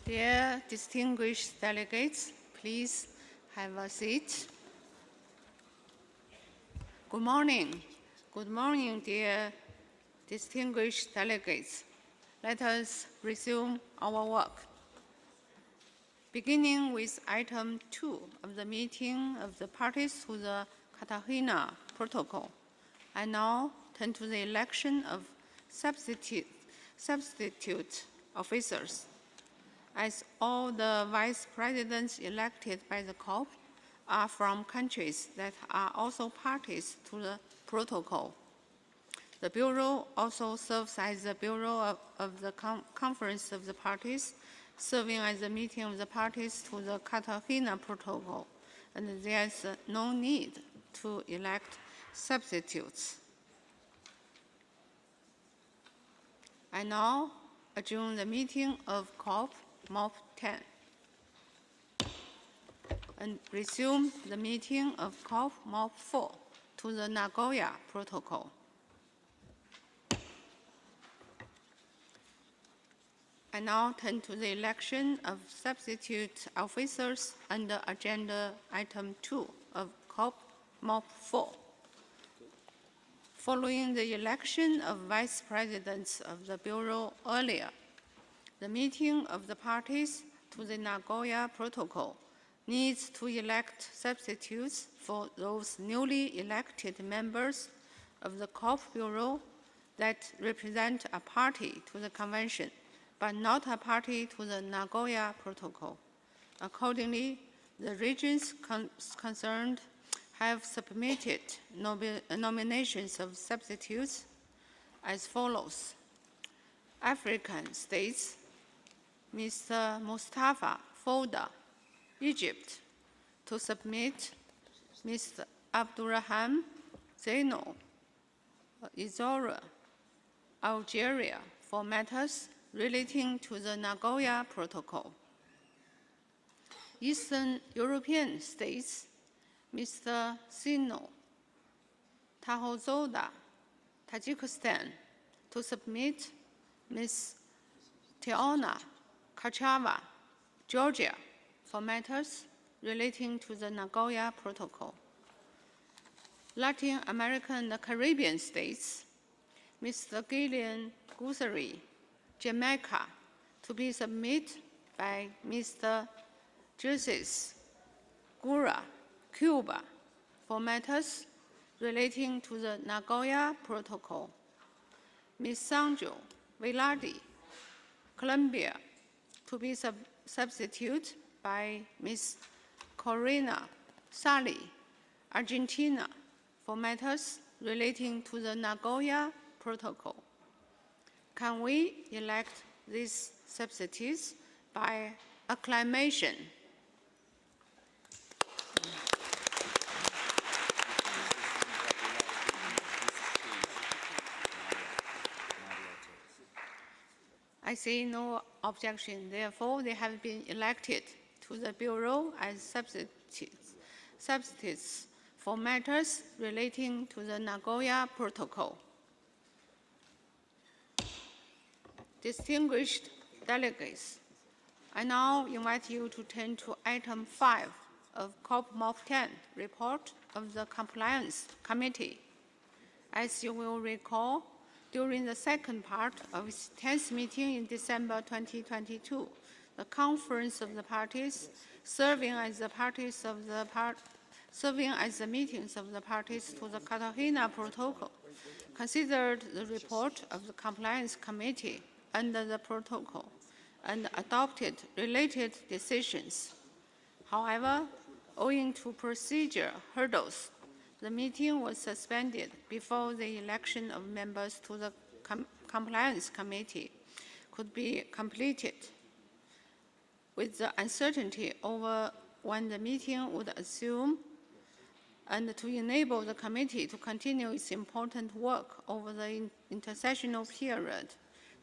Dear distinguished delegates, please have a seat. Good morning. Good morning, dear distinguished delegates. Let us resume our work. Beginning with item 2 of the meeting of the parties to the Cartagena Protocol, I now turn to the election of substitute officers. As all the vice presidents elected by the COP are from countries that are also parties to the protocol. The Bureau also serves as the Bureau of the Conference of the Parties, serving as the meeting of the parties to the Cartagena Protocol, and there is no need to elect substitutes. I now adjourn the meeting of COP-MOP-10 and resume the meeting of COP-MOP-4 to the Nagoya Protocol. I now turn to the election of substitute officers under agenda item 2 of COP-MOP-4. Following the election of vice presidents of the Bureau earlier, the meeting of the parties to the Nagoya Protocol needs to elect substitutes for those newly elected members of the COP Bureau that represent a party to the convention, but not a party to the Nagoya Protocol. Accordingly, the regions concerned have submitted nominations of substitutes as follows. African states, Mr. Mustafa Fouda, Egypt, to submit Mr. Abdurrahman Zaino, Izora, Algeria, for matters relating to the Nagoya Protocol. Eastern European states, Mr. Sino Tahozoda, Tajikistan, to submit Ms. Teona Kachava, Georgia, for matters relating to the Nagoya Protocol. Latin American and Caribbean states, Mr. Gillian Gusari, Jamaica, to be submitted by Mr. Jesus Gura, Cuba, for matters relating to the Nagoya Protocol. Ms. Sanjo Velarde, Colombia, to be substituted by Ms. Corina Sali, Argentina, for matters relating to the Nagoya Protocol. Can we elect these substitutes by acclamation? I see no objection. Therefore, they have been elected to the Bureau as substitutes for matters relating to the Nagoya Protocol. Distinguished delegates, I now invite you to turn to item 5 of COP-MOP-10 report of the Compliance Committee. As you will recall, during the second part of its 10th meeting in December 2022, the Conference of the Parties, serving as the meetings of the parties to the Cartagena Protocol, considered the report of the Compliance Committee under the protocol and adopted related decisions. However, owing to procedure hurdles, the meeting was suspended before the election of members to the Compliance Committee could be completed. With the uncertainty over when the meeting would assume and to enable the committee to continue its important work over the intersessional period,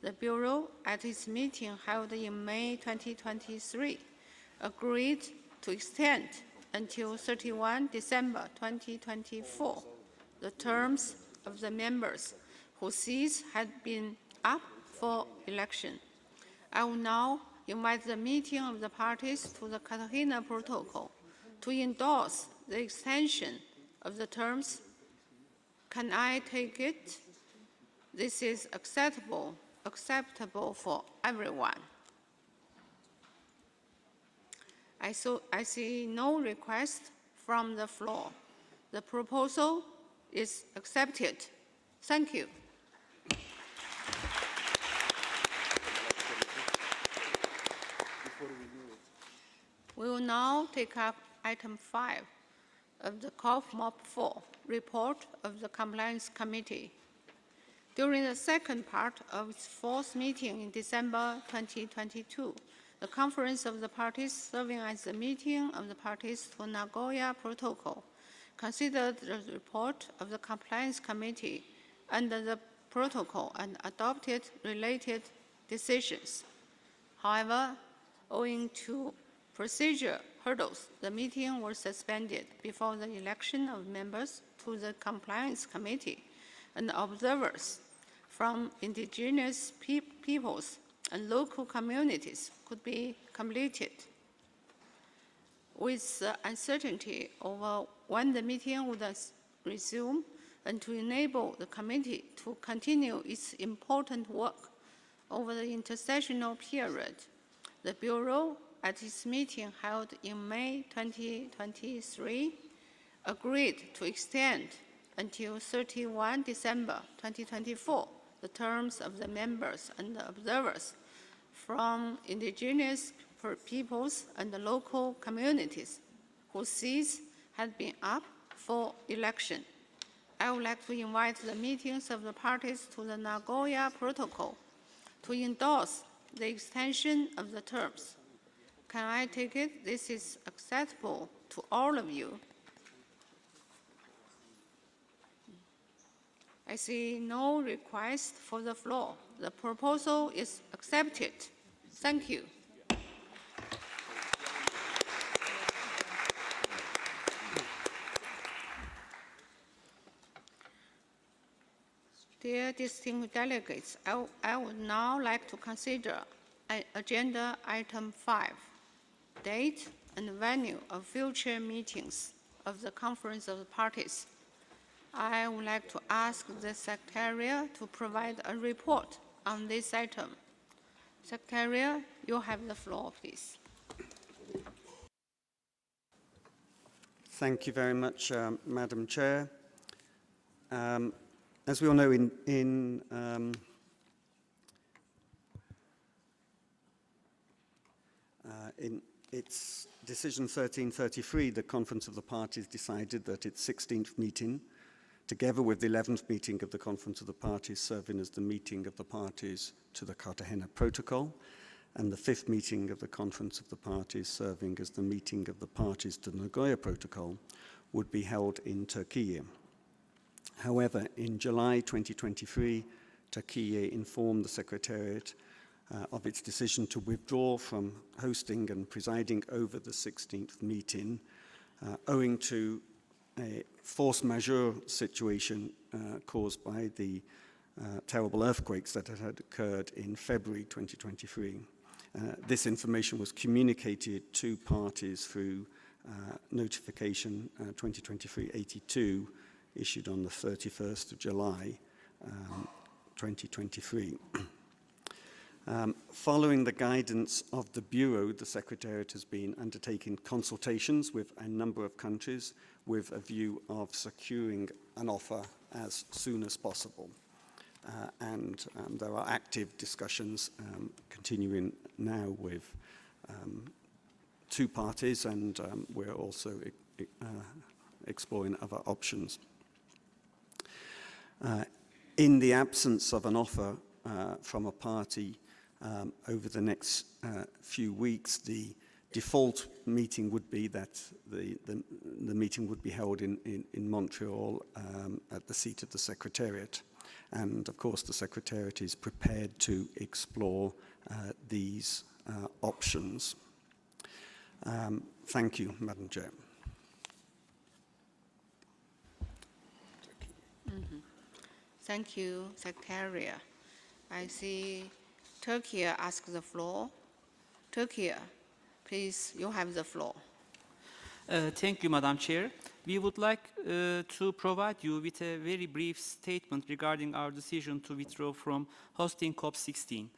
the Bureau, at its meeting held in May 2023, agreed to extend until 31 December 2024 the terms of the members whose seats had been up for election. I will now invite the meeting of the parties to the Cartagena Protocol to endorse the extension of the terms. Can I take it? This is acceptable for everyone. I see no request from the floor. The proposal is accepted. Thank you. We will now take up item 5 of the COP-MOP-4 report of the Compliance Committee. During the second part of its fourth meeting in December 2022, the Conference of the Parties, serving as the meeting of the parties to Nagoya Protocol, considered the report of the Compliance Committee under the protocol and adopted related decisions. However, owing to procedure hurdles, the meeting was suspended before the election of members to the Compliance Committee and observers from indigenous peoples and local communities could be completed. With uncertainty over when the meeting would resume and to enable the committee to continue its important work over the intersessional period, the Bureau, at its meeting held in May 2023, agreed to extend until 31 December 2024 the terms of the members and the observers from indigenous peoples and the local communities whose seats had been up for election. I would like to invite the meetings of the parties to the Nagoya Protocol to endorse the extension of the terms. Can I take it? This is acceptable to all of you. I see no request for the floor. The proposal is accepted. Thank you. Dear distinguished delegates, I would now like to consider agenda item 5, date and venue of future meetings of the Conference of the Parties. I would like to ask the Secretariat to provide a report on this item. Secretariat, you have the floor, please. Thank you very much, Madam Chair. As we all know, in its decision 1333, the Conference of the Parties decided that its 16th meeting, together with the 11th meeting of the Conference of the Parties, serving as the meeting of the parties to the Cartagena Protocol, and the 5th meeting of the Conference of the Parties, serving as the meeting of the parties to the Nagoya Protocol, would be held in Turkey. However, in July 2023, Turkey informed the Secretariat of its decision to withdraw from hosting and presiding over the 16th meeting, owing to a force majeure situation caused by the terrible earthquakes that had occurred in February 2023. This information was communicated to parties through notification 2023-82, issued on the 31st of July 2023. Following the guidance of the Bureau, the Secretariat has been undertaking consultations with a number of countries with a view of securing an offer as soon as possible. And there are active discussions continuing now with 2 parties, and we're also exploring other options. In the absence of an offer from a party over the next few weeks, the default meeting would be that the meeting would be held in Montreal at the seat of the Secretariat. And of course, the Secretariat is prepared to explore these options. Thank you, Madam Chair. Thank you, Secretary. I see Turkey asked the floor. Turkey, please, you have the floor. Thank you, Madam Chair. We would like to provide you with a very brief statement regarding our decision to withdraw from hosting COP-16.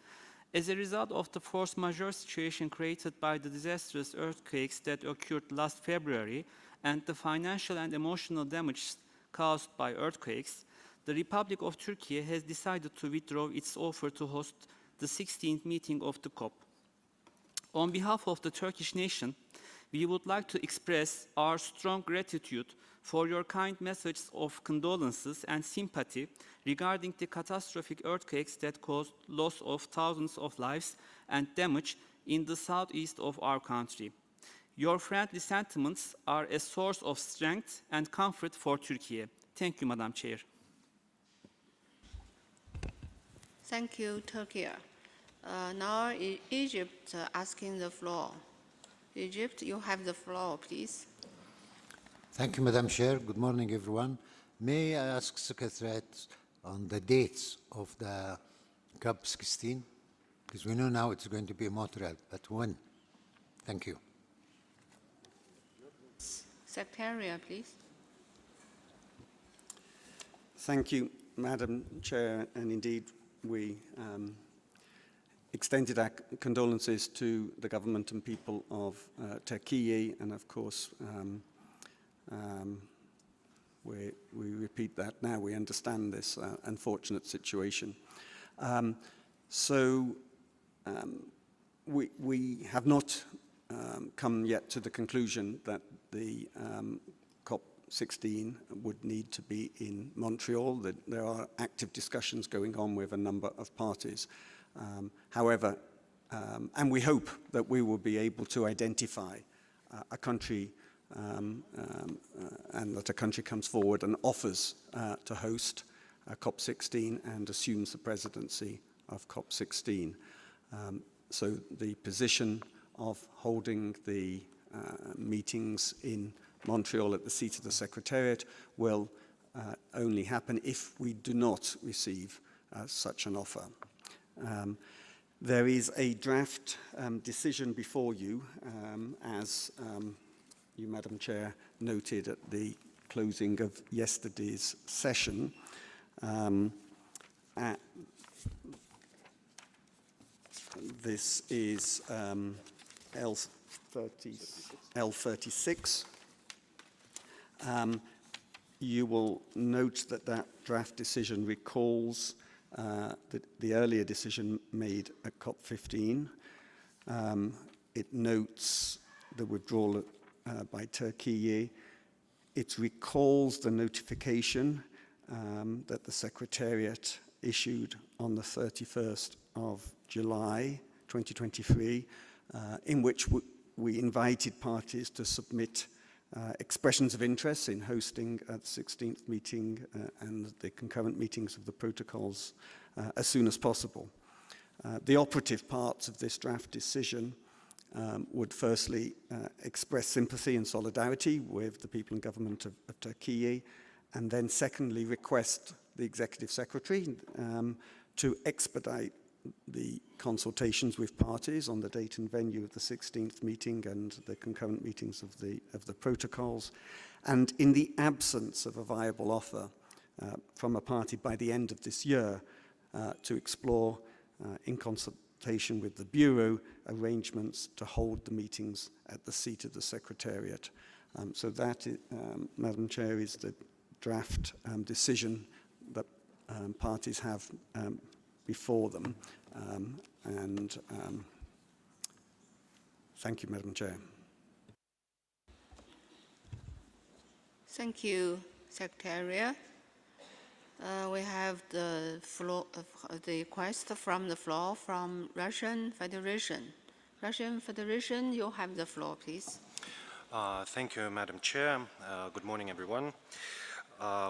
As a result of the force majeure situation created by the disastrous earthquakes that occurred last February and the financial and emotional damage caused by earthquakes, the Republic of Turkey has decided to withdraw its offer to host the 16th meeting of the COP. On behalf of the Turkish nation, we would like to express our strong gratitude for your kind messages of condolences and sympathy regarding the catastrophic earthquakes that caused loss of thousands of lives and damage in the southeast of our country. Your friendly sentiments are a source of strength and comfort for Turkey. Thank you, Madam Chair. Thank you, Turkey. Now Egypt asking the floor. Egypt, you have the floor, please. Thank you, Madam Chair. Good morning, everyone. May I ask Secretariat on the dates of the COP-16? Because we know now it's going to be Montreal, but when? Thank you. Secretary, please. Thank you, Madam Chair, and indeed we extended our condolences to the government and people of Turkey, and of course we repeat that now. We understand this unfortunate situation. We have not come yet to the conclusion that the COP-16 would need to be in Montreal. There are active discussions going on with a number of parties. However, and we hope that we will be able to identify a country and that a country comes forward and offers to host COP-16 and assumes the presidency of COP-16. So the position of holding the meetings in Montreal at the seat of the Secretariat will only happen if we do not receive such an offer. There is a draft decision before you, as you, Madam Chair, noted at the closing of yesterday's session. This is L36. You will note that that draft decision recalls the earlier decision made at COP-15. It notes the withdrawal by Turkey. It recalls the notification that the Secretariat issued on the 31st of July 2023, in which we invited parties to submit expressions of interest in hosting at the 16th meeting and the concurrent meetings of the protocols as soon as possible. The operative parts of this draft decision would firstly express sympathy and solidarity with the people and government of Turkey, and then secondly request the Executive Secretary to expedite the consultations with parties on the date and venue of the 16th meeting and the concurrent meetings of the protocols, and in the absence of a viable offer from a party by the end of this year, to explore in consultation with the Bureau arrangements to hold the meetings at the seat of the Secretariat. So that, Madam Chair, is the draft decision that parties have before them. Thank you, Madam Chair. Thank you, Secretary. We have the floor, the request from the floor from Russian Federation. Russian Federation, you have the floor, please. Thank you, Madam Chair. Good morning, everyone.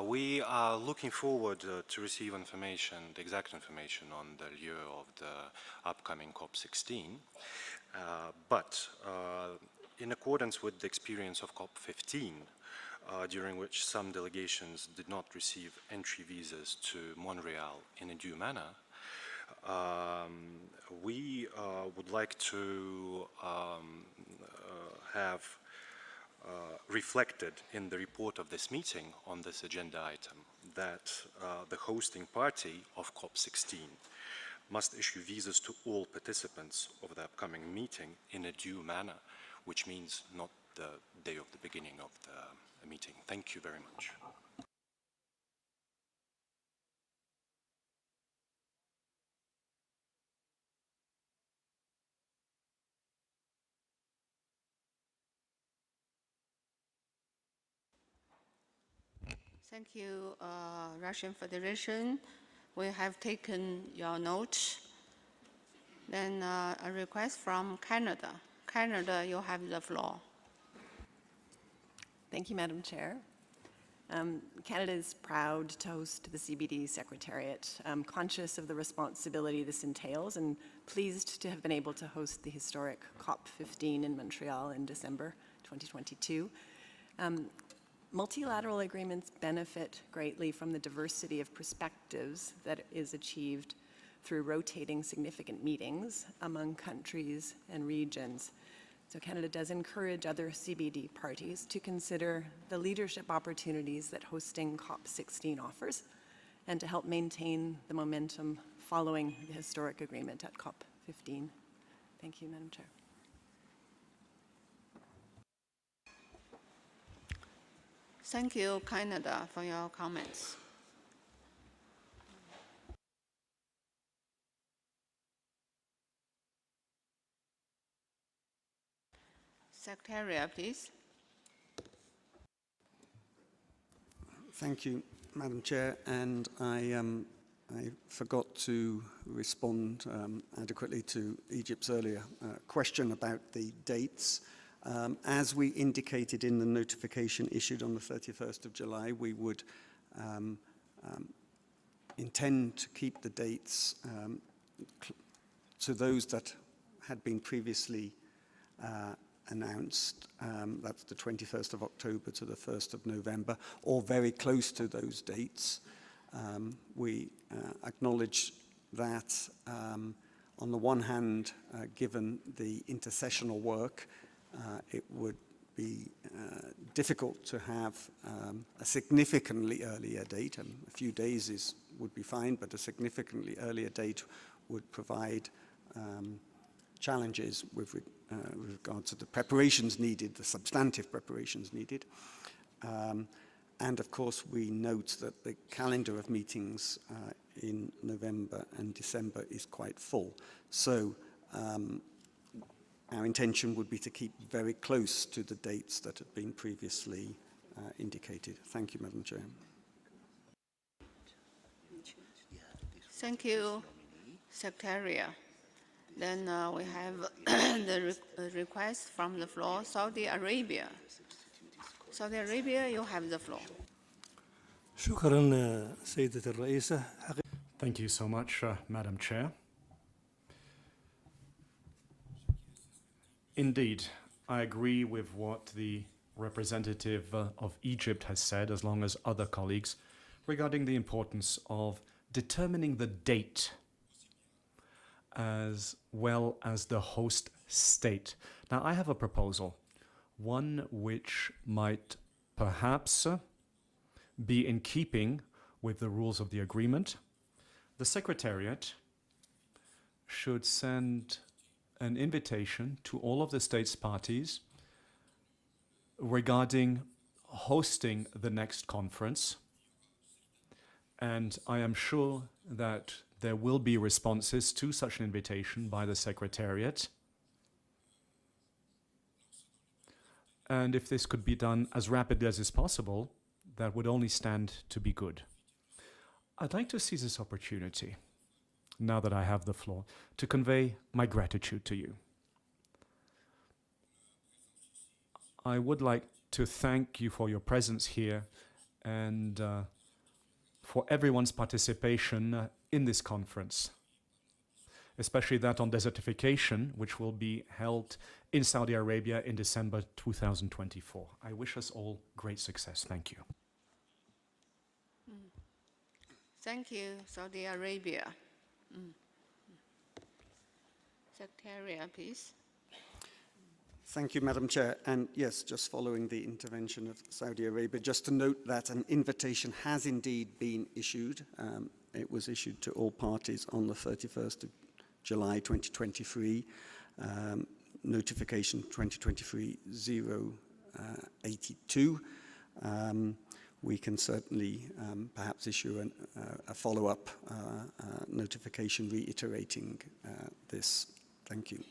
We are looking forward to receive information, the exact information on the year of the upcoming COP-16. But in accordance with the experience of COP-15, during which some delegations did not receive entry visas to Montreal in a due manner, we would like to have reflected in the report of this meeting on this agenda item that the hosting party of COP-16 must issue visas to all participants of the upcoming meeting in a due manner, which means not the day of the beginning of the meeting. Thank you very much. Thank you, Russian Federation. We have taken your note. Then a request from Canada. Canada, you have the floor. Thank you, Madam Chair. Canada is proud to host the CBD Secretariat. I'm conscious of the responsibility this entails and pleased to have been able to host the historic COP-15 in Montreal in December 2022. Multilateral agreements benefit greatly from the diversity of perspectives that is achieved through rotating significant meetings among countries and regions. So Canada does encourage other CBD parties to consider the leadership opportunities that hosting COP-16 offers and to help maintain the momentum following the historic agreement at COP-15. Thank you, Madam Chair. Thank you, Canada, for your comments. Secretariat, please. Thank you, Madam Chair, and I forgot to respond adequately to Egypt's earlier question about the dates. As we indicated in the notification issued on the 31st of July, we would intend to keep the dates to those that had been previously announced. That's the 21st of October to the 1st of November, or very close to those dates. We acknowledge that, on the one hand, given the intercessional work, it would be difficult to have a significantly earlier date. A few days would be fine, but a significantly earlier date would provide challenges with regard to the preparations needed, the substantive preparations needed. And of course, we note that the calendar of meetings in November and December is quite full. So our intention would be to keep very close to the dates that have been previously indicated. Thank you, Madam Chair. Thank you, Secretariat. Then we have the request from the floor, Saudi Arabia. Saudi Arabia, you have the floor. شكرا سيدة الرئيسة. Thank you so much, Madam Chair. Indeed, I agree with what the representative of Egypt has said, as long as other colleagues, regarding the importance of determining the date as well as the host state. Now, I have a proposal, one which might perhaps be in keeping with the rules of the agreement. The Secretariat should send an invitation to all of the states parties regarding hosting the next conference. And I am sure that there will be responses to such an invitation by the Secretariat. And if this could be done as rapidly as is possible, that would only stand to be good. I'd like to seize this opportunity, now that I have the floor, to convey my gratitude to you. I would like to thank you for your presence here and for everyone's participation in this conference, especially that on desertification, which will be held in Saudi Arabia in December 2024. I wish us all great success. Thank you. Thank you, Saudi Arabia. Secretariat, please. Thank you, Madam Chair. And yes, just following the intervention of Saudi Arabia, just to note that an invitation has indeed been issued. It was issued to all parties on the 31st of July 2023, notification 2023-082. We can certainly perhaps issue a follow-up notification reiterating this. Thank you.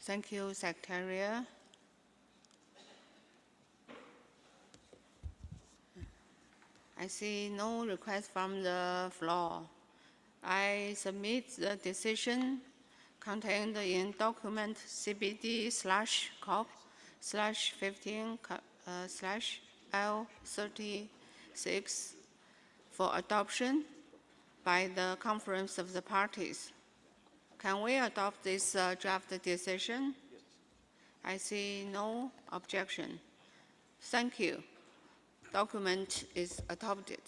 Thank you, Secretariat. I see no request from the floor. I submit the decision contained in document CBD/COP-15/L36 for adoption by the Conference of the Parties. Can we adopt this draft decision? Yes. I see no objection. Thank you. Document is adopted.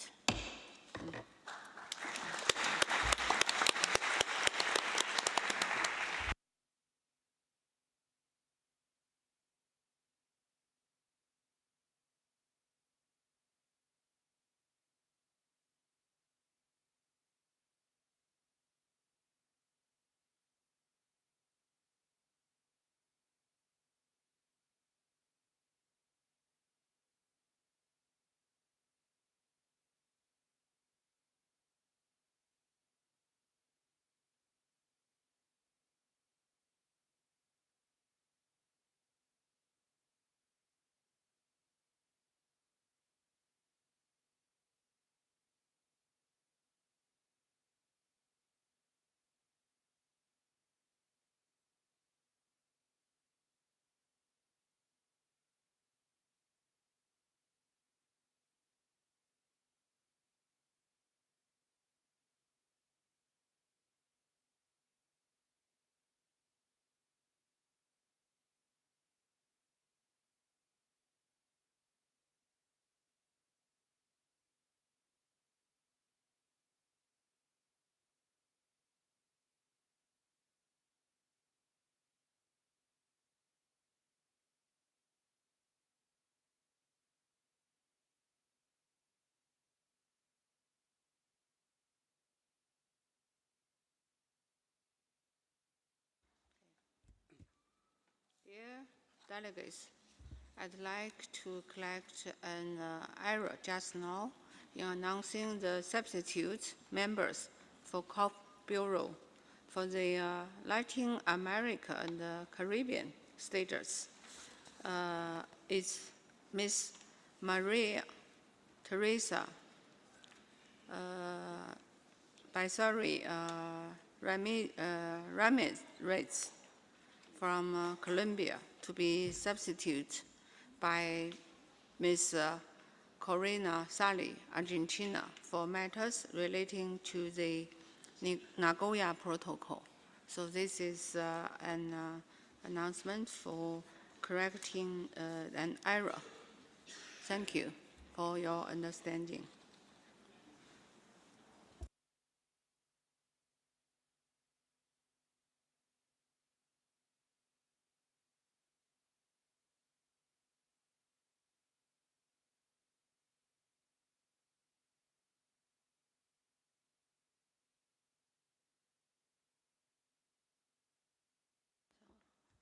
Dear delegates, I'd like to correct an error just now in announcing the substitute members for COP Bureau for the Latin America and the Caribbean states. It's Ms. Maria Teresa Baisari Ramirez from Colombia to be substituted by Ms. Corina Sali, Argentina, for matters relating to the Nagoya Protocol. So this is an announcement for correcting an error. Thank you for your understanding.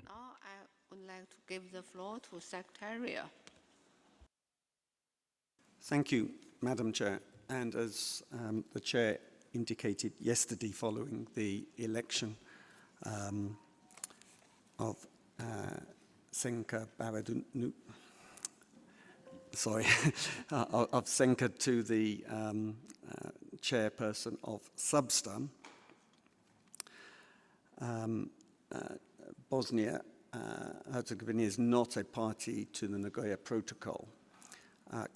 Now I would like to give the floor to Secretariat. Thank you, Madam Chair. And as the Chair indicated yesterday following the election of Senka Baradunu, of Senka to the chairperson of Substan, Bosnia-Herzegovina is not a party to the Nagoya Protocol.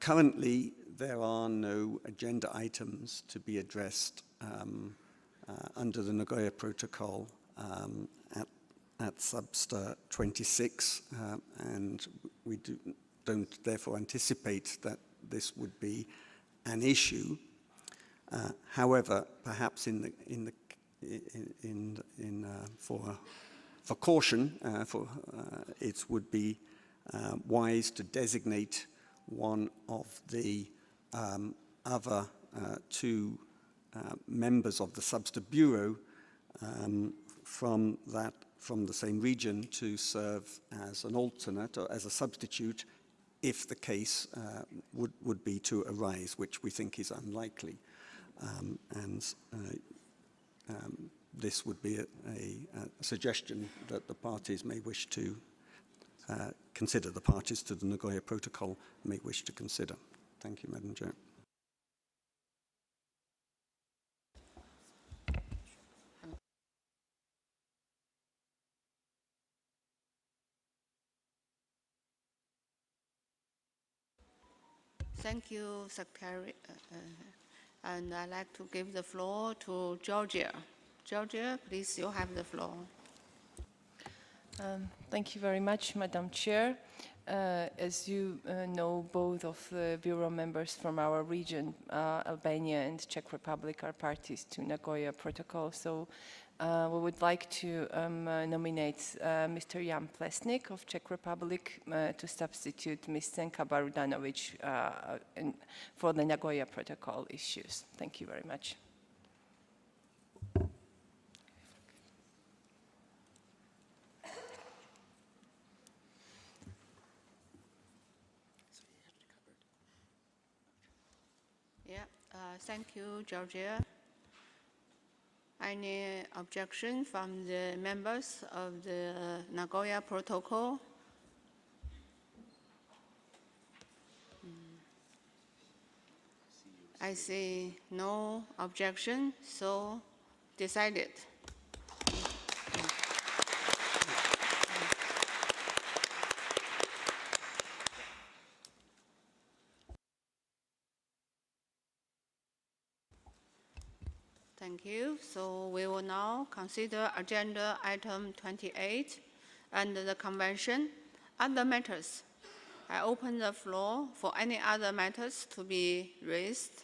Currently, there are no agenda items to be addressed under the Nagoya Protocol at Subster 26, and we don't therefore anticipate that this would be an issue. However, perhaps for caution, it would be wise to designate one of the other two members of the Subster Bureau from the same region to serve as an alternate or as a substitute if the case would be to arise, which we think is unlikely. This would be a suggestion that the parties may wish to consider, the parties to the Nagoya Protocol may wish to consider. Thank you, Madam Chair. Thank you, Secretary. And I'd like to give the floor to Georgia. Georgia, please, you have the floor. Thank you very much, Madam Chair. As you know, both of the Bureau members from our region, Albania and Czech Republic, are parties to Nagoya Protocol. So we would like to nominate Mr. Jan Plesnik of Czech Republic to substitute Ms. Zenka Barudanovic for the Nagoya Protocol issues. Thank you very much. Thank you, Georgia. Any objection from the members of the Nagoya Protocol? I see no objection, so decided. Thank you. So we will now consider agenda item 28 and the convention. Other matters. I open the floor for any other matters to be raised.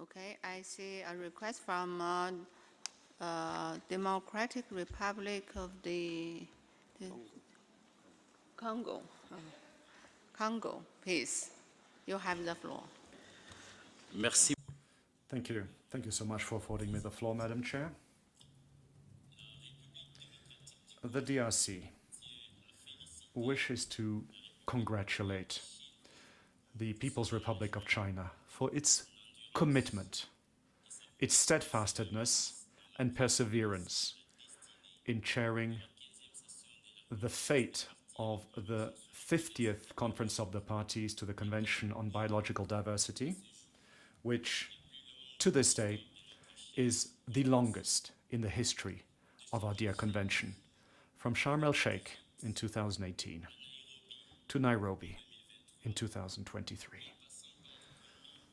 Okay, I see a request from Democratic Republic of the Congo. Congo, please. You have the floor. Merci. Thank you. Thank you so much for affording me the floor, Madam Chair. The DRC wishes to congratulate the People's Republic of China for its commitment, its steadfastness and perseverance in chairing the fate of the 50th Conference of the Parties to the Convention on Biological Diversity, which to this day is the longest in the history of our dear convention, from Sharm el-Sheikh in 2018 to Nairobi in 2023,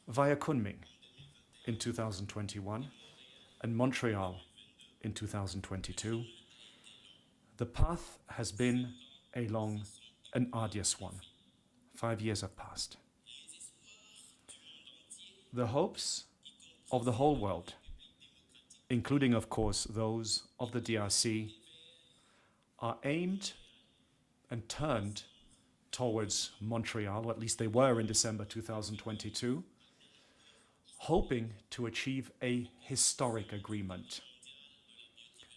via Kunming in 2021 and Montreal in 2022. The path has been a long and arduous one. 5 years have passed. The hopes of the whole world, including, of course, those of the DRC, are aimed and turned towards Montreal, or at least they were in December 2022, hoping to achieve a historic agreement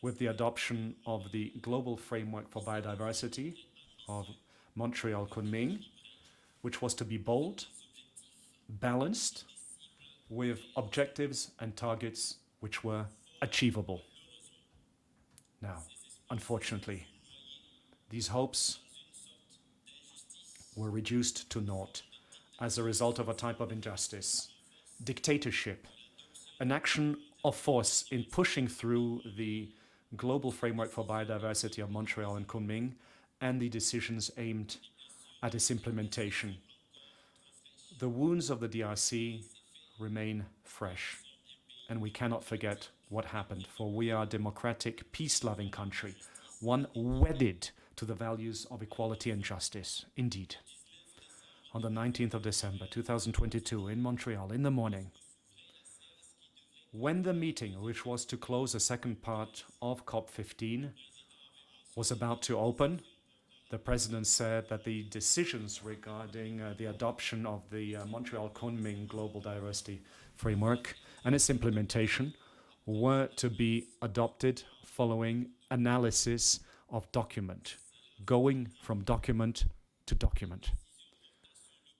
with the adoption of the Global Framework for Biodiversity of Montreal Kunming, which was to be bold, balanced, with objectives and targets which were achievable. Now, unfortunately, these hopes were reduced to naught as a result of a type of injustice, dictatorship, an action of force in pushing through the Global Framework for Biodiversity of Montreal and Kunming, and the decisions aimed at its implementation. The wounds of the DRC remain fresh, and we cannot forget what happened, for we are a democratic, peace-loving country, one wedded to the values of equality and justice. Indeed, on the 19th of December 2022 in Montreal in the morning, when the meeting, which was to close the second part of COP-15, was about to open, the President said that the decisions regarding the adoption of the Montreal Kunming Global Diversity Framework and its implementation were to be adopted following analysis of document, going from document to document.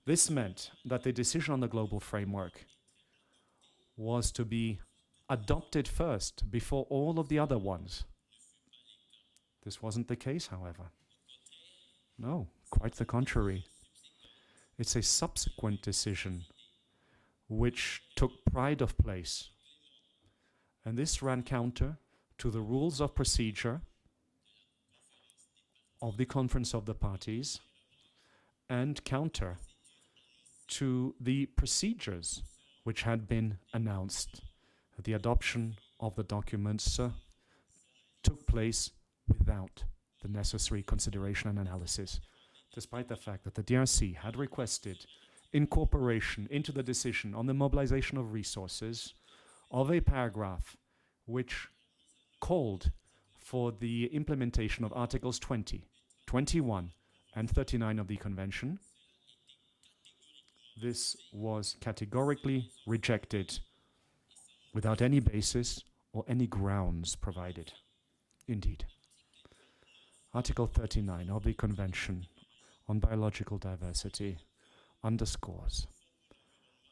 This meant that the decision on the global framework was to be adopted first before all of the other ones. This wasn't the case, however. No, quite the contrary. It's a subsequent decision which took pride of place. And this ran counter to the rules of procedure of the Conference of the Parties and counter to the procedures which had been announced. The adoption of the documents took place without the necessary consideration and analysis, despite the fact that the DRC had requested incorporation into the decision on the mobilization of resources of a paragraph which called for the implementation of Articles 20, 21, and 39 of the Convention. This was categorically rejected without any basis or any grounds provided. Indeed, Article 39 of the Convention on Biological Diversity underscores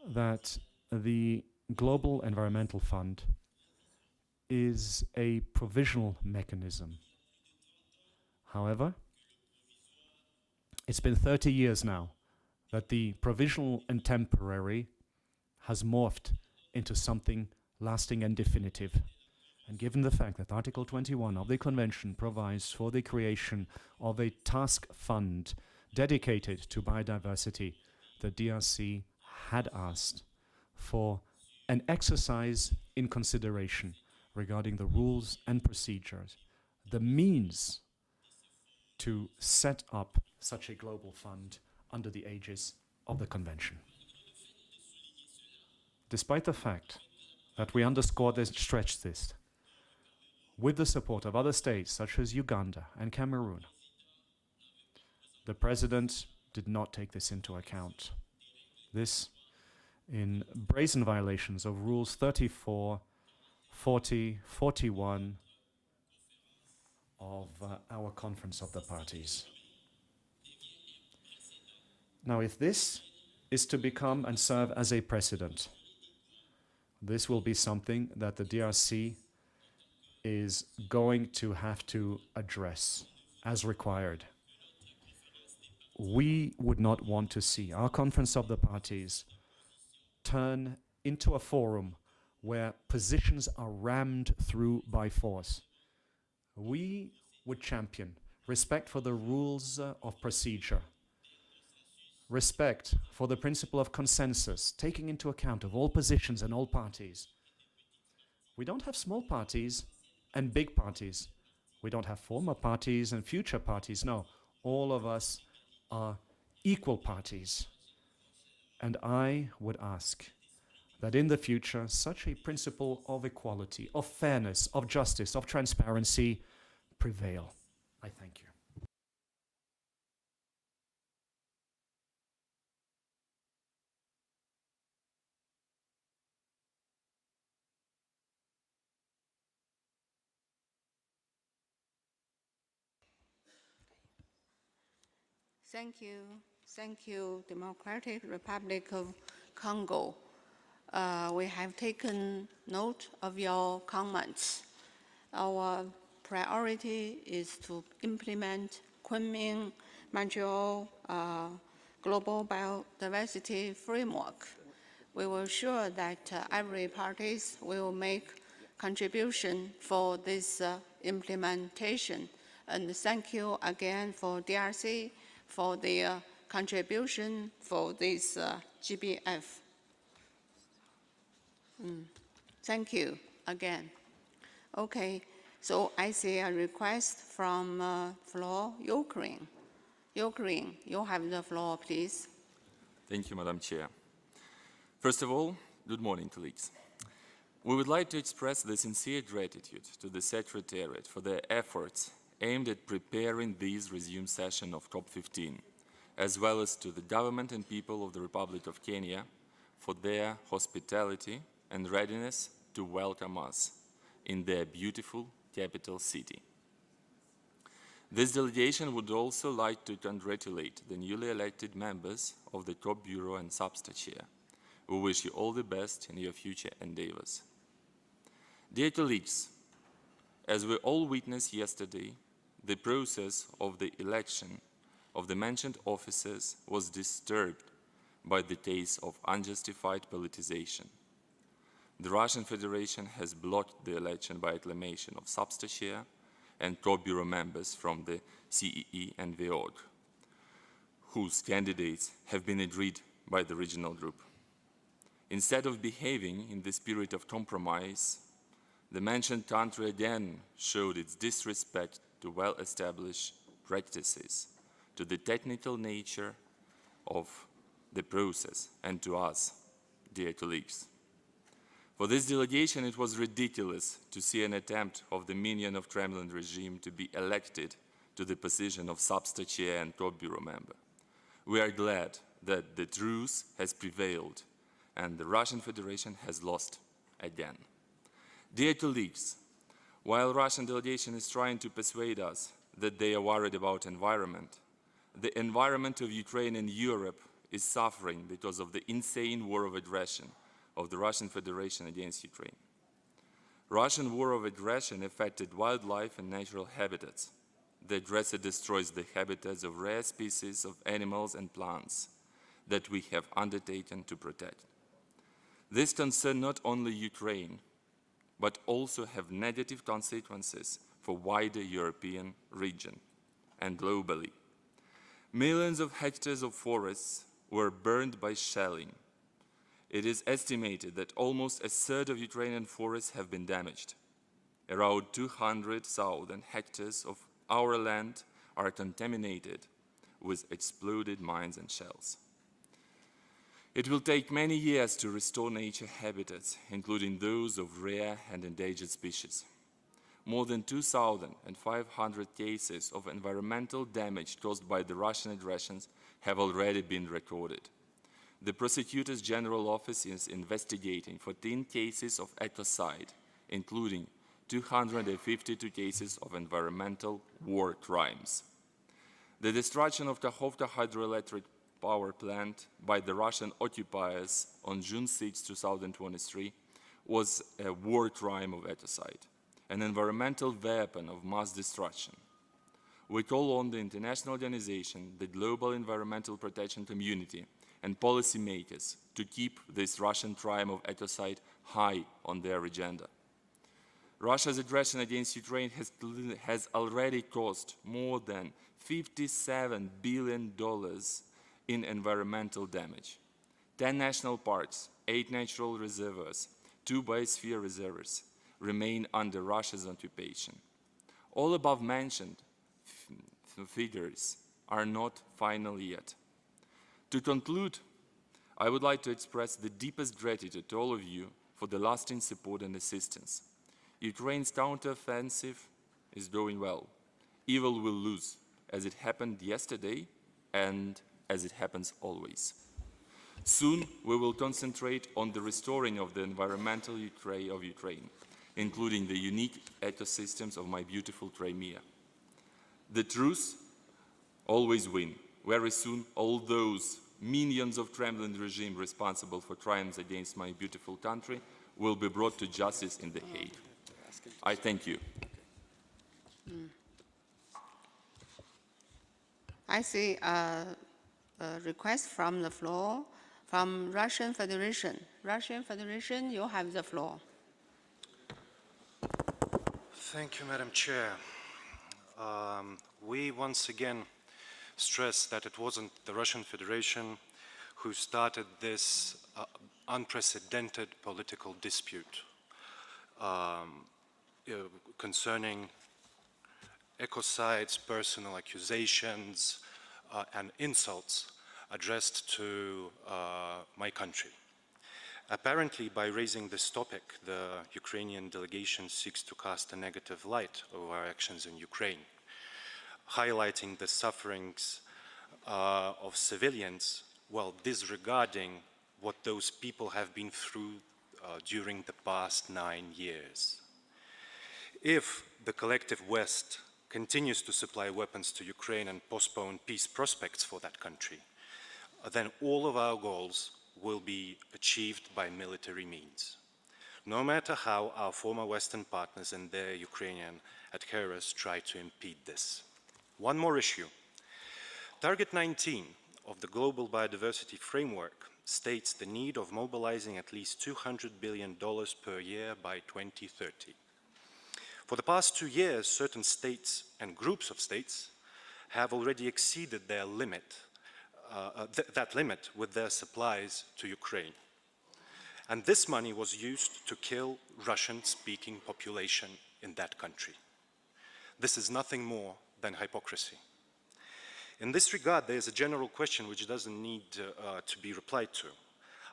that the Global Environmental Fund is a provisional mechanism. However, it's been 30 years now that the provisional and temporary has morphed into something lasting and definitive. And given the fact that Article 21 of the Convention provides for the creation of a task fund dedicated to biodiversity, the DRC had asked for an exercise in consideration regarding the rules and procedures, the means to set up such a global fund under the aegis of the Convention. Despite the fact that we underscored and stretched this, with the support of other states such as Uganda and Cameroon, the President did not take this into account. This in brazen violations of Rules 34, 40, 41 of our Conference of the Parties. Now, if this is to become and serve as a precedent, this will be something that the DRC is going to have to address as required. We would not want to see our Conference of the Parties turn into a forum where positions are rammed through by force. We would champion respect for the rules of procedure, respect for the principle of consensus, taking into account of all positions and all parties. We don't have small parties and big parties. We don't have former parties and future parties. No, all of us are equal parties. And I would ask that in the future, such a principle of equality, of fairness, of justice, of transparency prevail. I thank you. Thank you. Thank you, Democratic Republic of Congo. We have taken note of your comments. Our priority is to implement Kunming Montreal Global Biodiversity Framework. We will ensure that every parties will make contribution for this implementation And thank you again for DRC for their contribution for this GBF. Thank you again. Okay, so I see a request from floor, Ukraine. Ukraine, you have the floor, please. Thank you, Madam Chair. First of all, good morning, colleagues. We would like to express the sincere gratitude to the Secretariat for their efforts aimed at preparing this resumed session of COP-15, as well as to the government and people of the Republic of Kenya for their hospitality and readiness to welcome us in their beautiful capital city. This delegation would also like to congratulate the newly elected members of the COP Bureau and Substa Chair. We wish you all the best in your future endeavors. Dear colleagues, as we all witnessed yesterday, the process of the election of the mentioned officers was disturbed by the case of unjustified politicization. The Russian Federation has blocked the election by acclamation of Substa Chair and COP Bureau members from the CEE and VEOG, whose candidates have been agreed by the regional group. Instead of behaving in the spirit of compromise, the mentioned country again showed its disrespect to well-established practices, to the technical nature of the process, and to us, dear colleagues. For this delegation, it was ridiculous to see an attempt of the minion of Kremlin regime to be elected to the position of Substa Chair and COP Bureau member. We are glad that the truth has prevailed and the Russian Federation has lost again. Dear colleagues, while Russian delegation is trying to persuade us that they are worried about environment, the environment of Ukraine and Europe is suffering because of the insane war of aggression of the Russian Federation against Ukraine. Russian war of aggression affected wildlife and natural habitats. The aggressor destroys the habitats of rare species of animals and plants that we have undertaken to protect. This concerns not only Ukraine, but also have negative consequences for wider European region and globally. Millions of hectares of forests were burned by shelling. It is estimated that almost a third of Ukrainian forests have been damaged. Around 200,000 hectares of our land are contaminated with exploded mines and shells. It will take many years to restore nature habitats, including those of rare and endangered species. More than 2,500 cases of environmental damage caused by the Russian aggressions have already been recorded. The Prosecutor's General Office is investigating 14 cases of ecocide, including 252 cases of environmental war crimes. The destruction of Kakhovka hydroelectric power plant by the Russian occupiers on June 6, 2023 was a war crime of ecocide, an environmental weapon of mass destruction. We call on the international organization, the global environmental protection community, and policymakers to keep this Russian crime of ecocide high on their agenda. Russia's aggression against Ukraine has already caused more than $57 billion in environmental damage. 10 national parks, 8 natural reservoirs, 2 biosphere reserves remain under Russia's occupation. All above mentioned figures are not final yet. To conclude, I would like to express the deepest gratitude to all of you for the lasting support and assistance. Ukraine's counteroffensive is going well. Evil will lose, as it happened yesterday and as it happens always. Soon, we will concentrate on the restoring of the environmental of Ukraine, including the unique ecosystems of my beautiful Crimea. The truth always wins. Very soon, all those minions of Kremlin regime responsible for crimes against my beautiful country will be brought to justice in The Hague. I thank you. I see a request from the floor from Russian Federation. Russian Federation, you have the floor. Thank you, Madam Chair. we once again stress that it wasn't the Russian Federation who started this unprecedented political dispute concerning ecocides, personal accusations, and insults addressed to my country. Apparently, by raising this topic, the Ukrainian delegation seeks to cast a negative light over our actions in Ukraine, highlighting the sufferings of civilians while disregarding what those people have been through during the past 9 years. If the collective West continues to supply weapons to Ukraine and postpone peace prospects for that country, then all of our goals will be achieved by military means, no matter how our former Western partners and their Ukrainian adherents try to impede this. One more issue. Target 19 of the Global Biodiversity Framework states the need of mobilizing at least $200 billion per year by 2030. For the past 2 years, certain states and groups of states have already exceeded their limit, that limit with their supplies to Ukraine. And this money was used to kill Russian-speaking population in that country. This is nothing more than hypocrisy. In this regard, there is a general question which doesn't need to be replied to.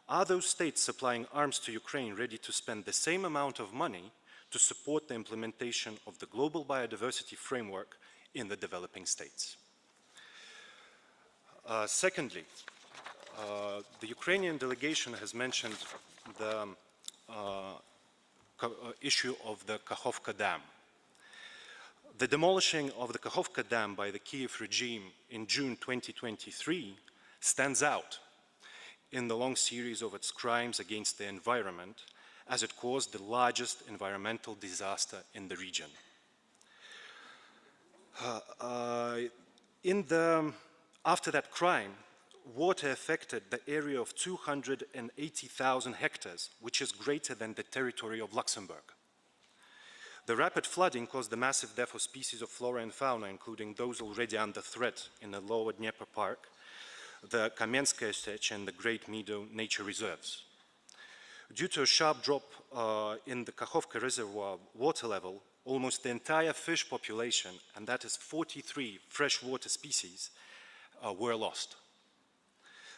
Are those states supplying arms to Ukraine ready to spend the same amount of money to support the implementation of the Global Biodiversity Framework in the developing states? Secondly, the Ukrainian delegation has mentioned the issue of the Kakhovka Dam. The demolishing of the Kakhovka Dam by the Kiev regime in June 2023 stands out in the long series of its crimes against the environment, as it caused the largest environmental disaster in the region. After that crime, water affected the area of 280,000 hectares, which is greater than the territory of Luxembourg. The rapid flooding caused the massive death of species of flora and fauna, including those already under threat in the Lower Dnieper Park, the Kamenskaya Sech, and the Great Meadow Nature Reserves. Due to a sharp drop in the Kakhovka Reservoir water level, almost the entire fish population, and that is 43 freshwater species, were lost.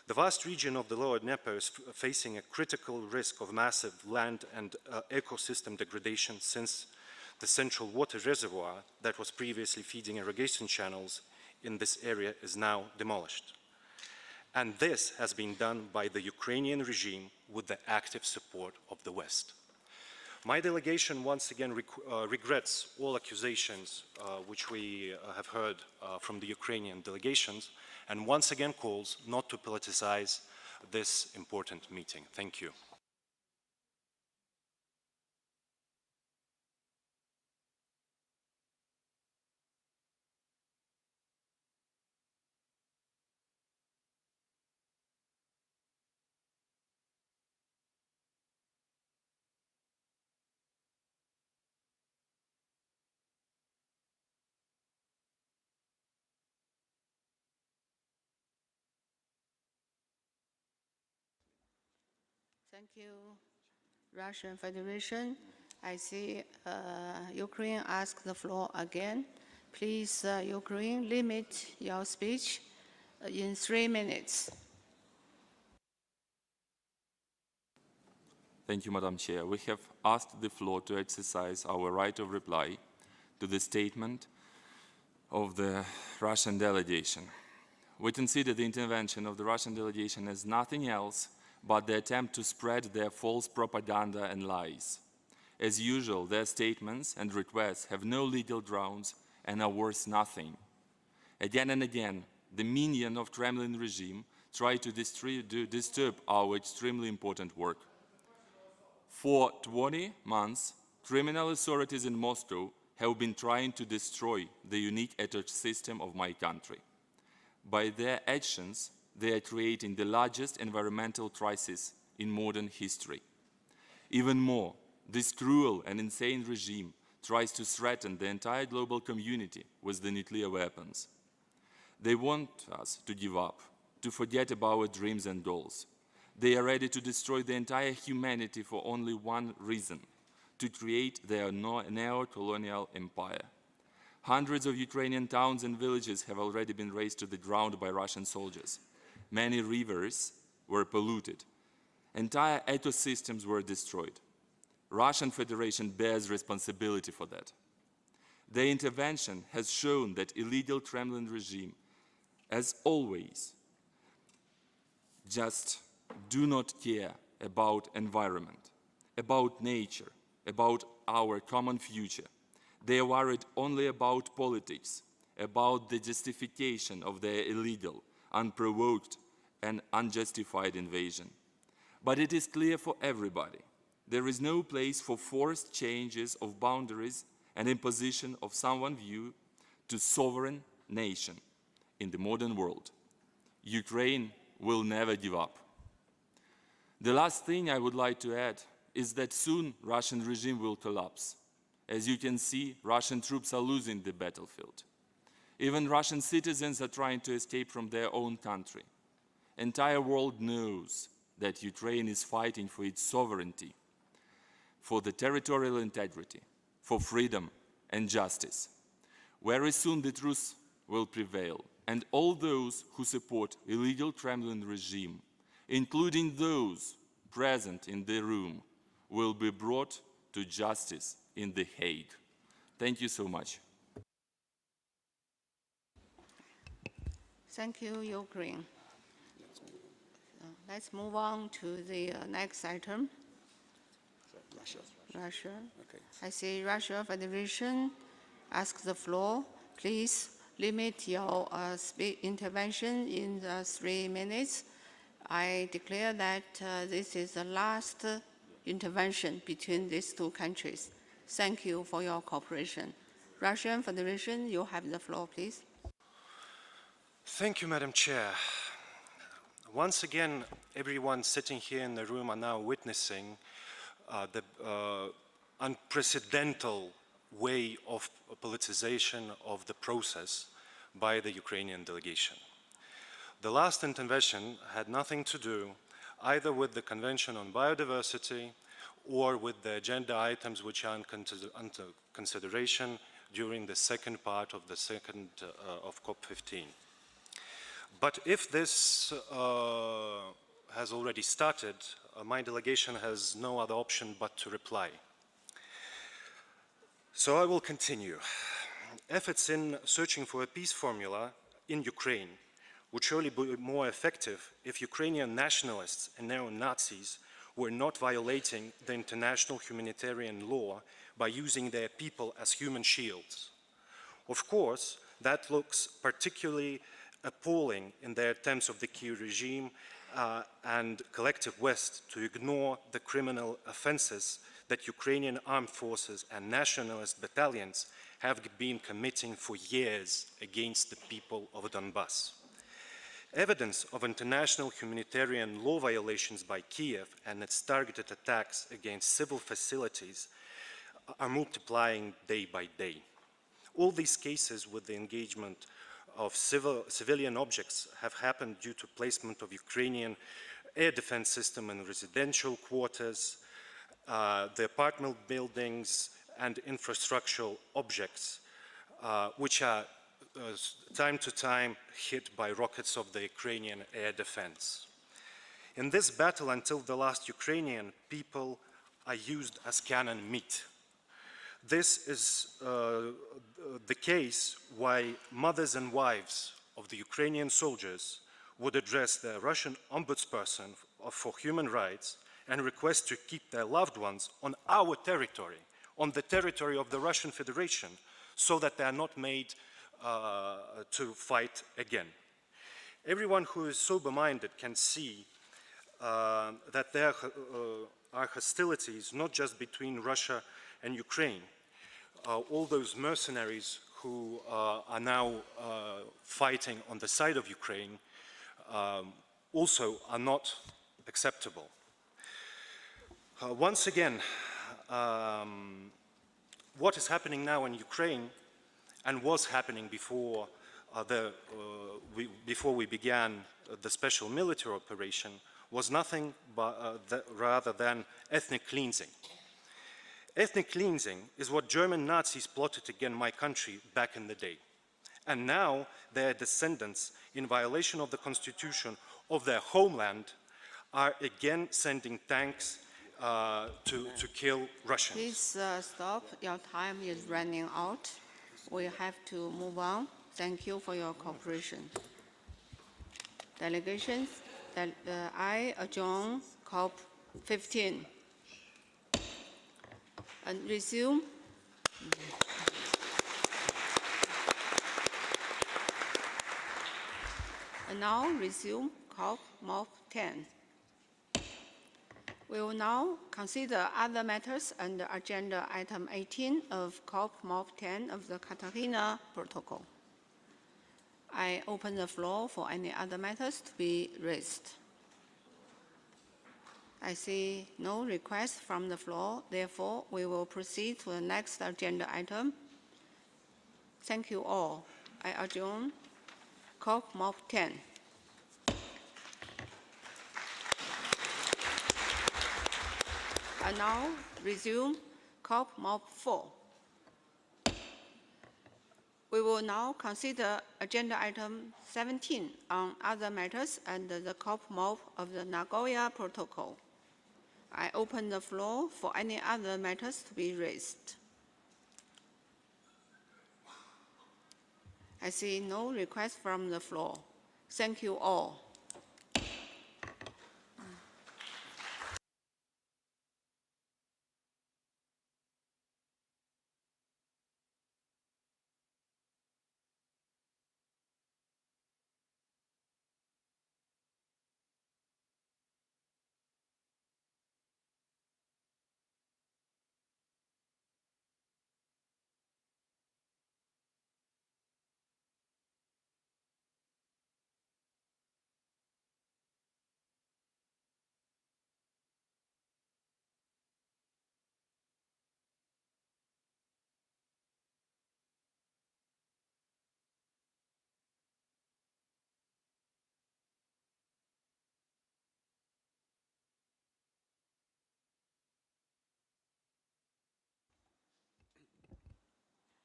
The vast region of the Lower Dnieper is facing a critical risk of massive land and ecosystem degradation, since the central water reservoir that was previously feeding irrigation channels in this area is now demolished. And this has been done by the Ukrainian regime with the active support of the West. My delegation once again regrets all accusations which we have heard from the Ukrainian delegations, and once again calls not to politicize this important meeting. Thank you. Thank you, Russian Federation. I see Ukraine ask the floor again. Please, Ukraine, limit your speech in 3 minutes. Thank you, Madam Chair. We have asked the floor to exercise our right of reply to the statement of the Russian delegation. We consider the intervention of the Russian delegation as nothing else but the attempt to spread their false propaganda and lies. As usual, their statements and requests have no legal grounds and are worth nothing. Again and again, the minion of Kremlin regime try to disturb our extremely important work. For 20 months, criminal authorities in Moscow have been trying to destroy the unique ETH system of my country. By their actions, they are creating the largest environmental crisis in modern history. Even more, this cruel and insane regime tries to threaten the entire global community with the nuclear weapons. They want us to give up, to forget about our dreams and goals. They are ready to destroy the entire humanity for only one reason, to create their neo-colonial empire. Hundreds of Ukrainian towns and villages have already been razed to the ground by Russian soldiers. Many rivers were polluted. Entire ecosystems were destroyed. Russian Federation bears responsibility for that. Their intervention has shown that illegal Kremlin regime, as always, just do not care about environment, about nature, about our common future. They are worried only about politics, about the justification of their illegal, unprovoked, and unjustified invasion. But it is clear for everybody, there is no place for forced changes of boundaries and imposition of someone's view to sovereign nation in the modern world. Ukraine will never give up. The last thing I would like to add is that soon Russian regime will collapse. As you can see, Russian troops are losing the battlefield. Even Russian citizens are trying to escape from their own country. Entire world knows that Ukraine is fighting for its sovereignty, for the territorial integrity, for freedom and justice. Very soon the truth will prevail, and all those who support illegal Kremlin regime, including those present in the room, will be brought to justice in The Hague. Thank you so much. Thank you, Ukraine. Let's move on to the next item. Russia. Okay. I see Russia Federation asks the floor. Please limit your intervention in 3 minutes. I declare that this is the last intervention between these two countries. Thank you for your cooperation. Russian Federation, you have the floor, please. Thank you, Madam Chair. Once again, everyone sitting here in the room are now witnessing the unprecedented way of politicization of the process by the Ukrainian delegation. The last intervention had nothing to do either with the Convention on Biodiversity or with the agenda items which are under consideration during the second part of the of COP-15. But if this has already started, my delegation has no other option but to reply. So I will continue. Efforts in searching for a peace formula in Ukraine would surely be more effective if Ukrainian nationalists and neo-Nazis were not violating the international humanitarian law by using their people as human shields. Of course, that looks particularly appalling in the attempts of the Kyiv regime and collective West to ignore the criminal offenses that Ukrainian armed forces and nationalist battalions have been committing for years against the people of Donbass. Evidence of international humanitarian law violations by Kyiv and its targeted attacks against civil facilities are multiplying day by day. All these cases with the engagement of civilian objects have happened due to placement of Ukrainian air defense system in residential quarters, the apartment buildings and infrastructural objects, which are time to time hit by rockets of the Ukrainian air defense. In this battle, until the last Ukrainian people are used as cannon meat. This is the case why mothers and wives of the Ukrainian soldiers would address the Russian ombudsperson for human rights and request to keep their loved ones on our territory, on the territory of the Russian Federation, so that they are not made to fight again. Everyone who is sober-minded can see that there are hostilities not just between Russia and Ukraine. All those mercenaries who are now fighting on the side of Ukraine also are not acceptable. Once again, what is happening now in Ukraine and was happening before, before we began the special military operation was nothing but, rather than ethnic cleansing. Ethnic cleansing is what German Nazis plotted against my country back in the day. And now their descendants, in violation of the constitution of their homeland, are again sending tanks to kill Russians. Please stop. Your time is running out. We have to move on. Thank you for your cooperation. Delegations, I adjourn COP-15 and resume. And now resume CP-MOP-10. We will now consider other matters under agenda item 18 of COP-MOP-10 of the Cartagena Protocol. I open the floor for any other matters to be raised. I see no request from the floor. Therefore, we will proceed to the next agenda item. Thank you all. I adjourn COP-MOP-10. I now resume COP-MOP-4. We will now consider agenda item 17 on other matters under the COP-MOP of the Nagoya Protocol. I open the floor for any other matters to be raised. I see no request from the floor. Thank you all.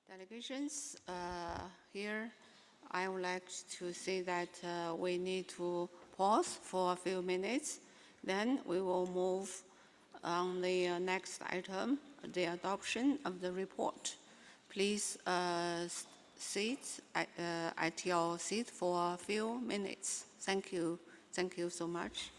Delegations, here I would like to say that we need to pause for a few minutes. Then we will move on the next item, the adoption of the report. Please sit at your seat for a few minutes. Thank you. Thank you so much.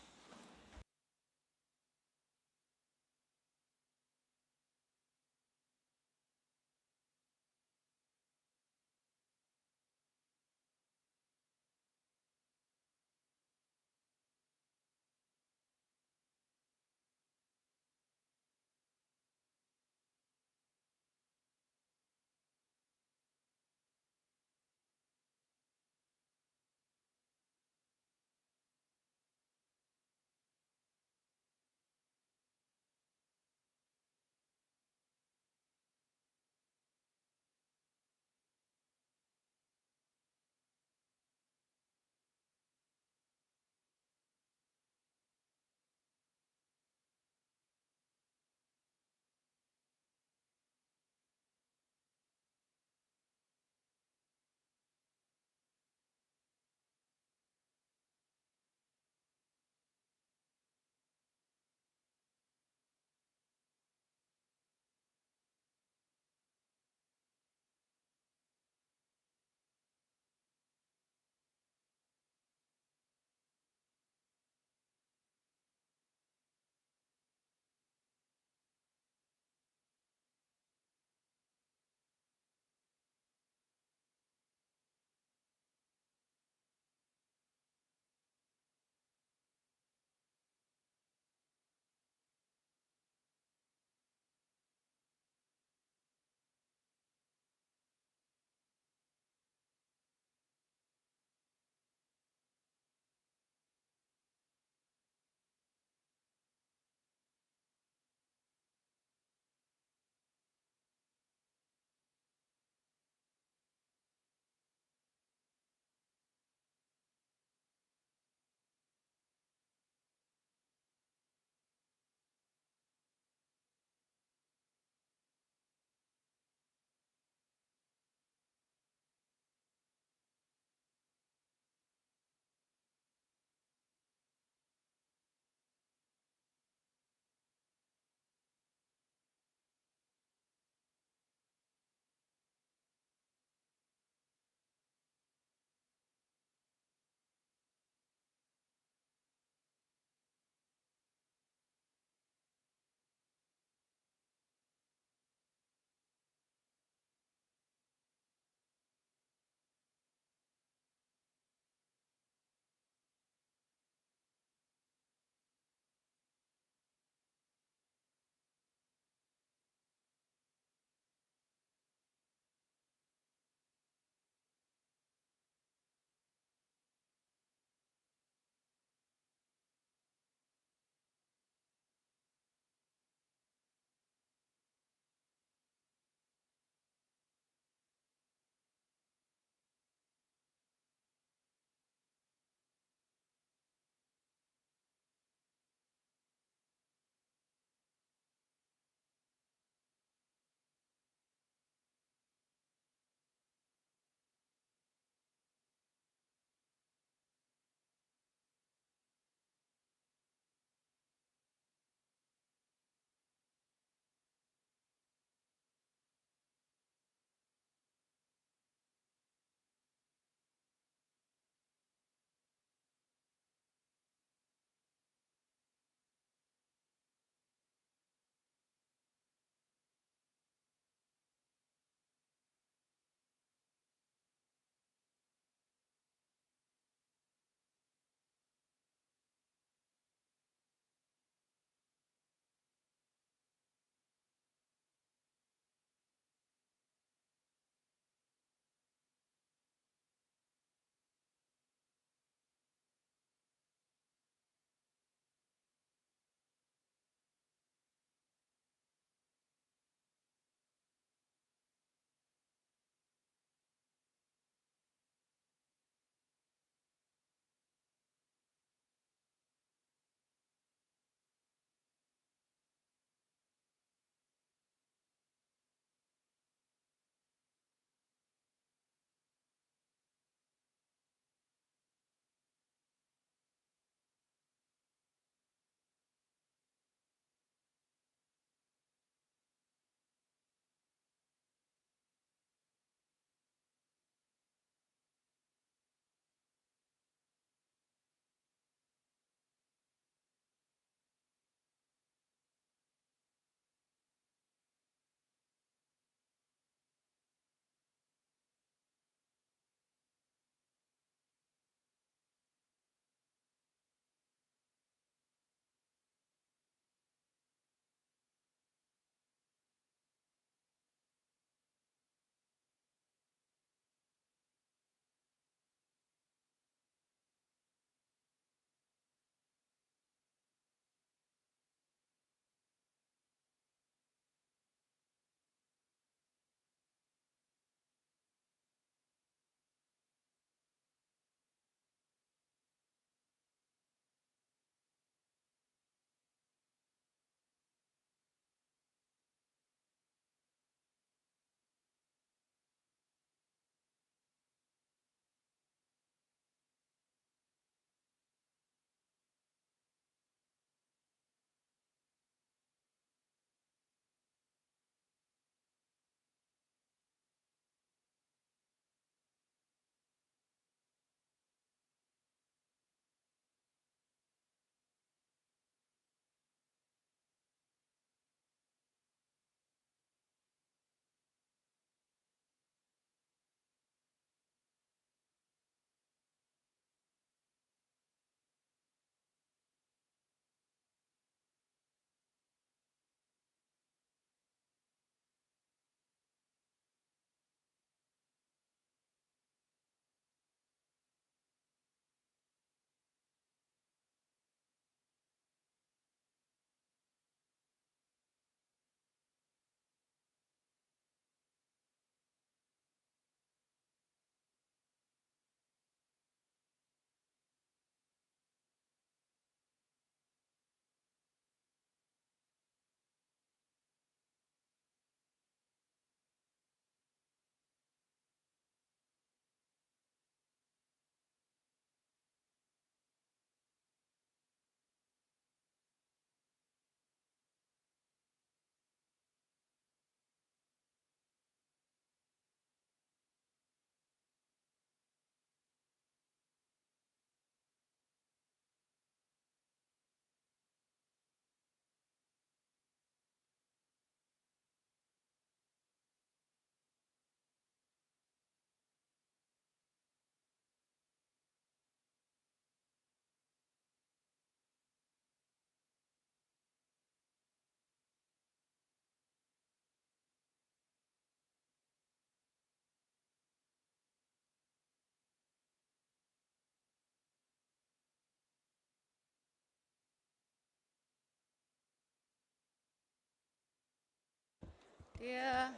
Dear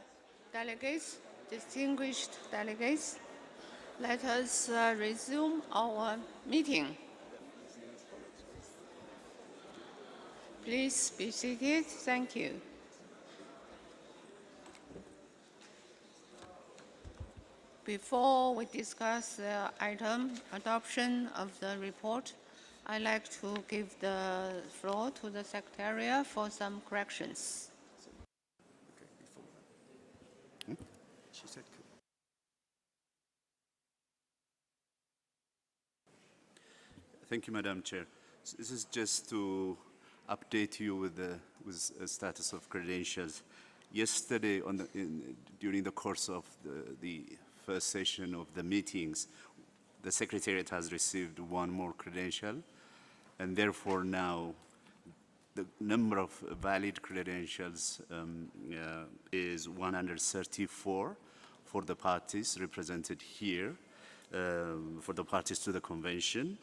delegates, distinguished delegates, let us resume our meeting. Please be seated. Thank you. Before we discuss the item adoption of the report, I'd like to give the floor to the Secretariat for some corrections. She said, Thank you, Madam Chair. This is just to update you with the status of credentials. Yesterday, during the course of the first session of the meetings, the Secretariat has received one more credential, and therefore now the number of valid credentials is 134 for the parties represented here, for the parties to the convention,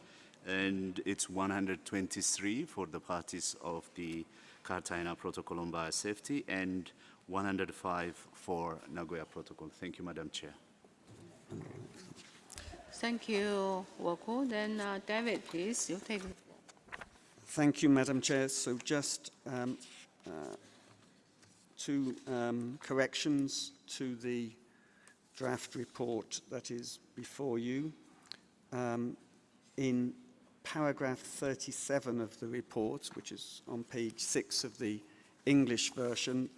and it's 123 for the parties of the Cartagena Protocol on Biosafety, and 105 for Nagoya Protocol. Thank you, Madam Chair. Thank you, Woku. Then David, please, you take it. Thank you, Madam Chair. So just two corrections to the draft report that is before you. In paragraph 37 of the report, which is on page 6 of the English version,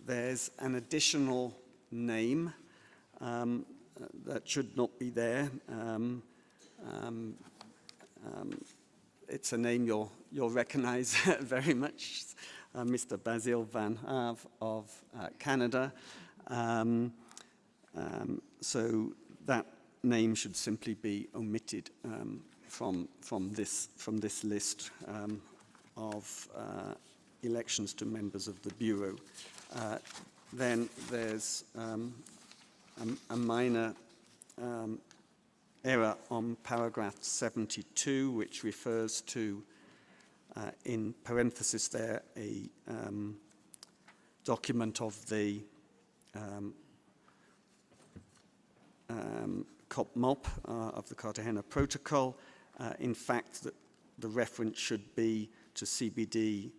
there's an additional name that should not be there. It's a name you'll recognize very much, Mr. Basil Van Have of Canada. So that name should simply be omitted from this list of elections to members of the Bureau. Then there's a minor error on paragraph 72, which refers to, in parenthesis there, a document of the COP-MOP of the Cartagena Protocol. In fact, the reference should be to CBD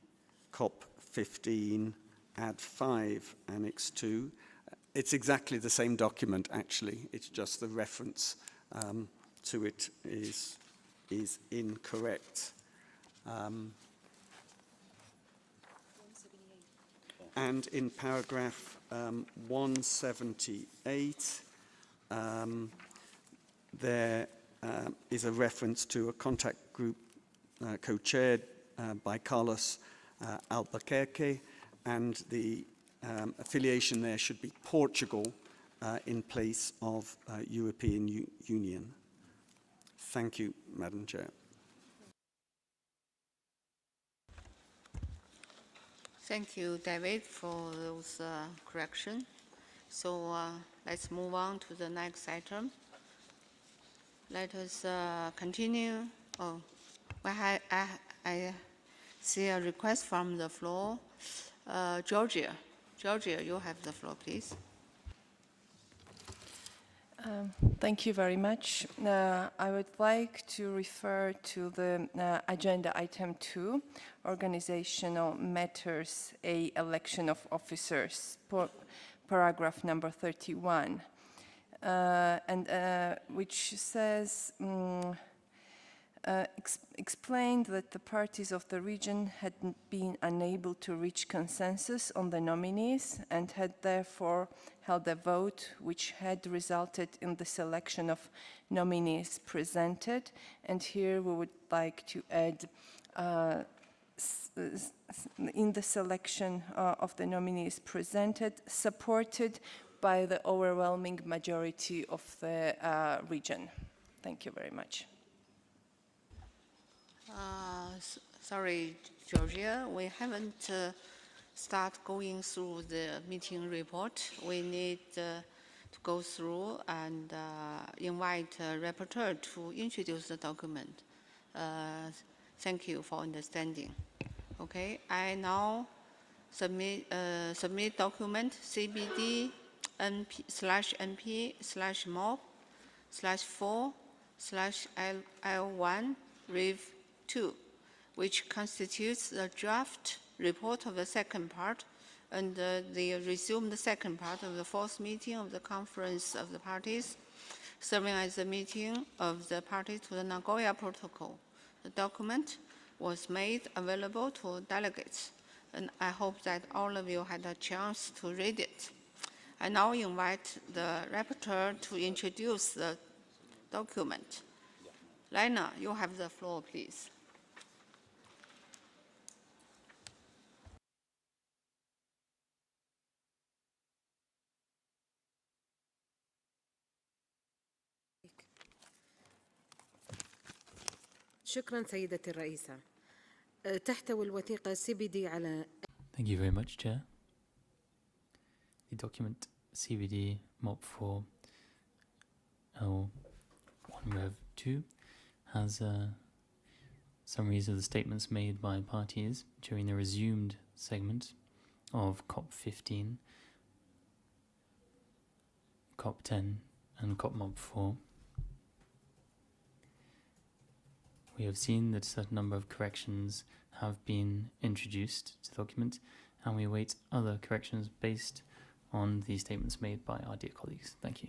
COP-15 Add 5 Annex 2. It's exactly the same document, actually. It's just the reference to it is incorrect. And in paragraph 178, there is a reference to a contact group co-chaired by Carlos Albuquerque, and the affiliation there should be Portugal in place of European Union. Thank you, Madam Chair. Thank you, David, for those corrections. So let's move on to the next item. Let us continue. Oh, well, I see a request from the floor. Georgia, you have the floor, please. Thank you very much. I would like to refer to the agenda item 2, Organizational Matters, A, Election of Officers, paragraph number 31, which says, explained that the parties of the region had been unable to reach consensus on the nominees and had therefore held a vote which had resulted in the selection of nominees presented. And here we would like to add in the selection of the nominees presented, supported by the overwhelming majority of the region. Thank you very much. Sorry, Georgia, we haven't started going through the meeting report. We need to go through and invite a rapporteur to introduce the document. Thank you for understanding. Okay, I now submit document CBD-NP-MOP-4/L1 Rev 2, which constitutes the draft report of the second part and the resumed second part of the fourth meeting of the Conference of the Parties, serving as the meeting of the parties to the Nagoya Protocol. The document was made available to delegates, and I hope that all of you had a chance to read it. I now invite the rapporteur to introduce the document. Lena, you have the floor, please. شكرا سيدتي الرئيسة. تحتوي الوثيقة CBD على Thank you very much, Chair. The document CBD-MOP-4 L1 Rev 2 has summaries of the statements made by parties during the resumed segment of COP-15, COP-10 and CP-MOP-4. We have seen that a certain number of corrections have been introduced to the document, and we await other corrections based on the statements made by our dear colleagues. Thank you.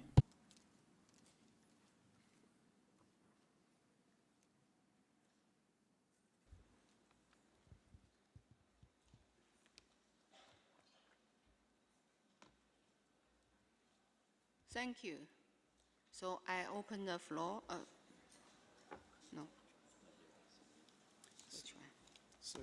Thank you. So I open the floor. No. Which one? So,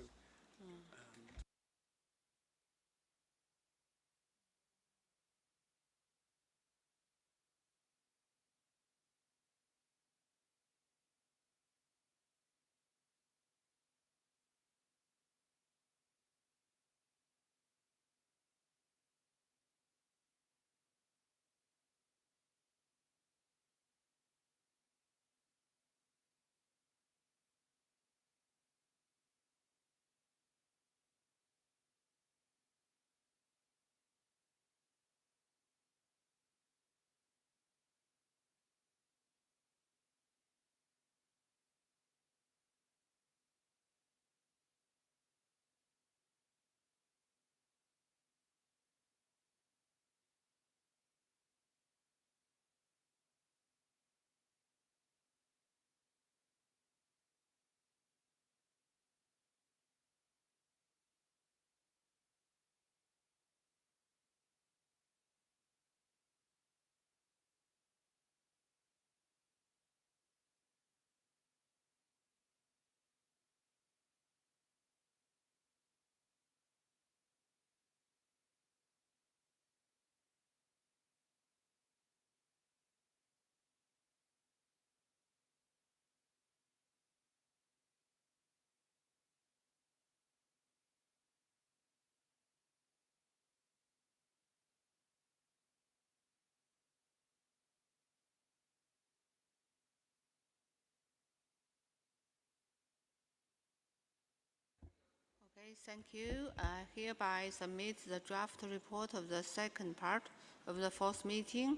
Okay, thank you. I hereby submit the draft report of the second part of the fourth meeting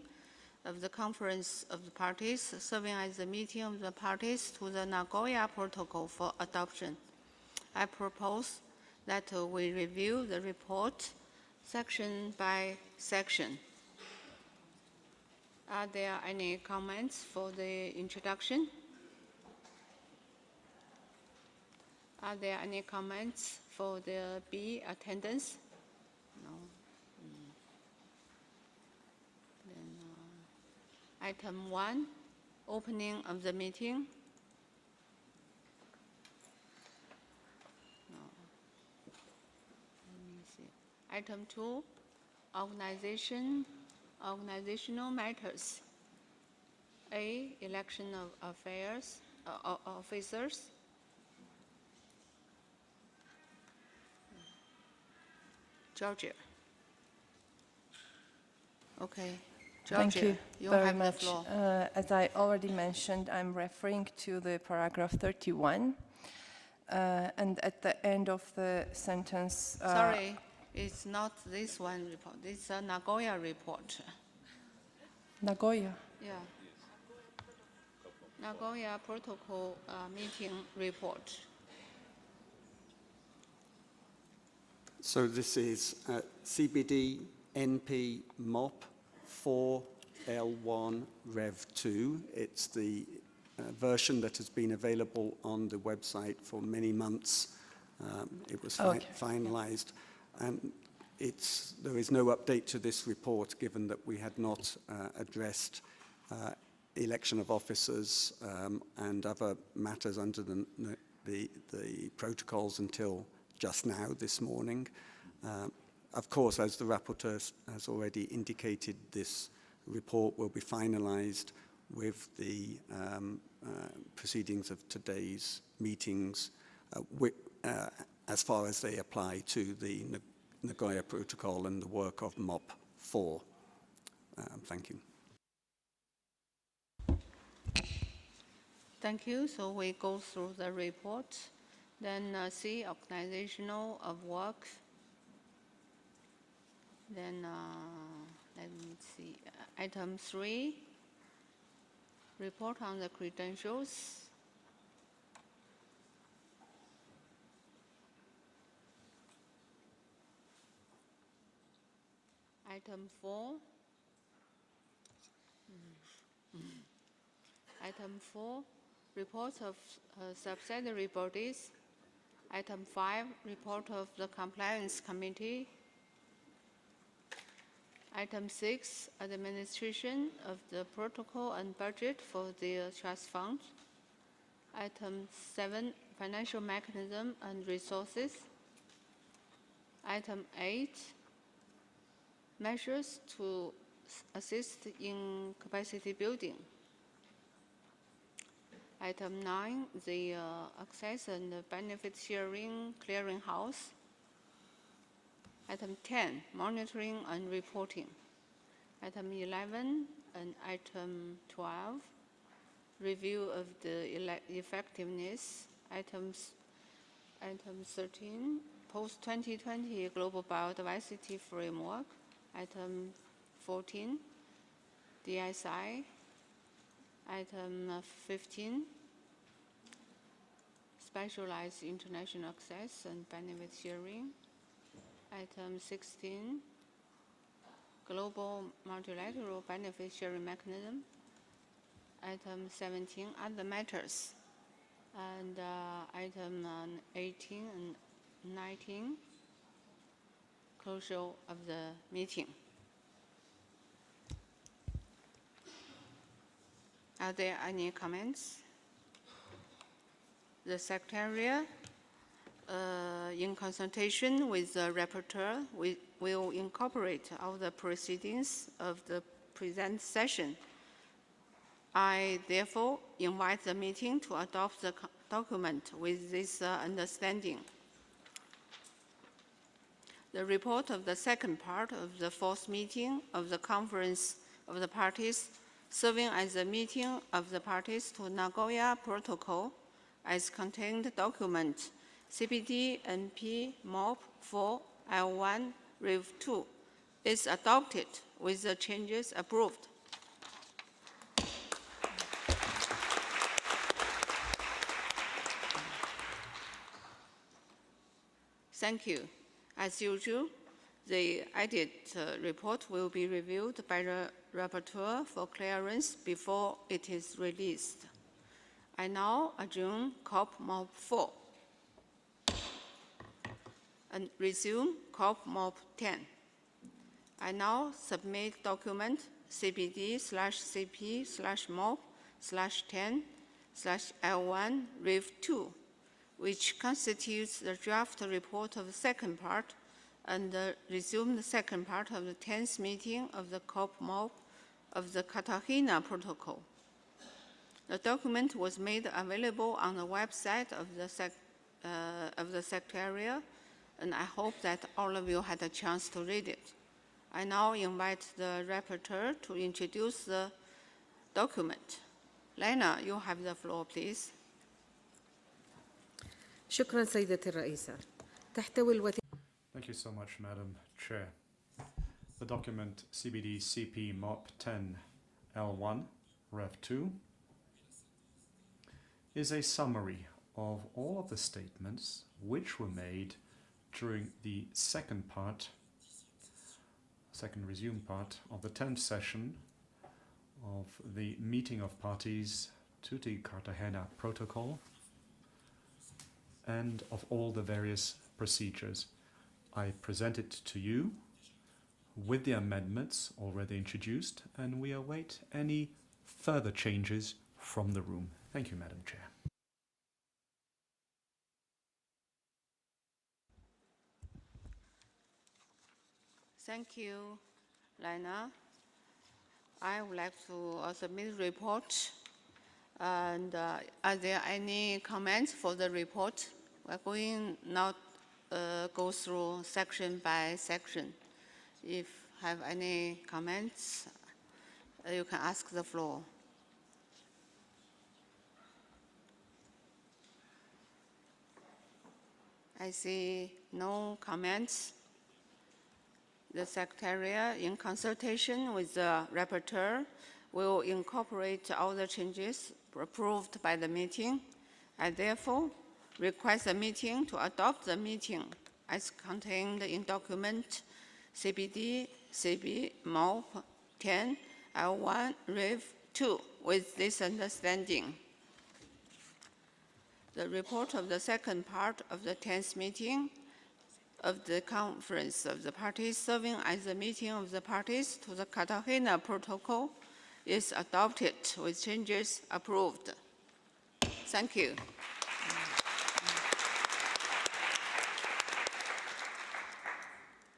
of the Conference of the Parties, serving as the meeting of the parties to the Nagoya Protocol for adoption. I propose that we review the report section by section. Are there any comments for the introduction? Are there any comments for the B attendance? No. Then, item 1, opening of the meeting. No. Let me see. Item 2, organizational matters. A, election of officers. Georgia. Okay. Georgia, Thank you you very have the much. floor. As I already mentioned, I'm referring to the paragraph 31. And at the end of the sentence... Sorry, It's not this one report, it's a Nagoya report. Nagoya. Yeah. Nagoya Protocol meeting report. So this is CBD-NP-MOP-4 L1 Rev 2. It's the version that has been available on the website for many months. It was finalized. And there is no update to this report, given that we had not addressed election of officers and other matters under the protocols until just now, this morning. Of course, as the rapporteur has already indicated, this report will be finalized with the proceedings of today's meetings as far as they apply to the Nagoya Protocol and the work of MOP-4. Thank you. Thank you. So we go through the report. Then C, organizational of work. Then let me see. Item 3, report on the credentials. Item 4. Item 4, reports of subsidiary bodies. Item 5, report of the Compliance Committee. Item 6, administration of the protocol and budget for the trust fund. Item 7, financial mechanism and resources. Item 8, measures to assist in capacity building. Item 9, the access and benefit sharing clearinghouse. Item 10, monitoring and reporting. Item 11 and item 12, review of the effectiveness. Item 13, post-2020 global biodiversity framework. Item 14, DSI. Item 15, specialized international access and benefit sharing. Item 16, global multilateral benefit sharing mechanism. Item 17, other matters. And item 18 and 19, closure of the meeting. Are there any comments? The Secretariat, in consultation with the rapporteur, will incorporate all the proceedings of the present session. I therefore invite the meeting to adopt the document with this understanding. The report of the second part of the fourth meeting of the Conference of the Parties, serving as a meeting of the parties to Nagoya Protocol, as contained document CBD-MOP-4 L1 Rev 2, is adopted with the changes approved. Thank you. As usual, the added report will be reviewed by the rapporteur for clearance before it is released. I now adjourn COP-MOP-4 and resume COP-MOP-10. I now submit document CBD/CP/MOP/10/L1 Rev 2, which constitutes the draft report of the second part, and resume the second part of the 10th meeting of the COP-MOP of the Cartagena Protocol. The document was made available on the website of the Secretariat, and I hope that all of you had a chance to read it. I now invite the rapporteur to introduce the document. Lena, you have the floor, please. شكرا سيدتي الرئيسة. تحتوي الوثيقة Thank Thank you so much, Madam Chair. The document CBD-CP-MOP-10 L1 Rev 2 is a summary of all of the statements which were made during the second resumed part of the 10th session of the meeting of parties to the Cartagena Protocol and of all the various procedures. I present it to you with the amendments already introduced, and we await any further changes from the room. Thank you, Madam Chair. Thank you, Lina. I would like to submit a report. And are there any comments for the report? We're going now go through section by section. If you have any comments, you can ask the floor. I see no comments. The Secretariat, in consultation with the Rapporteur, will incorporate all the changes approved by the meeting. I therefore request the meeting to adopt the meeting as contained in document CBD-MOP-10 L1 Rev 2 with this understanding. The report of the second part of the 10th meeting of the Conference of the Parties serving as the meeting of the parties to the Cartagena Protocol is adopted with changes approved. Thank you.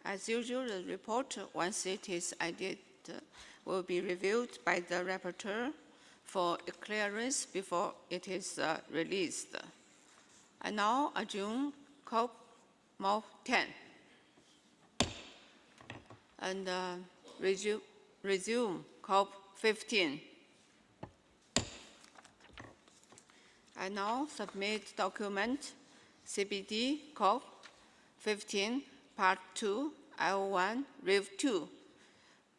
As usual, the report, once it is edited, will be reviewed by the Rapporteur for clearance before it is released. I now adjourn COP-MOP-10 and resume COP-15. I now submit document CBD COP-15 Part 2 L1 Rev 2,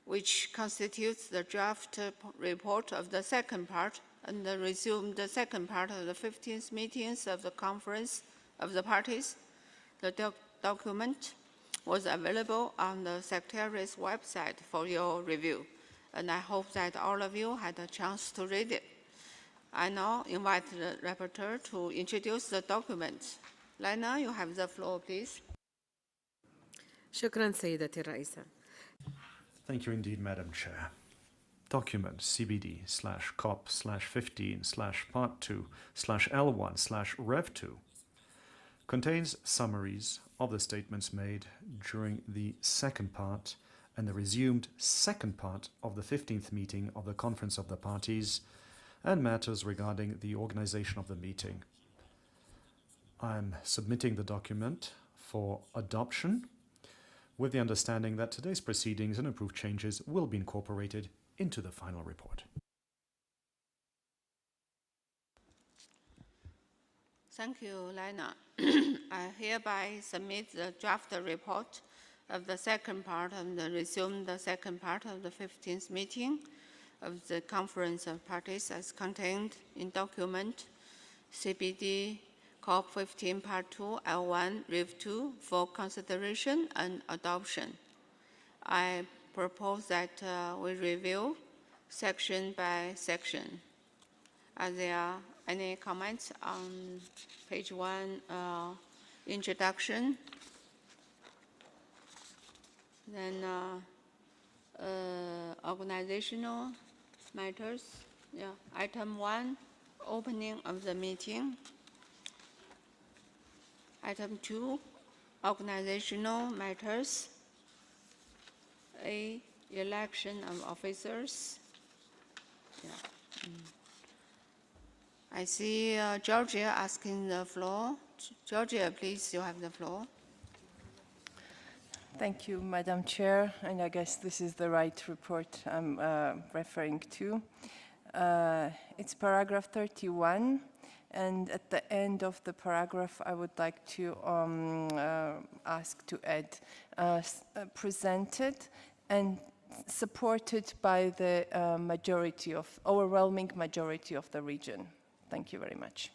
which constitutes the draft report of the second part and resumed the second part of the 15th meetings of the Conference of the Parties. The document was available on the Secretariat's website for your review, and I hope that all of you had a chance to read it. I now invite the Rapporteur to introduce the document. Lina, you have the floor, please. شكرا سيدتي الرئيسة. Thank you indeed, Madam Chair. Document CBD/COP/15/Part2/L1/Rev2 contains summaries of the statements made during the second part and the resumed second part of the 15th meeting of the Conference of the Parties and matters regarding the organization of the meeting. I'm submitting the document for adoption with the understanding that today's proceedings and approved changes will be incorporated into the final report. Thank you, Lina. I hereby submit the draft report of the second part and resume the second part of the 15th meeting of the Conference of Parties as contained in document CBD COP-15 Part 2 L1 Rev 2 for consideration and adoption. I propose that we review section by section. Are there any comments on page 1, introduction? Then organizational matters. Yeah. Item 1, opening of the meeting. Item 2, organizational matters. A, election of officers. Yeah. I see Georgia asking the floor. Georgia, please, you have the floor. Thank you, Madam Chair, and I guess this is the right report I'm referring to. It's paragraph 31, And at the end of the paragraph, I would like to ask to add presented and supported by the overwhelming majority of the region. Thank you very much.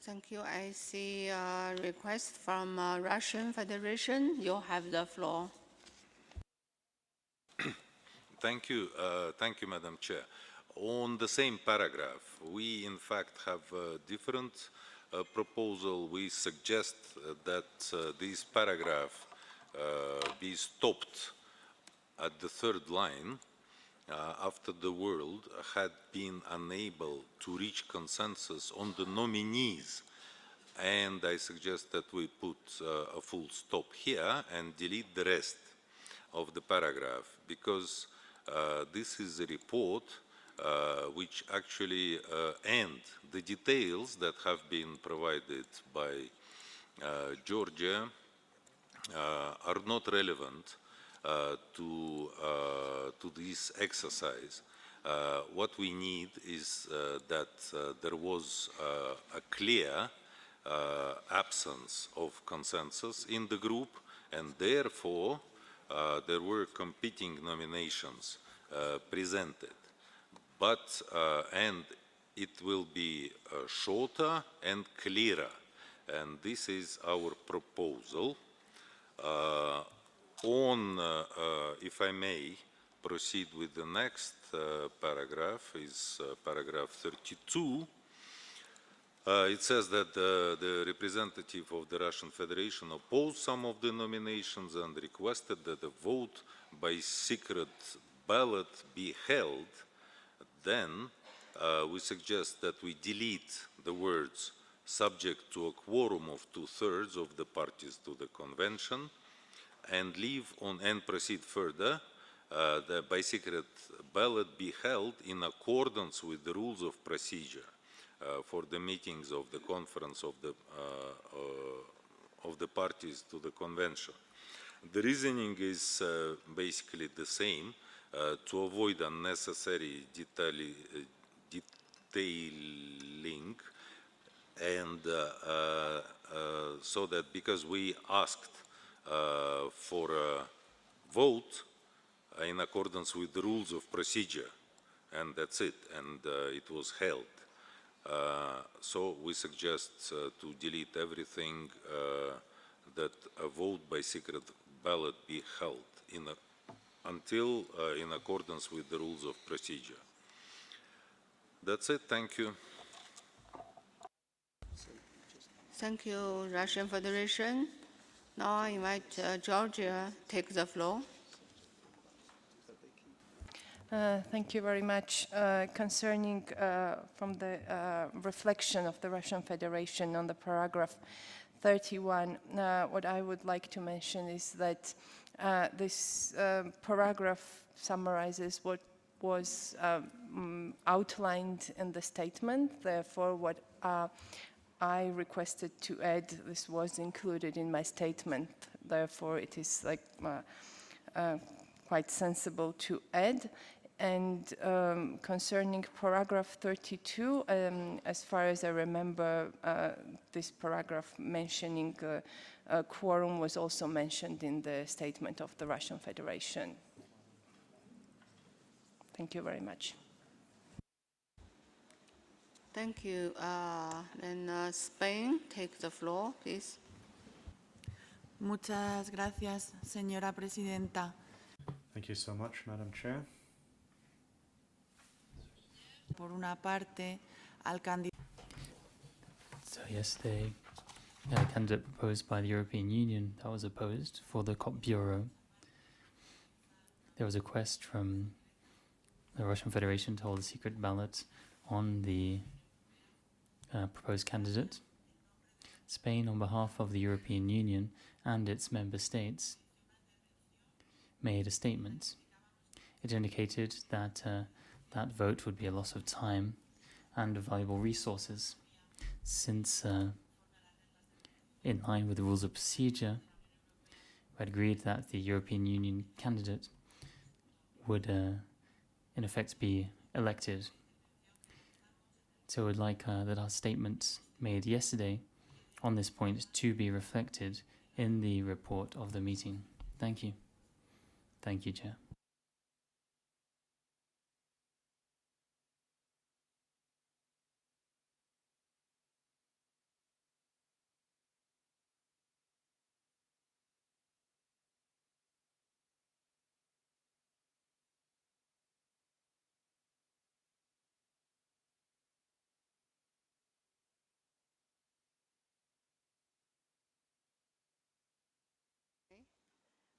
Thank you. I see a request from Russian Federation. You have the floor. Thank you, Madam Chair. On the same paragraph, we in fact have a different proposal. We suggest that this paragraph be stopped at the third line after the world had been unable to reach consensus on the nominees. And I suggest that we put a full stop here and delete the rest of the paragraph, because this is a report which actually and the details that have been provided by Georgia are not relevant to this exercise. What we need is that there was a clear absence of consensus in the group, and therefore there were competing nominations presented. But, and it will be shorter and clearer. And this is our proposal. If I may proceed with the next paragraph, is paragraph 32. It says that the representative of the Russian Federation opposed some of the nominations and requested that a vote by secret ballot be held. Then we suggest that we delete the words subject to a quorum of 2/3 of the parties to the convention, and leave on and proceed further. The by secret ballot be held in accordance with the rules of procedure for the meetings of the conference of the parties to the convention. The reasoning is basically the same, to avoid unnecessary detailing, and so that because we asked for a vote in accordance with the rules of procedure, and that's it, and it was held. So we suggest to delete everything, that a vote by secret ballot be held until in accordance with the rules of procedure. That's it. Thank you. Thank you, Russian Federation. Now I invite Georgia take the floor. Thank you very much. Concerning from the reflection of the Russian Federation on the paragraph 31, what I would like to mention is that this paragraph summarizes what was outlined in the statement. Therefore, what I requested to add, this was included in my statement. Therefore, it is like quite sensible to add. And concerning paragraph 32, as far as I remember, this paragraph mentioning a quorum was also mentioned in the statement of the Russian Federation. Thank you very much. Thank you. Then Spain, take the floor, please. Muchas gracias, señora presidenta. Thank you so much, Madam Chair. Por una parte, al candidato. So yesterday, we had a candidate proposed by the European Union that was opposed for the COP Bureau. There was a request from the Russian Federation to hold a secret ballot on the proposed candidate. Spain, on behalf of the European Union and its member states, made a statement. It indicated that that vote would be a loss of time and of valuable resources, since in line with the rules of procedure, we had agreed that the European Union candidate would in effect be elected. So we'd like that our statements made yesterday on this point to be reflected in the report of the meeting. Thank you. Thank you, Chair.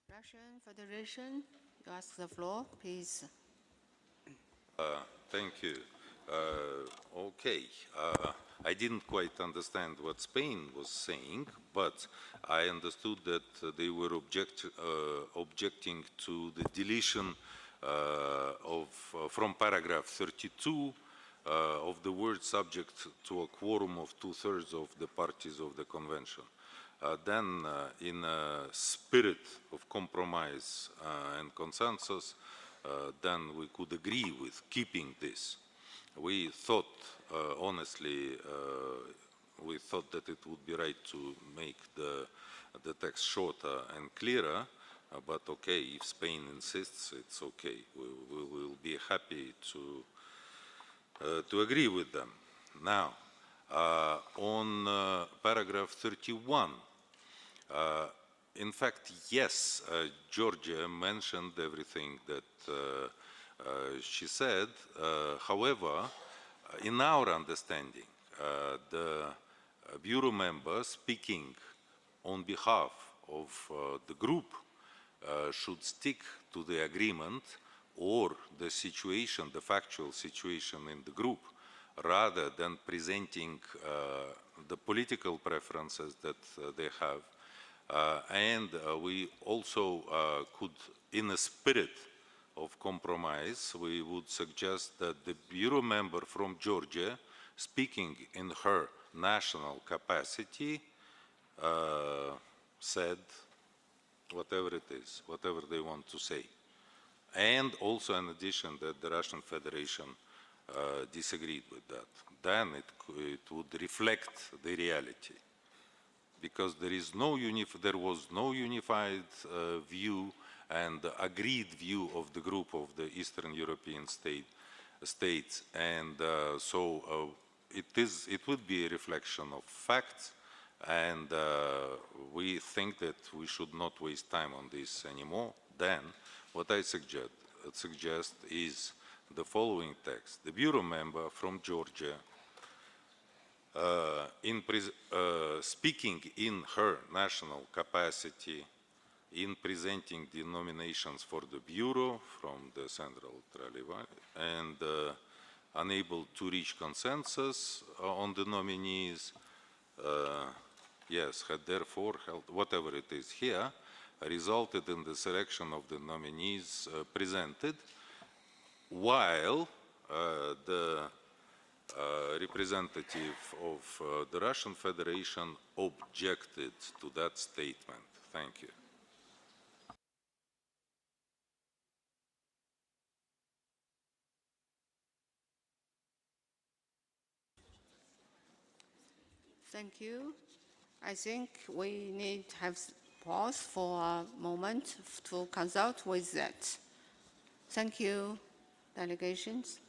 Russian Federation, you ask the floor, please. Thank you. Okay, I didn't quite understand what Spain was saying, but I understood that they were objecting to the deletion from paragraph 32 of the word subject to a quorum of 2/3 of the parties of the convention. Then, in a spirit of compromise and consensus, then we could agree with keeping this. We thought, honestly, we thought that it would be right to make the text shorter and clearer, but okay, if Spain insists, it's okay. We will be happy to agree with them. Now, on paragraph 31, in fact, yes, Georgia mentioned everything that she said. However, in our understanding, the Bureau member speaking on behalf of the group should stick to the agreement or the situation, the factual situation in the group, rather than presenting the political preferences that they have. And we also could, in a spirit of compromise, we would suggest that the Bureau member from Georgia, speaking in her national capacity, said whatever it is, whatever they want to say. And also in addition that the Russian Federation disagreed with that. Then it would reflect the reality. Because there was no unified view and agreed view of the group of the Eastern European states, and so it would be a reflection of facts, and we think that we should not waste time on this anymore. Then, what I suggest is the following text: the Bureau member from Georgia, speaking in her national capacity in presenting the nominations for the Bureau from the Central Tribunal and unable to reach consensus on the nominees, yes, had therefore held, whatever it is here, resulted in the selection of the nominees presented, while the representative of the Russian Federation objected to that statement. Thank you. Thank you. I think we need to have pause for a moment to consult with that. Thank you, delegations.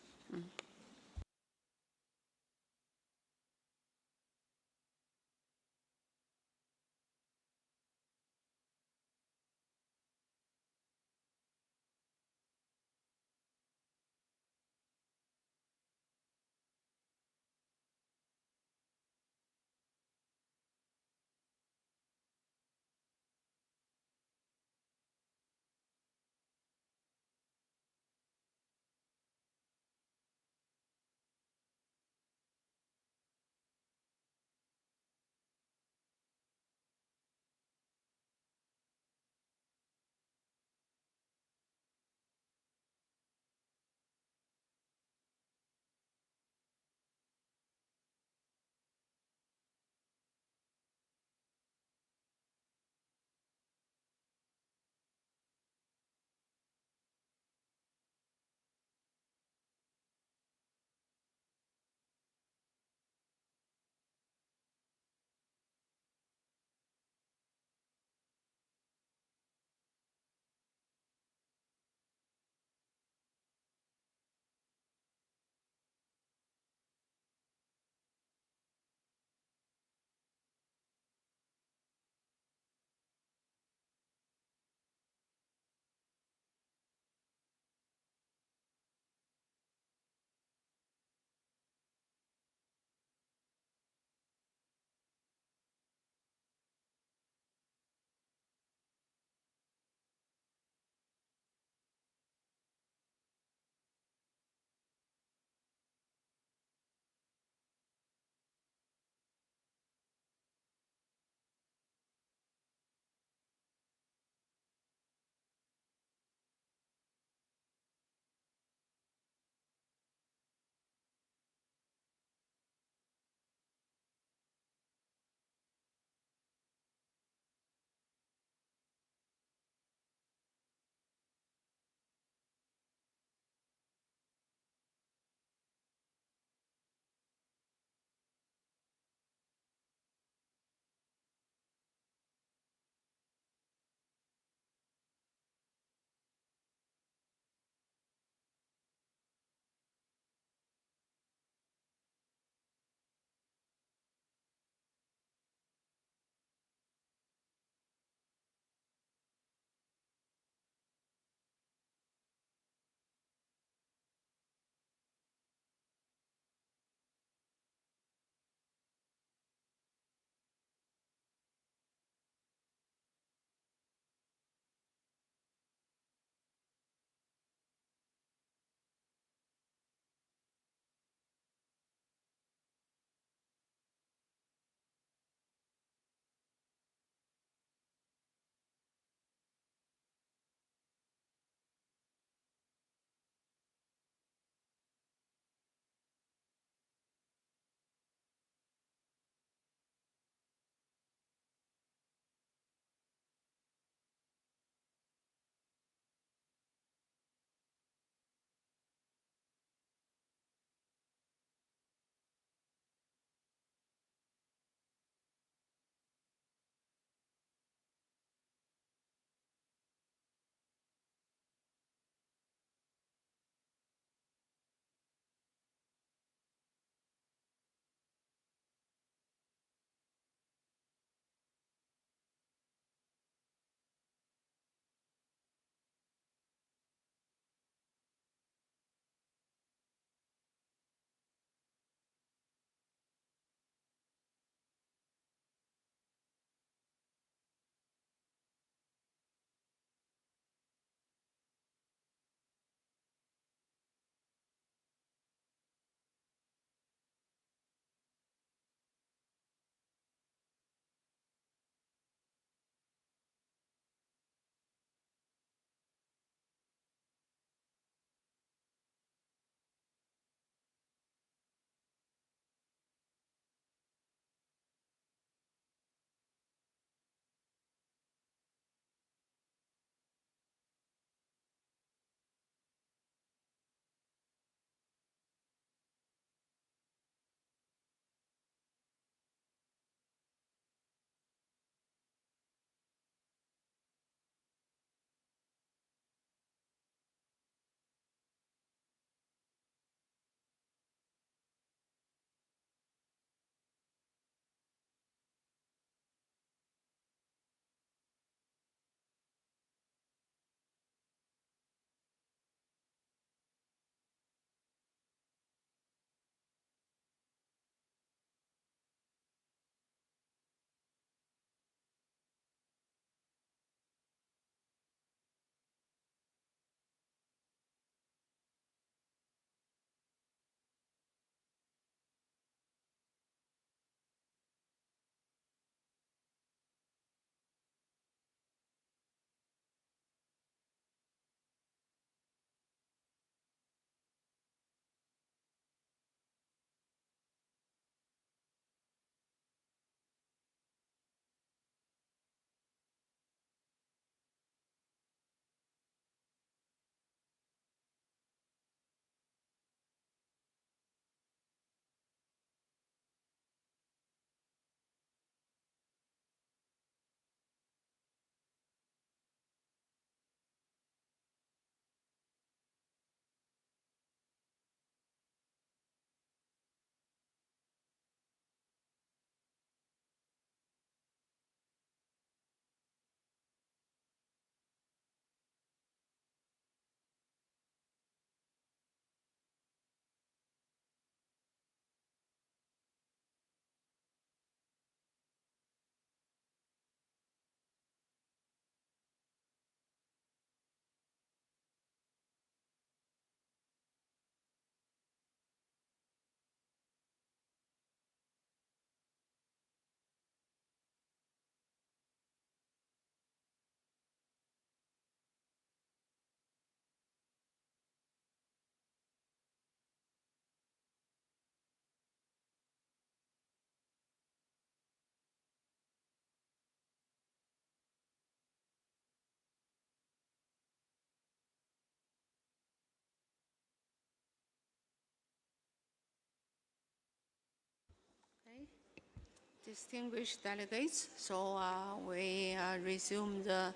Distinguished delegates, so we resume the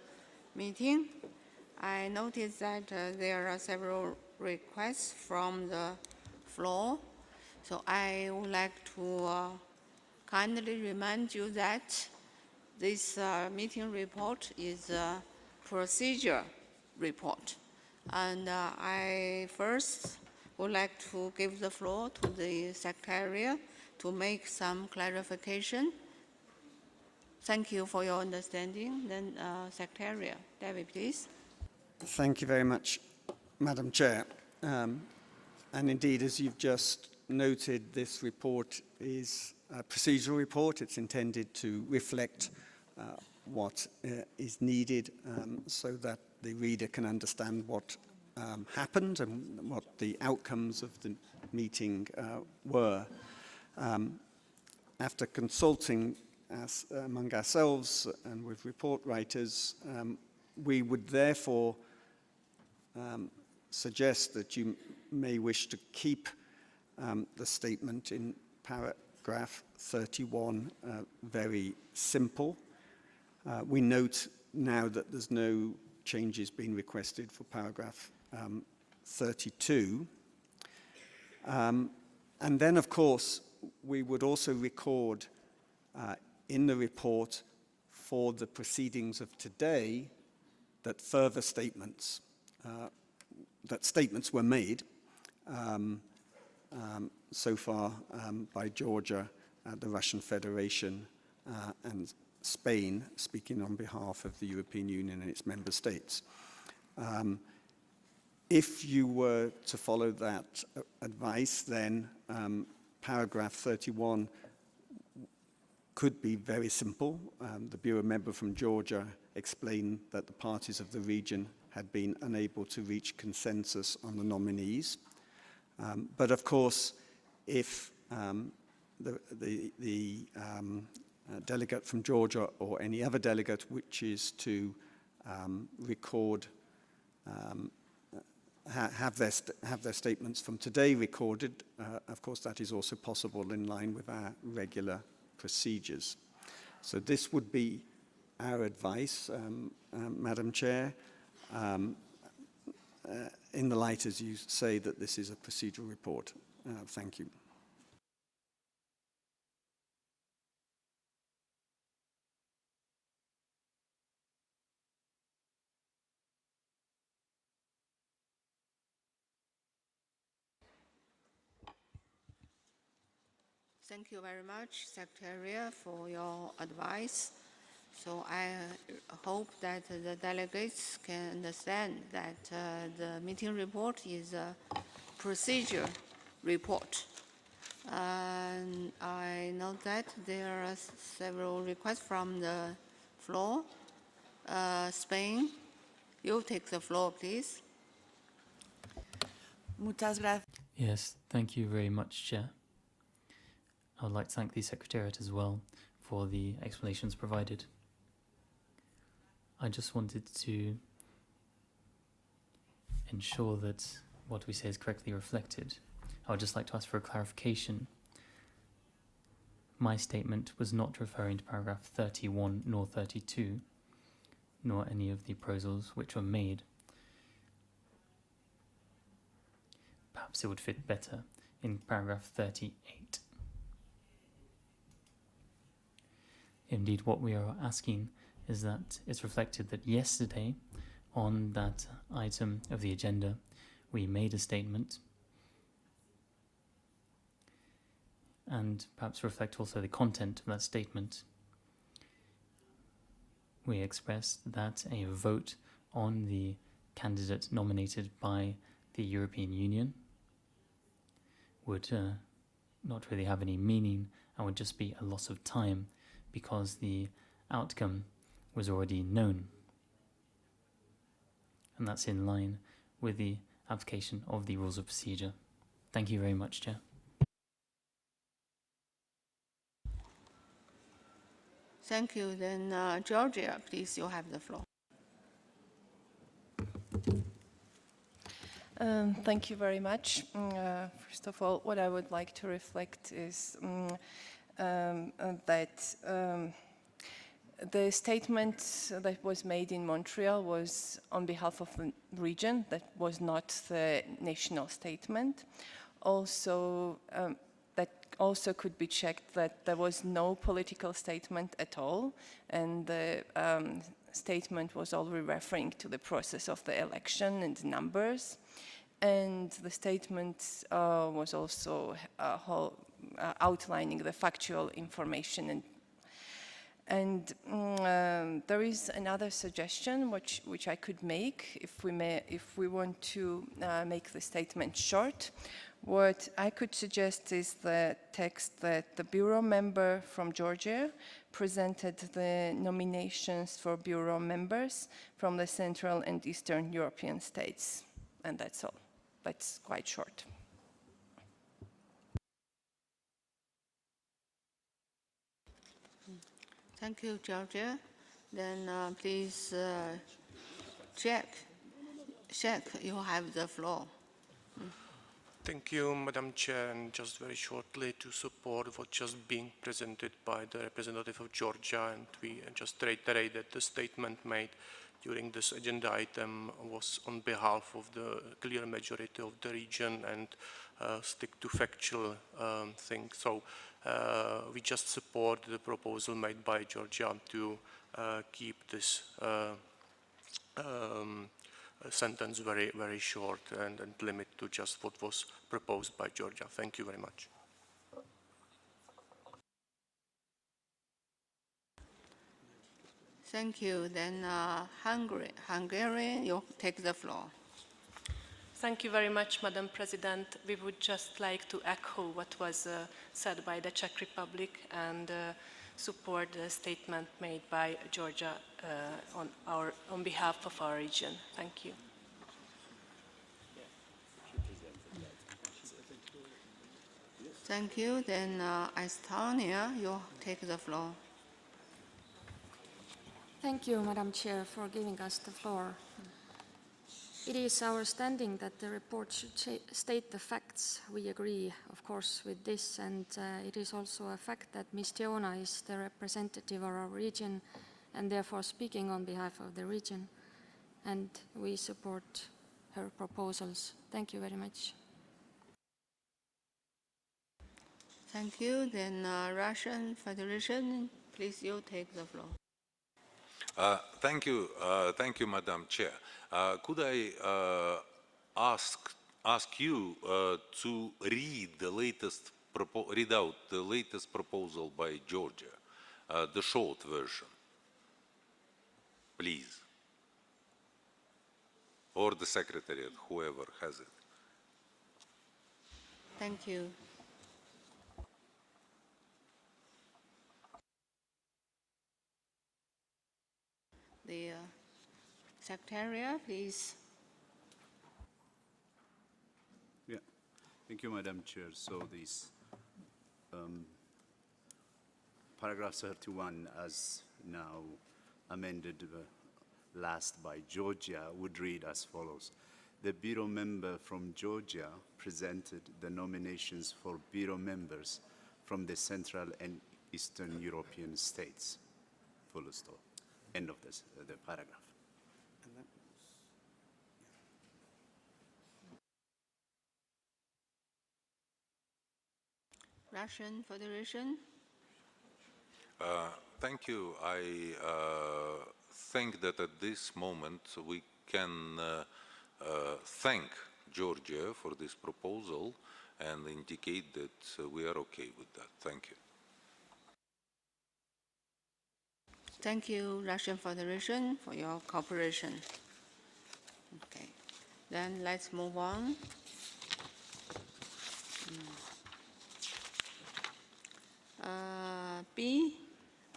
meeting. I noticed that there are several requests from the floor, so I would like to kindly remind you that this meeting report is a procedure report. And I first would like to give the floor to the Secretariat to make some clarification. Thank you for your understanding. Then Secretariat, David, please. Thank you very much, Madam Chair. And indeed, as you've just noted, this report is a procedural report. It's intended to reflect what is needed so that the reader can understand what happened and what the outcomes of the meeting were. After consulting among ourselves and with report writers, we would therefore suggest that you may wish to keep the statement in paragraph 31 very simple. We note now that there's no changes being requested for paragraph 32. And then, of course, we would also record in the report for the proceedings of today that further statements, were made so far by Georgia, the Russian Federation, and Spain, speaking on behalf of the European Union and its member states. If you were to follow that advice, then paragraph 31 could be very simple. The Bureau member from Georgia explained that the parties of the region had been unable to reach consensus on the nominees. But of course, if the delegate from Georgia or any other delegate wishes to record, have their statements from today recorded, of course that is also possible in line with our regular procedures. So this would be our advice, Madam Chair, in the light, as you say, that this is a procedural report. Thank you. Thank you very much, Secretariat, for your advice. So I hope that the delegates can understand that the meeting report is a procedure report. And I note that there are several requests from the floor. Spain, you take the floor, please. Muchas gracias. Yes, thank you very much, Chair. I would like to thank the Secretariat as well for the explanations provided. I just wanted to ensure that what we say is correctly reflected. I would just like to ask for a clarification. My statement was not referring to paragraph 31 nor 32, nor any of the proposals which were made. Perhaps it would fit better in paragraph 38. Indeed, what we are asking is that it's reflected that yesterday, on that item of the agenda, we made a statement, and perhaps reflect also the content of that statement. We expressed that a vote on the candidate nominated by the European Union would not really have any meaning and would just be a loss of time because the outcome was already known. And that's in line with the application of the rules of procedure. Thank you very much, Chair. Thank you. Then Georgia, please, you have the floor. Thank you very much. First of all, what I would like to reflect is that the statement that was made in Montreal was on behalf of the region, that was not the national statement. Also, that also could be checked that there was no political statement at all, and the statement was already referring to the process of the election and numbers. And the statement was also outlining the factual information. And there is another suggestion which I could make if we want to make the statement short. What I could suggest is the text that the Bureau member from Georgia presented the nominations for Bureau members from the Central and Eastern European states. And that's all. That's quite short. Thank you, Georgia. Then please check, you have the floor. Thank you, Madam Chair, and just very shortly to support what just being presented by the representative of Georgia, and we just reiterate that the statement made during this agenda item was on behalf of the clear majority of the region and stick to factual things. So we just support the proposal made by Georgia to keep this sentence very, very short and limit to just what was proposed by Georgia. Thank you very much. Thank you. Then Hungarian, you take the floor. Thank you very much, Madam President. We would just like to echo what was said by the Czech Republic and support the statement made by Georgia on behalf of our region. Thank you. Thank you. Then Estonia, you take the floor. Thank you, Madam Chair, for giving us the floor. It is our standing that the report should state the facts. We agree, of course, with this, and it is also a fact that Ms. Tiona is the representative of our region and therefore speaking on behalf of the region, and we support her proposals. Thank you very much. Thank you. Then Russian Federation, please, you take the floor. Thank you, Madam Chair. Could I ask you to read out the latest proposal by Georgia, the short version, please, or the Secretariat, whoever has it. Thank you. The Secretariat, please. Yeah, thank you, Madam Chair. So this paragraph 31, as now amended last by Georgia, would read as follows. The Bureau member from Georgia presented the nominations for Bureau members from the Central and Eastern European states. Full stop. End of the paragraph. Russian Federation. Thank you. I think that at this moment we can thank Georgia for this proposal and indicate that we are okay with that. Thank you. Thank you, Russian Federation, for your cooperation. Okay, then let's move on. B,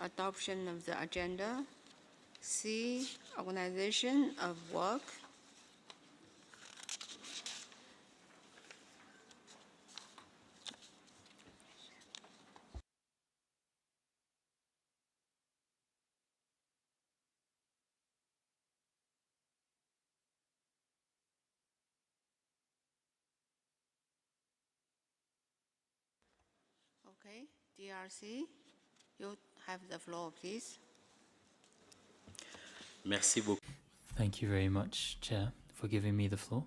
adoption of the agenda. C, organization of work. Okay, DRC, you have the floor, please. Merci beaucoup. Thank you very much, Chair, for giving me the floor.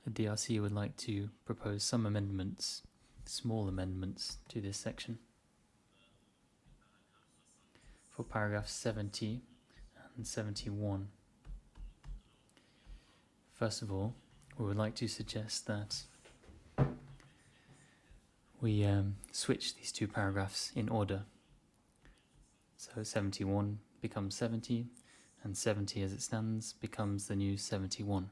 The DRC would like to propose some amendments, small amendments, to this section. For paragraphs 70 and 71. First of all, we would like to suggest that we switch these two paragraphs in order. So 71 becomes 70, and 70 as it stands becomes the new 71.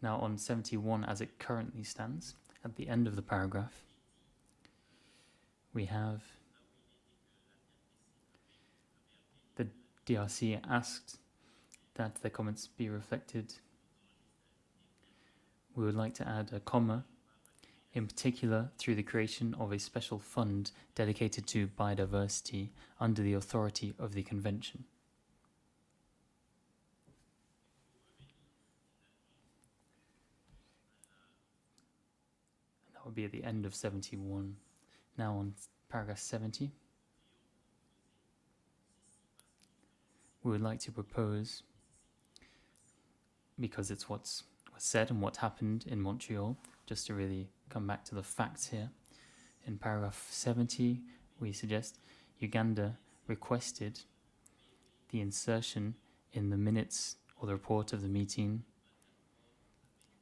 Now on 71 as it currently stands, at the end of the paragraph, we have the DRC asked that the comments be reflected. We would like to add a comma, in particular through the creation of a special fund dedicated to biodiversity under the authority of the Convention. And that would be at the end of 71. Now on paragraph 70, we would like to propose, because it's what's said and what happened in Montreal, just to really come back to the facts here. In paragraph 70, we suggest Uganda requested the insertion in the minutes or the report of the meeting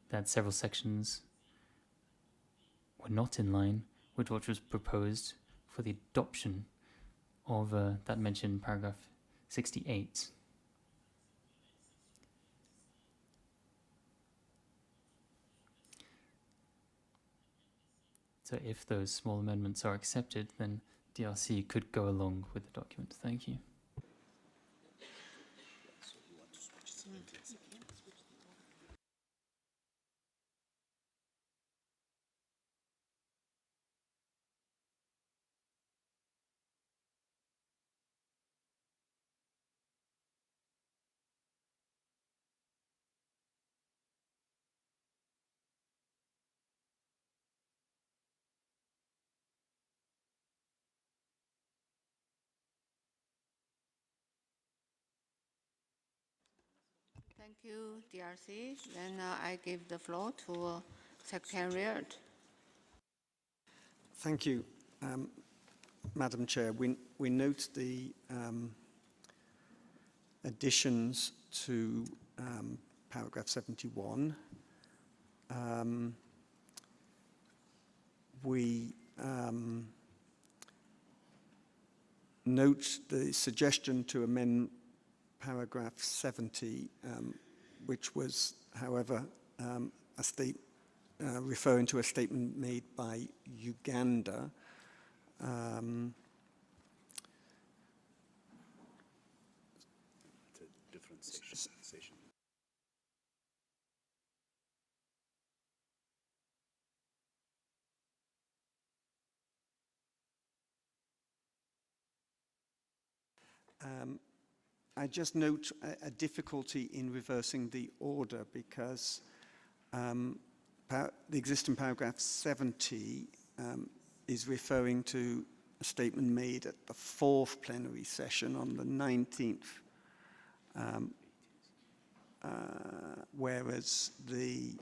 that several sections were not in line with what was proposed for the adoption of that mentioned paragraph 68. So if those small amendments are accepted, then DRC could go along with the document. Thank you. Thank you, DRC. Then I give the floor to Secretariat. Thank you, Madam Chair. We note the additions to paragraph 71. We note the suggestion to amend paragraph 70, which was, however, referring to a statement made by Uganda. Different session. I just note a difficulty in reversing the order because the existing paragraph 70 is referring to a statement made at the 4th plenary session on the 19th, whereas the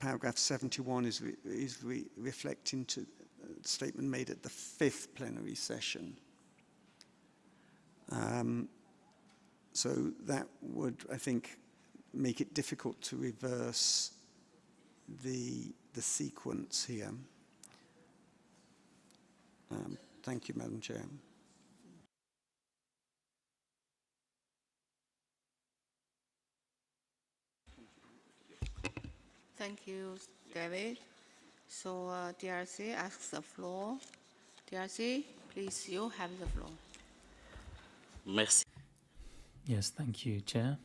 paragraph 71 is reflecting to a statement made at the 5th plenary session. So that would, I think, make it difficult to reverse the sequence here. Thank you, Madam Chair. Thank you, David. So DRC asks the floor. DRC, please, you have the floor. Merci. Yes, thank you, Chair.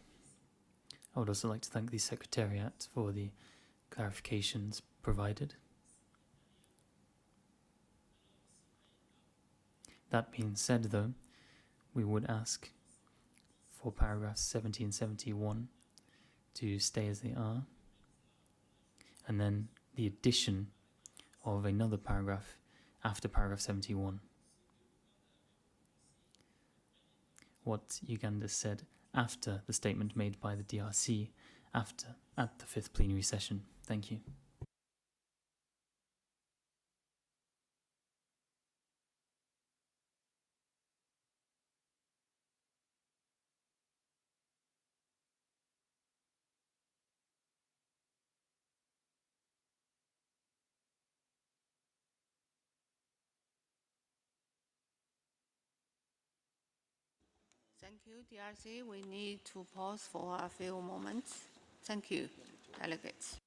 I would also like to thank the Secretariat for the clarifications provided. That being said, though, we would ask for paragraphs 70 and 71 to stay as they are, and then the addition of another paragraph after paragraph 71. What Uganda said after the statement made by the DRC at the 5th plenary session. Thank you. Thank you, DRC. We need to pause for a few moments. Thank you, delegates.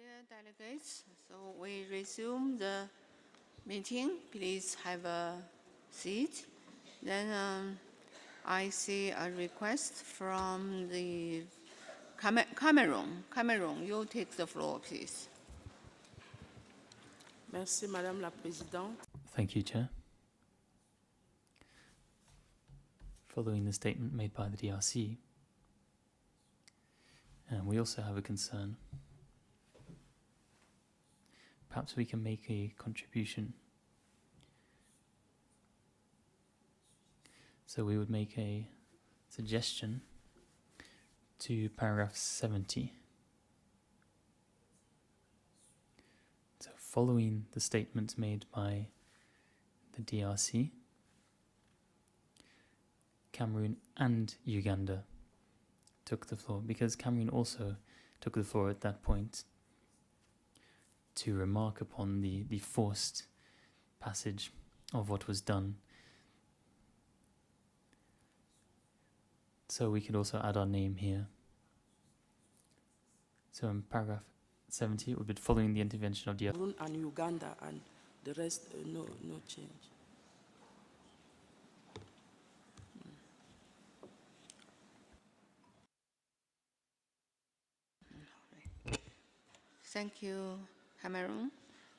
Dear delegates, so we resume the meeting. Please have a seat. Then I see a request from the Cameroon. Cameroon, you take the floor, please. Merci, Madame la Présidente. Thank you, Chair. Following the statement made by the DRC, we also have a concern. Perhaps we can make a contribution. So we would make a suggestion to paragraph 70. So following the statements made by the DRC, Cameroon and Uganda took the floor, because Cameroon also took the floor at that point to remark upon the forced passage of what was done. So we could also add our name here. So in paragraph 70, it would be following the intervention of the Cameroon and Uganda, and the rest, no change. Thank you, Cameroon.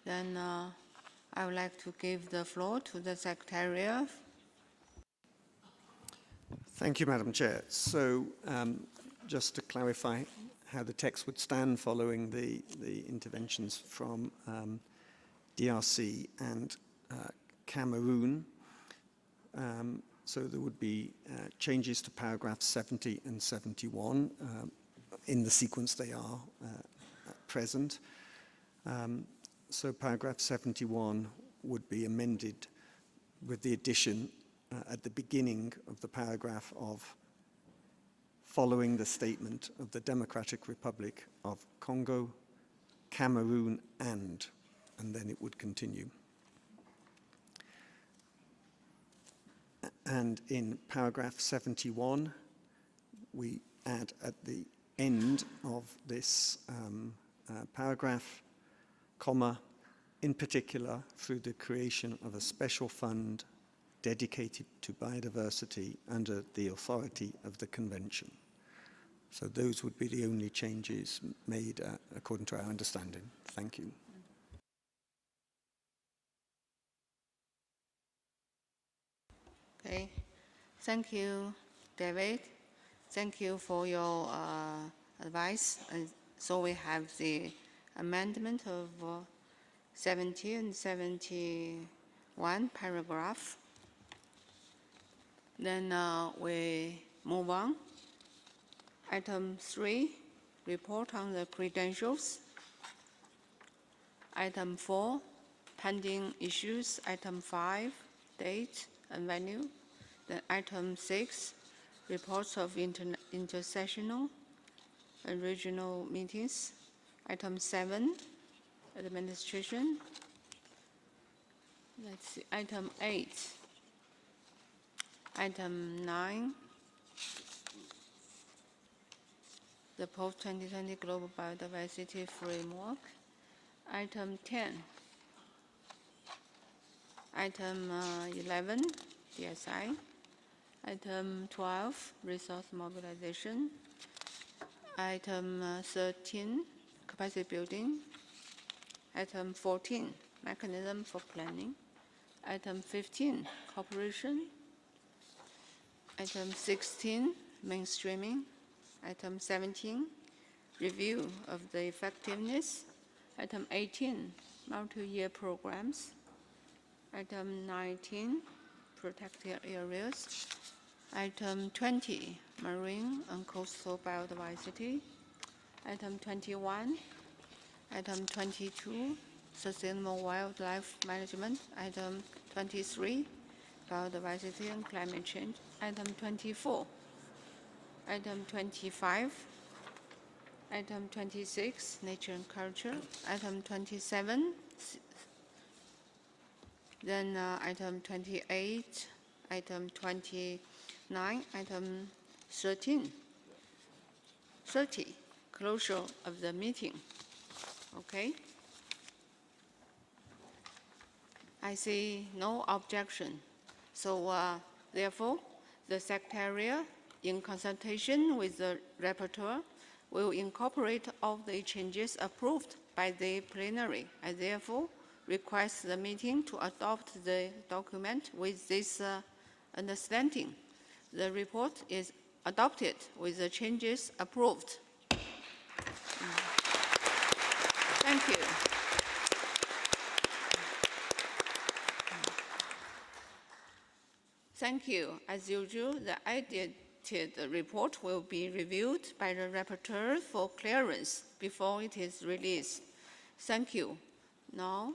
Then I would like to give the floor to the Secretariat. Thank you, Madam Chair. So just to clarify how the text would stand following the interventions from DRC and Cameroon. So there would be changes to paragraphs 70 and 71 in the sequence they are at present. So paragraph 71 would be amended with the addition at the beginning of the paragraph of following the statement of the Democratic Republic of Congo, Cameroon, and then it would continue. And in paragraph 71, we add at the end of this paragraph, comma, in particular through the creation of a special fund dedicated to biodiversity under the authority of the Convention. So those would be the only changes made according to our understanding. Thank you. Okay, thank you, David. Thank you for your advice. And so we have the amendment of 70 and 71 paragraph. Then we move on. Item 3, report on the credentials. Item 4, pending issues. Item 5, date and venue. Then item 6, reports of intersessional and regional meetings. Item 7, administration. Let's see, item 8. Item 9, the post-2020 Global Biodiversity Framework. Item 10. Item 11, DSI. Item 12, resource mobilization. Item 13, capacity building. Item 14, mechanism for planning. Item 15, cooperation. Item 16, mainstreaming. Item 17, review of the effectiveness. Item 18, multi-year programs. Item 19, protected areas. Item 20, marine and coastal biodiversity. Item 21, item 22, sustainable wildlife management. Item 23, biodiversity and climate change. Item 24, item 25, item 26, nature and culture. Item 27, then item 28, item 29, item 30, closure of the meeting. Okay. I see no objection. So therefore, the Secretariat, in consultation with the Rapporteur, will incorporate all the changes approved by the plenary. I therefore request the meeting to adopt the document with this understanding. The report is adopted with the changes approved. Thank you. Thank you. As usual, the edited report will be reviewed by the rapporteur for clearance before it is released. Thank you. Now,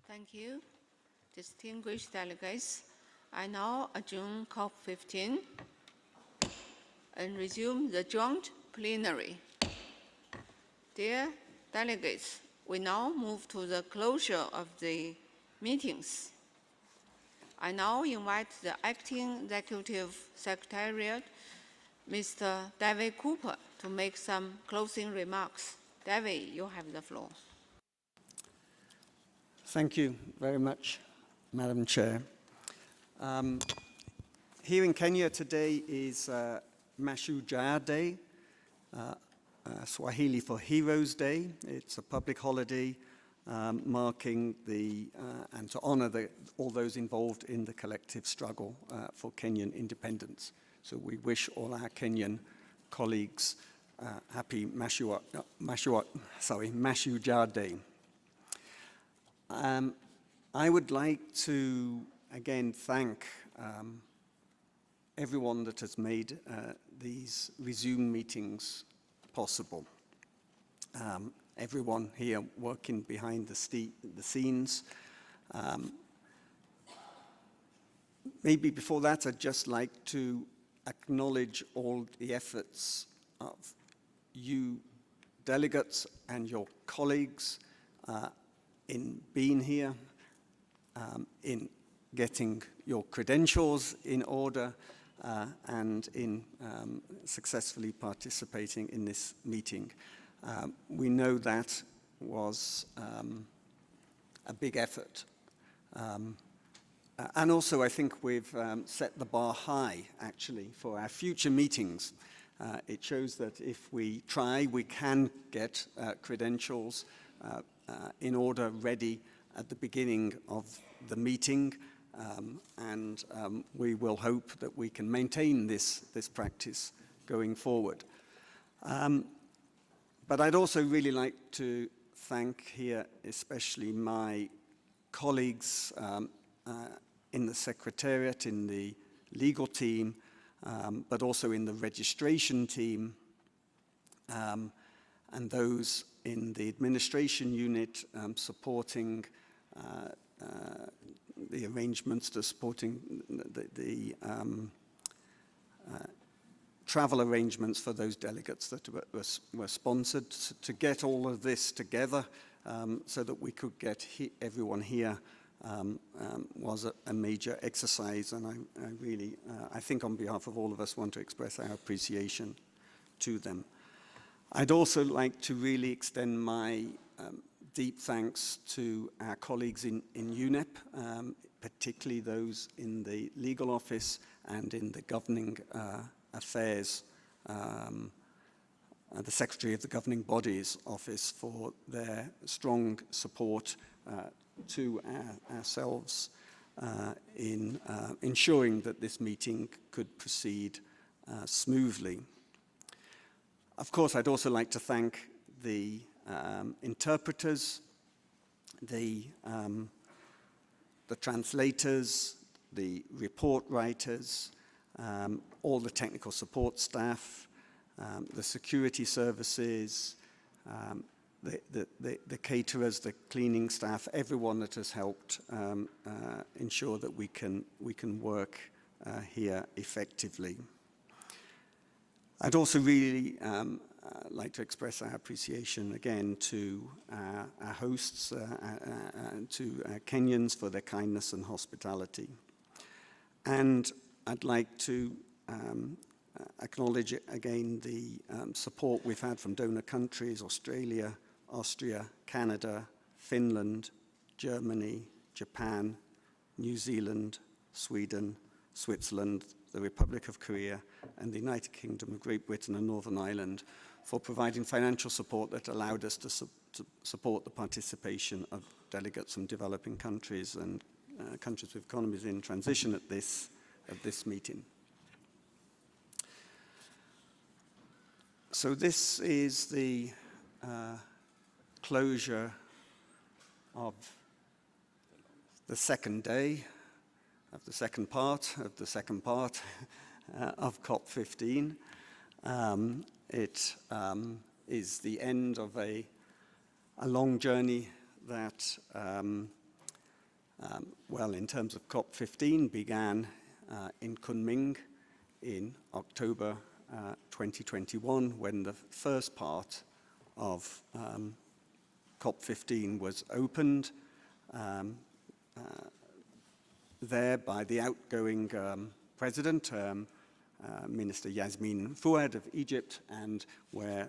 thank you, distinguished delegates. I now adjourn COP-15 and resume the joint plenary. Dear delegates, we now move to the closure of the meetings. I now invite the Acting Executive Secretariat, Mr. David Cooper, to make some closing remarks. David, you have the floor. Thank you very much, Madam Chair. Here in Kenya today is Mashujaa Day, Swahili for Heroes Day. It's a public holiday marking the, and to honor all those involved in the collective struggle for Kenyan independence. So we wish all our Kenyan colleagues happy Mashujaa Day. I would like to again thank everyone that has made these resumed meetings possible. Everyone here working behind the scenes. Maybe before that, I'd just like to acknowledge all the efforts of you delegates and your colleagues in being here, in getting your credentials in order, and in successfully participating in this meeting. We know that was a big effort. And also, I think we've set the bar high, actually, for our future meetings. It shows that if we try, we can get credentials in order ready at the beginning of the meeting, and we will hope that we can maintain this practice going forward. But I'd also really like to thank here especially my colleagues in the Secretariat, in the legal team, but also in the registration team, and those in the administration unit supporting the arrangements, supporting the travel arrangements for those delegates that were sponsored, to get all of this together so that we could get everyone here was a major exercise, and I really, I think on behalf of all of us, want to express our appreciation to them. I'd also like to really extend my deep thanks to our colleagues in UNEP, particularly those in the legal office and in the governing affairs, the Secretary of the Governing Bodies Office, for their strong support to ourselves in ensuring that this meeting could proceed smoothly. Of course, I'd also like to thank the interpreters, the translators, the report writers, all the technical support staff, the security services, the caterers, the cleaning staff, everyone that has helped ensure that we can work here effectively. I'd also really like to express our appreciation again to our hosts and to Kenyans for their kindness and hospitality. And I'd like to acknowledge again the support we've had from donor countries, Australia, Austria, Canada, Finland, Germany, Japan, New Zealand, Sweden, Switzerland, the Republic of Korea, and the United Kingdom of Great Britain and Northern Ireland for providing financial support that allowed us to support the participation of delegates from developing countries and countries with economies in transition at this meeting. So this is the closure of the second day of the second part of COP-15. It is the end of a long journey that, well, in terms of COP-15, began in Kunming in October 2021, when the first part of COP-15 was opened there by the outgoing president, Minister Yasmin Fouad of Egypt, and where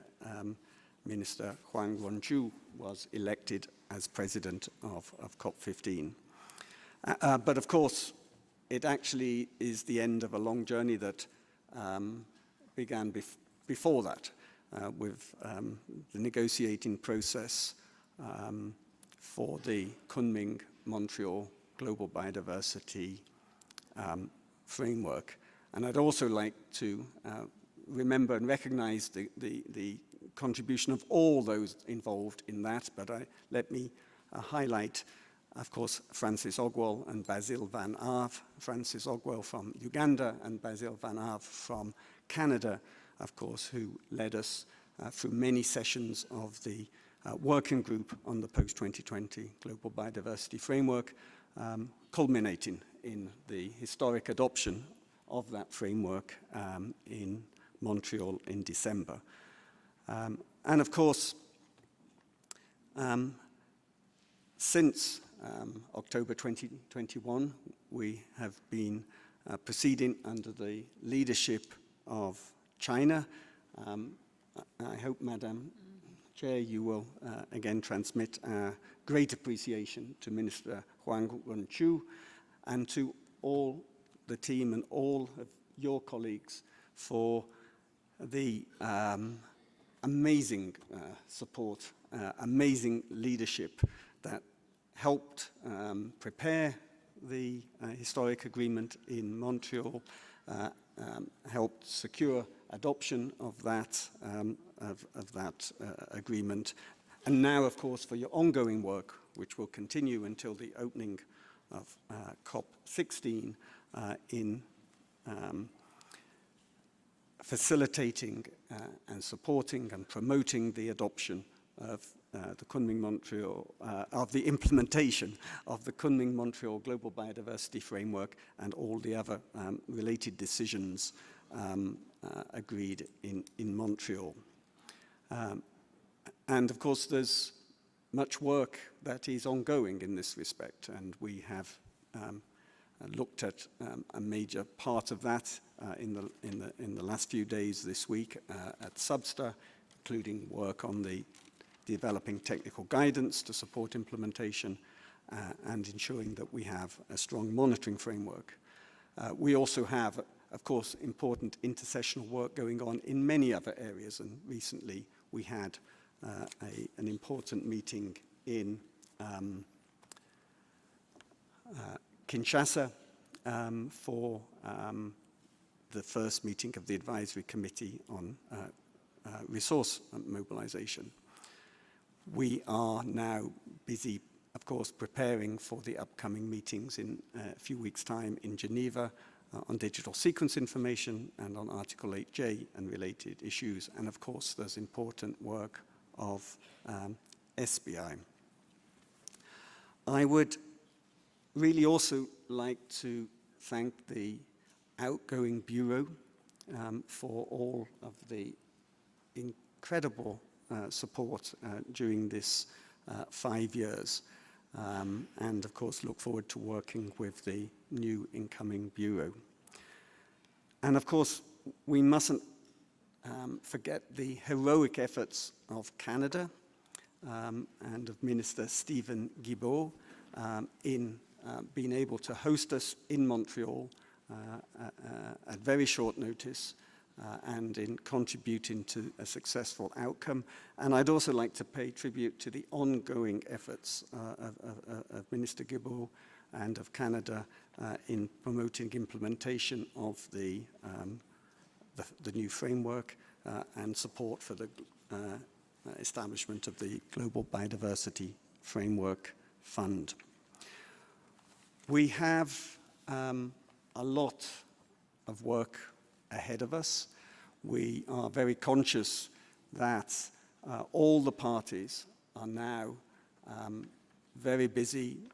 Minister Huang Wenchu was elected as president of COP-15. But of course, it actually is the end of a long journey that began before that with the negotiating process for the Kunming-Montreal Global Biodiversity Framework. And I'd also like to remember and recognize the contribution of all those involved in that, but let me highlight, of course, Francis Ogwell and Basil Van Aave. Francis Ogwell from Uganda and Basil Van Aave from Canada, of course, who led us through many sessions of the working group on the post-2020 Global Biodiversity Framework, culminating in the historic adoption of that framework in Montreal in December. And of course, since October 2021, we have been proceeding under the leadership of China. I hope, Madam Chair, you will again transmit our great appreciation to Minister Huang Wenchu and to all the team and all of your colleagues for the amazing support, amazing leadership that helped prepare the historic agreement in Montreal, helped secure adoption of that agreement, and now, of course, for your ongoing work, which will continue until the opening of COP-16 in facilitating and supporting and promoting the adoption of the Kunming-Montreal, of the implementation of the Kunming-Montreal Global Biodiversity Framework and all the other related decisions agreed in Montreal. And of course, there's much work that is ongoing in this respect, and we have looked at a major part of that in the last few days this week at Substa, including work on the developing technical guidance to support implementation and ensuring that we have a strong monitoring framework. We also have, of course, important intersessional work going on in many other areas, and recently we had an important meeting in Kinshasa for the first meeting of the Advisory Committee on Resource Mobilization. We are now busy, of course, preparing for the upcoming meetings in a few weeks' time in Geneva on digital sequence information and on Article 8J and related issues. And of course, there's important work of SBI. I would really also like to thank the outgoing Bureau for all of the incredible support during this 5 years. And of course, look forward to working with the new incoming Bureau. And of course, we mustn't forget the heroic efforts of Canada and of Minister Stephen Guilbeault in being able to host us in Montreal at very short notice and in contributing to a successful outcome. And I'd also like to pay tribute to the ongoing efforts of Minister Guilbeault and of Canada in promoting implementation of the new framework and support for the establishment of the Global Biodiversity Framework Fund. We have a lot of work ahead of us. We are very conscious that all the parties are now very busy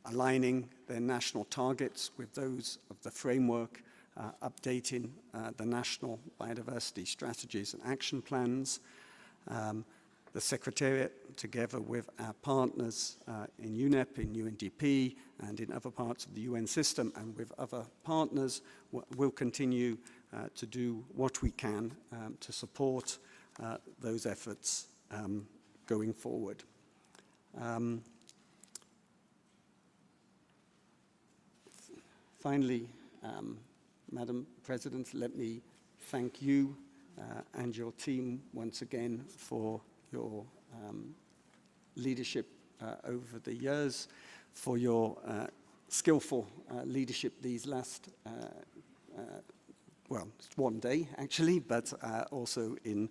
aligning their national targets with those of the framework, updating the national biodiversity strategies and action plans. The Secretariat, together with our partners in UNEP, in UNDP, and in other parts of the UN system, and with other partners, will continue to do what we can to support those efforts going forward. Finally, Madam President, let me thank you and your team once again for your leadership over the years, for your skillful leadership these last, well, it's one day actually, but also in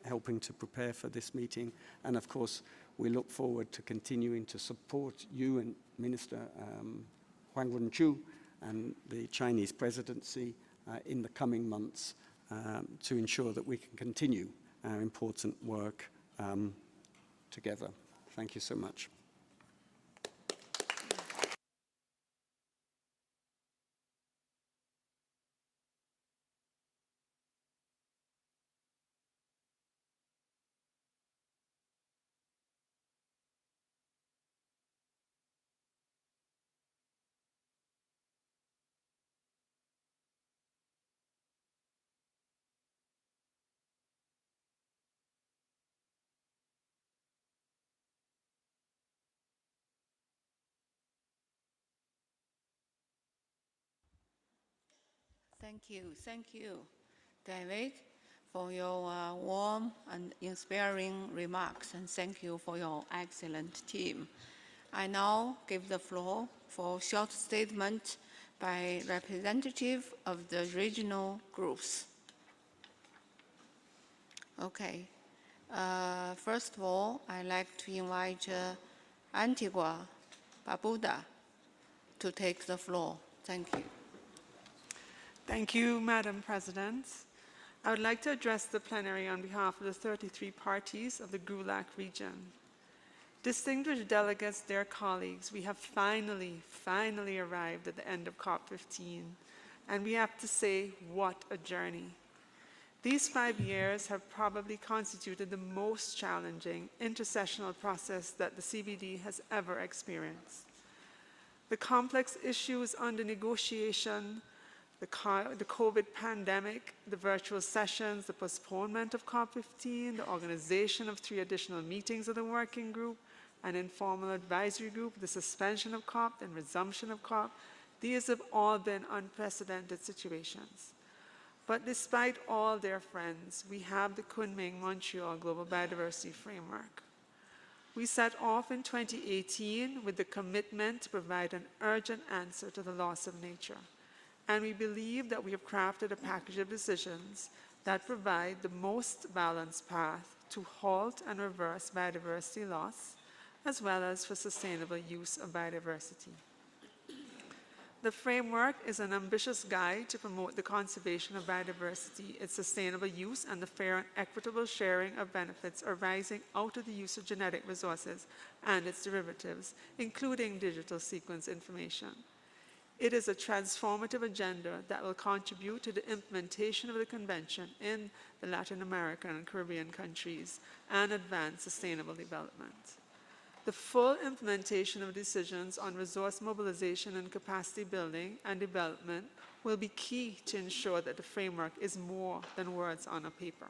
helping to prepare for this meeting. And of course, we look forward to continuing to support you and Minister Huang Wenchu and the Chinese presidency in the coming months to ensure that we can continue our important work together. Thank you so much. Thank you, David, for your warm and inspiring remarks, and thank you for your excellent team. I now give the floor for a short statement by representative of the regional groups. Okay. First of all, I'd like to invite Antigua Barbuda to take the floor. Thank you. Thank you, Madam President. I would like to address the plenary on behalf of the 33 parties of the GULAC region. Distinguished delegates, dear colleagues, we have finally arrived at the end of COP-15, and we have to say, what a journey. These 5 years have probably constituted the most challenging intersessional process that the CBD has ever experienced. The complex issues under negotiation, the COVID pandemic, the virtual sessions, the postponement of COP-15, the organization of 3 additional meetings of the working group, an informal advisory group, the suspension of COP and resumption of COP, these have all been unprecedented situations. But despite all their friends, we have the Kunming-Montreal Global Biodiversity Framework. We set off in 2018 with the commitment to provide an urgent answer to the loss of nature. And we believe that we have crafted a package of decisions that provide the most balanced path to halt and reverse biodiversity loss, as well as for sustainable use of biodiversity. The framework is an ambitious guide to promote the conservation of biodiversity, its sustainable use, and the fair and equitable sharing of benefits arising out of the use of genetic resources and its derivatives, including digital sequence information. It is a transformative agenda that will contribute to the implementation of the Convention in the Latin American and Caribbean countries and advance sustainable development. The full implementation of decisions on resource mobilization and capacity building and development will be key to ensure that the framework is more than words on a paper.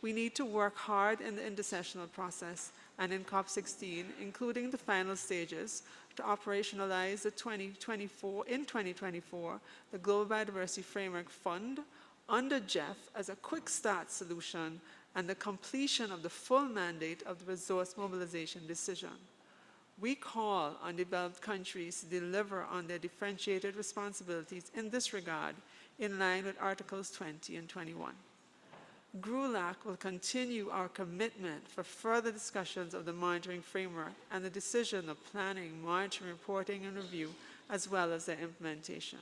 We need to work hard in the intersessional process and in COP-16, including the final stages, to operationalize the 2024, the Global Biodiversity Framework Fund under GEF as a quick start solution and the completion of the full mandate of the resource mobilization decision. We call on developed countries to deliver on their differentiated responsibilities in this regard in line with Articles 20 and 21. GRULAC will continue our commitment for further discussions of the monitoring framework and the decision of planning, monitoring, reporting, and review, as well as their implementation.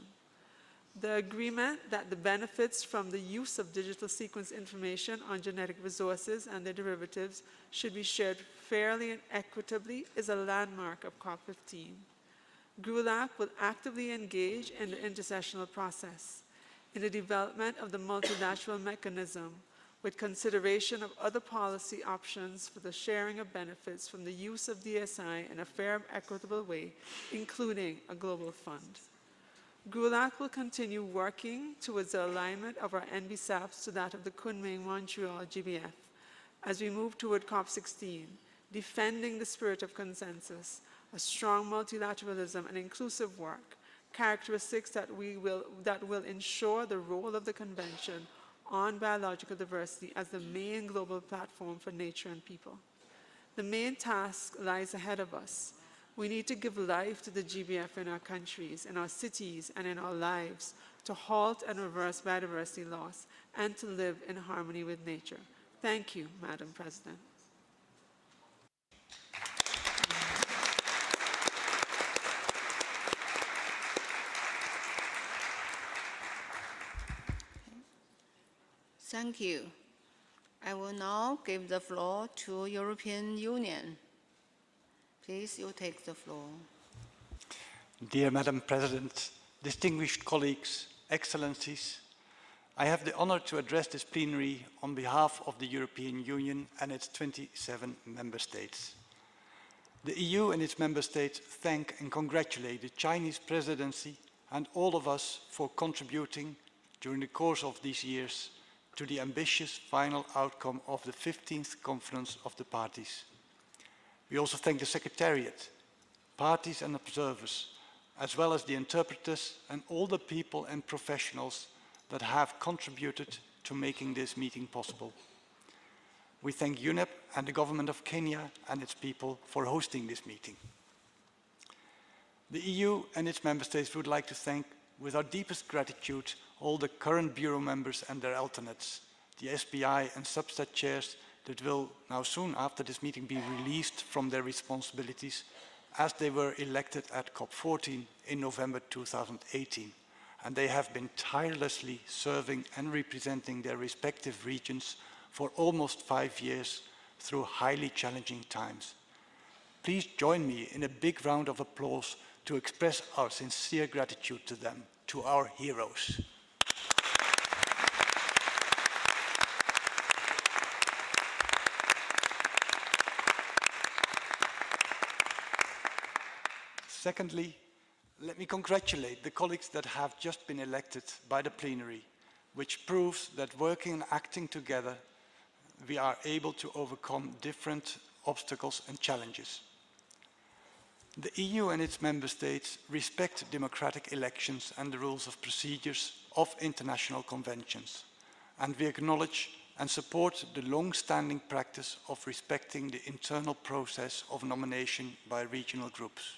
The agreement that the benefits from the use of digital sequence information on genetic resources and their derivatives should be shared fairly and equitably is a landmark of COP-15. GRULAC will actively engage in the intersessional process, in the development of the multilateral mechanism, with consideration of other policy options for the sharing of benefits from the use of DSI in a fair and equitable way, including a global fund. GRULAC will continue working towards the alignment of our NBSAPs to that of the Kunming-Montreal GBF as we move toward COP-16, defending the spirit of consensus, a strong multilateralism and inclusive work, characteristics that will ensure the role of the Convention on biological diversity as the main global platform for nature and people. The main task lies ahead of us. We need to give life to the GBF in our countries, in our cities, and in our lives to halt and reverse biodiversity loss and to live in harmony with nature. Thank you, Madam President. Thank you. I will now give the floor to European Union. Please, you take the floor. Dear Madam President, distinguished colleagues, Excellencies, I have the honor to address this plenary on behalf of the European Union and its 27 member states. The EU and its member states thank and congratulate the Chinese presidency and all of us for contributing during the course of these years to the ambitious final outcome of the 15th Conference of the Parties. We also thank the Secretariat, parties and observers, as well as the interpreters and all the people and professionals that have contributed to making this meeting possible. We thank UNEP and the government of Kenya and its people for hosting this meeting. The EU and its member states would like to thank, with our deepest gratitude, all the current Bureau members and their alternates, the SPI and Substat chairs that will now soon after this meeting be released from their responsibilities as they were elected at COP-14 in November 2018. And they have been tirelessly serving and representing their respective regions for almost 5 years through highly challenging times. Please join me in a big round of applause to express our sincere gratitude to them, to our heroes. Secondly, let me congratulate the colleagues that have just been elected by the plenary, which proves that working and acting together, we are able to overcome different obstacles and challenges. The EU and its member states respect democratic elections and the rules of procedures of international conventions, and we acknowledge and support the long-standing practice of respecting the internal process of nomination by regional groups.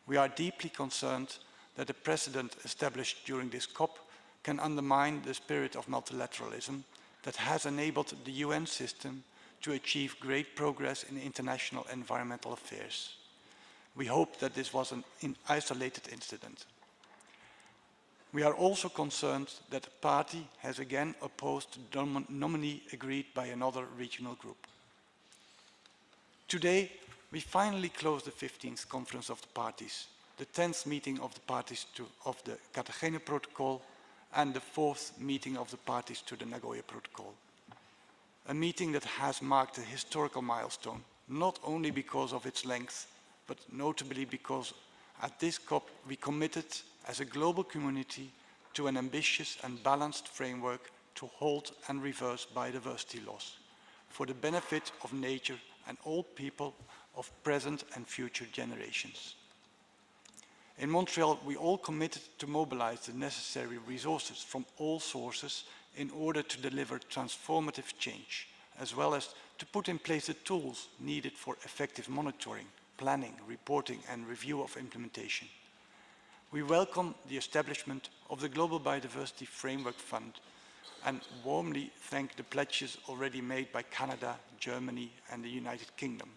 We are deeply concerned that the precedent established during this COP can undermine the spirit of multilateralism that has enabled the UN system to achieve great progress in international environmental affairs. We hope that this was an isolated incident. We are also concerned that the party has again opposed the nominee agreed by another regional group. Today, we finally close the 15th Conference of the Parties, the 10th meeting of the parties of the Cartagena Protocol, and the 4th meeting of the parties to the Nagoya Protocol. A meeting that has marked a historical milestone, not only because of its length, but notably because at this COP we committed as a global community to an ambitious and balanced framework to halt and reverse biodiversity loss for the benefit of nature and all people of present and future generations. In Montreal, we all committed to mobilize the necessary resources from all sources in order to deliver transformative change, as well as to put in place the tools needed for effective monitoring, planning, reporting, and review of implementation. We welcome the establishment of the Global Biodiversity Framework Fund and warmly thank the pledges already made by Canada, Germany, and the United Kingdom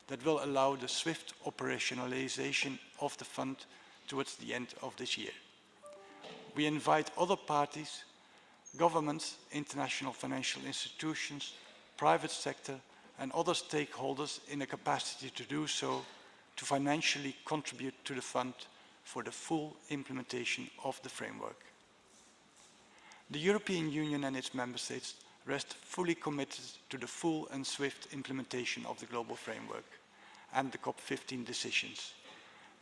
that will allow the swift operationalization of the fund towards the end of this year. We invite other parties, governments, international financial institutions, private sector, and other stakeholders in a capacity to do so to financially contribute to the fund for the full implementation of the framework. The European Union and its member states rest fully committed to the full and swift implementation of the global framework and the COP-15 decisions.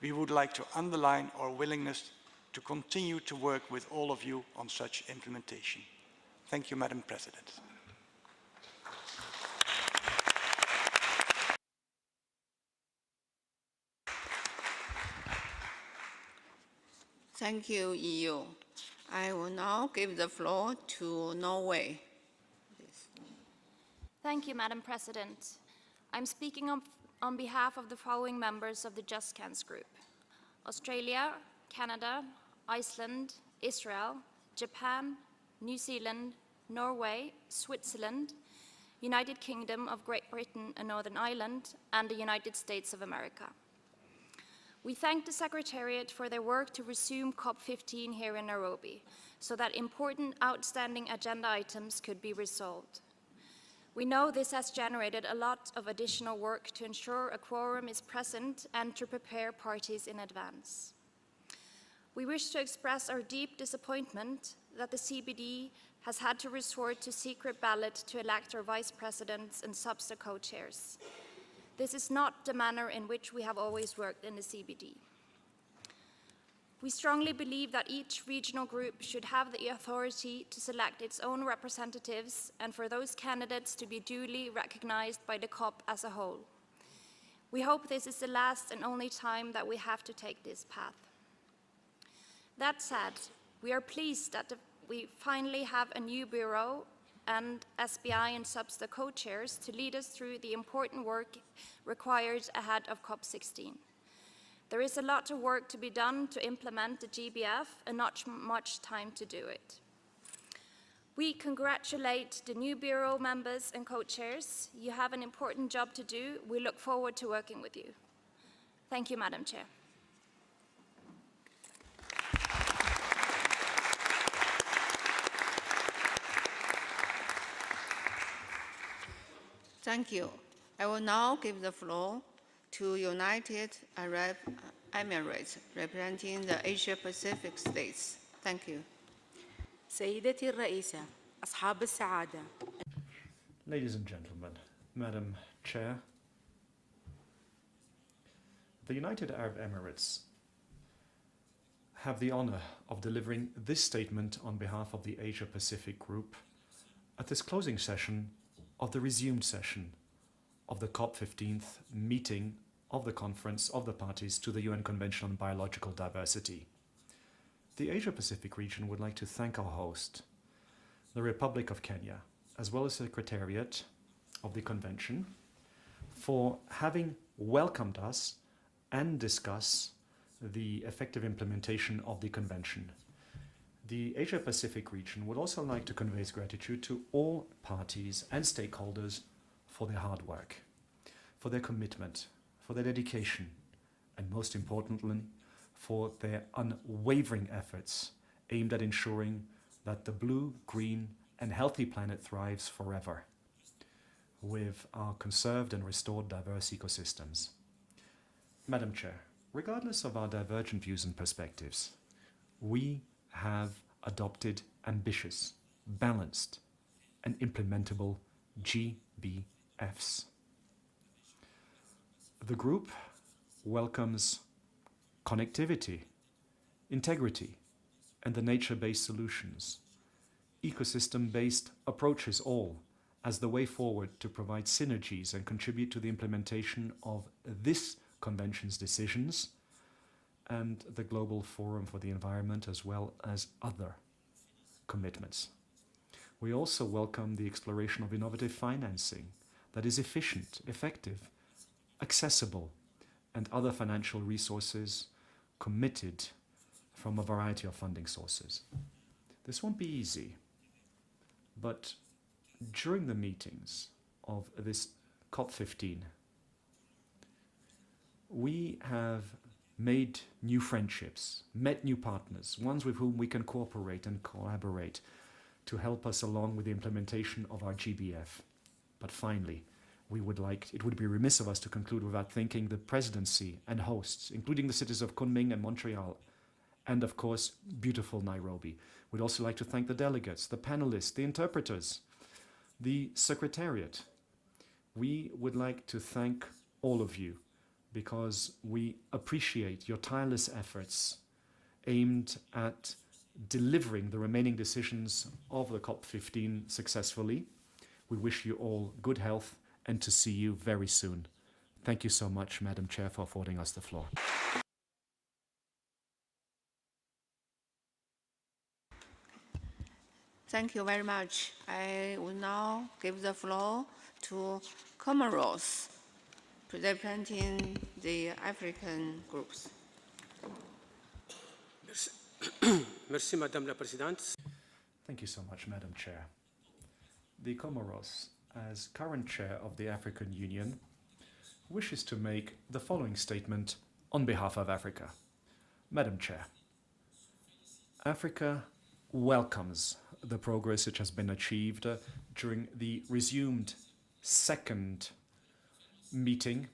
We would like to underline our willingness to continue to work with all of you on such implementation. Thank you, Madam President. Thank you, EU. I will now give the floor to Norway. Thank you, Madam President. I'm speaking on behalf of the following members of the Just Cans Group: Australia, Canada, Iceland, Israel, Japan, New Zealand, Norway, Switzerland, United Kingdom of Great Britain and Northern Ireland, and the United States of America. We thank the Secretariat for their work to resume COP-15 here in Nairobi, so that important outstanding agenda items could be resolved. We know this has generated a lot of additional work to ensure a quorum is present and to prepare parties in advance. We wish to express our deep disappointment that the CBD has had to resort to secret ballot to elect our vice presidents and substa co-chairs. This is not the manner in which we have always worked in the CBD. We strongly believe that each regional group should have the authority to select its own representatives and for those candidates to be duly recognized by the COP as a whole. We hope this is the last and only time that we have to take this path. That said, we are pleased that we finally have a new bureau and SBI and substa co-chairs to lead us through the important work required ahead of COP-16. There is a lot of work to be done to implement the GBF and not much time to do it. We congratulate the new bureau members and co-chairs. You have an important job to do. We look forward to working with you. Thank you, Madam Chair. Thank you. I will now give the floor to United Arab Emirates, representing the Asia-Pacific states. Thank you. سيدتي الرئيسة، أصحاب السعادة. Ladies and gentlemen, Madam Chair, the United Arab Emirates have the honor of delivering this statement on behalf of the Asia-Pacific Group at this closing session of the resumed session of the COP-15 meeting of the Conference of the Parties to the UN Convention on Biological Diversity. The Asia-Pacific region would like to thank our host, the Republic of Kenya, as well as the Secretariat of the Convention, for having welcomed us and discuss the effective implementation of the Convention. The Asia-Pacific region would also like to convey its gratitude to all parties and stakeholders for their hard work, for their commitment, for their dedication, and most importantly, for their unwavering efforts aimed at ensuring that the blue, green, and healthy planet thrives forever with our conserved and restored diverse ecosystems. Madam Chair, regardless of our divergent views and perspectives, we have adopted ambitious, balanced, and implementable GBFs. The group welcomes connectivity, integrity, and the nature-based solutions, ecosystem-based approaches all as the way forward to provide synergies and contribute to the implementation of this Convention's decisions and the Global Forum for the Environment, as well as other commitments. We also welcome the exploration of innovative financing that is efficient, effective, accessible, and other financial resources committed from a variety of funding sources. This won't be easy, but during the meetings of this COP-15, we have made new friendships, met new partners, ones with whom we can cooperate and collaborate to help us along with the implementation of our GBF. But finally, it would be remiss of us to conclude without thanking the presidency and hosts, including the cities of Kunming and Montreal, and of course, beautiful Nairobi. We'd also like to thank the delegates, the panelists, the interpreters, the secretariat. We would like to thank all of you because we appreciate your tireless efforts aimed at delivering the remaining decisions of the COP-15 successfully. We wish you all good health and to see you very soon. Thank you so much, Madam Chair, for affording us the floor. Thank you very much. I will now give the floor to Comoros, representing the African groups. Merci, Madame la Présidente. Thank you so much, Madam Chair. The Comoros, as current chair of the African Union, wishes to make the following statement on behalf of Africa. Madam Chair, Africa welcomes the progress which has been achieved during the resumed second meeting